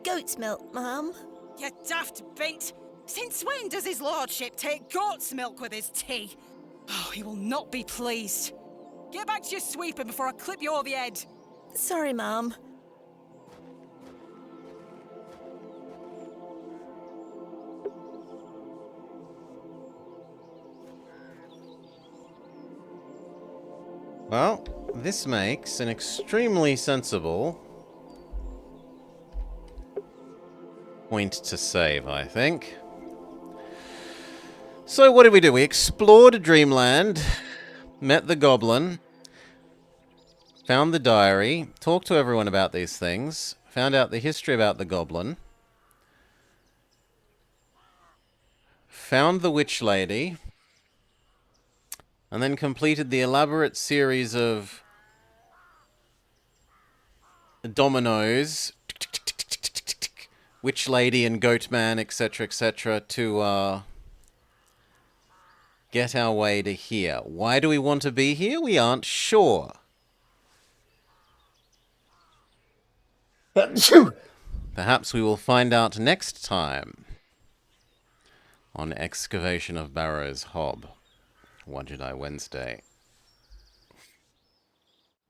[SPEAKER 9] Goat's milk, Mum.
[SPEAKER 6] You daft bint. Since when does his lordship take goat's milk with his tea? Oh, he will not be pleased. Get back to your sweeping before I clip you over the head.
[SPEAKER 9] Sorry, Mum.
[SPEAKER 1] Well, this makes an extremely sensible point to save, I think. So what did we do? We explored Dreamland, met the goblin, found the diary, talked to everyone about these things, found out the history about the goblin, found the witch lady, and then completed the elaborate series of dominoes, witch lady and goat man, etc., to get our way to here. Why do we want to be here? We aren't sure. Perhaps we will find out next time on Excavation of Barrow's Hob. Wadjet Wednesday.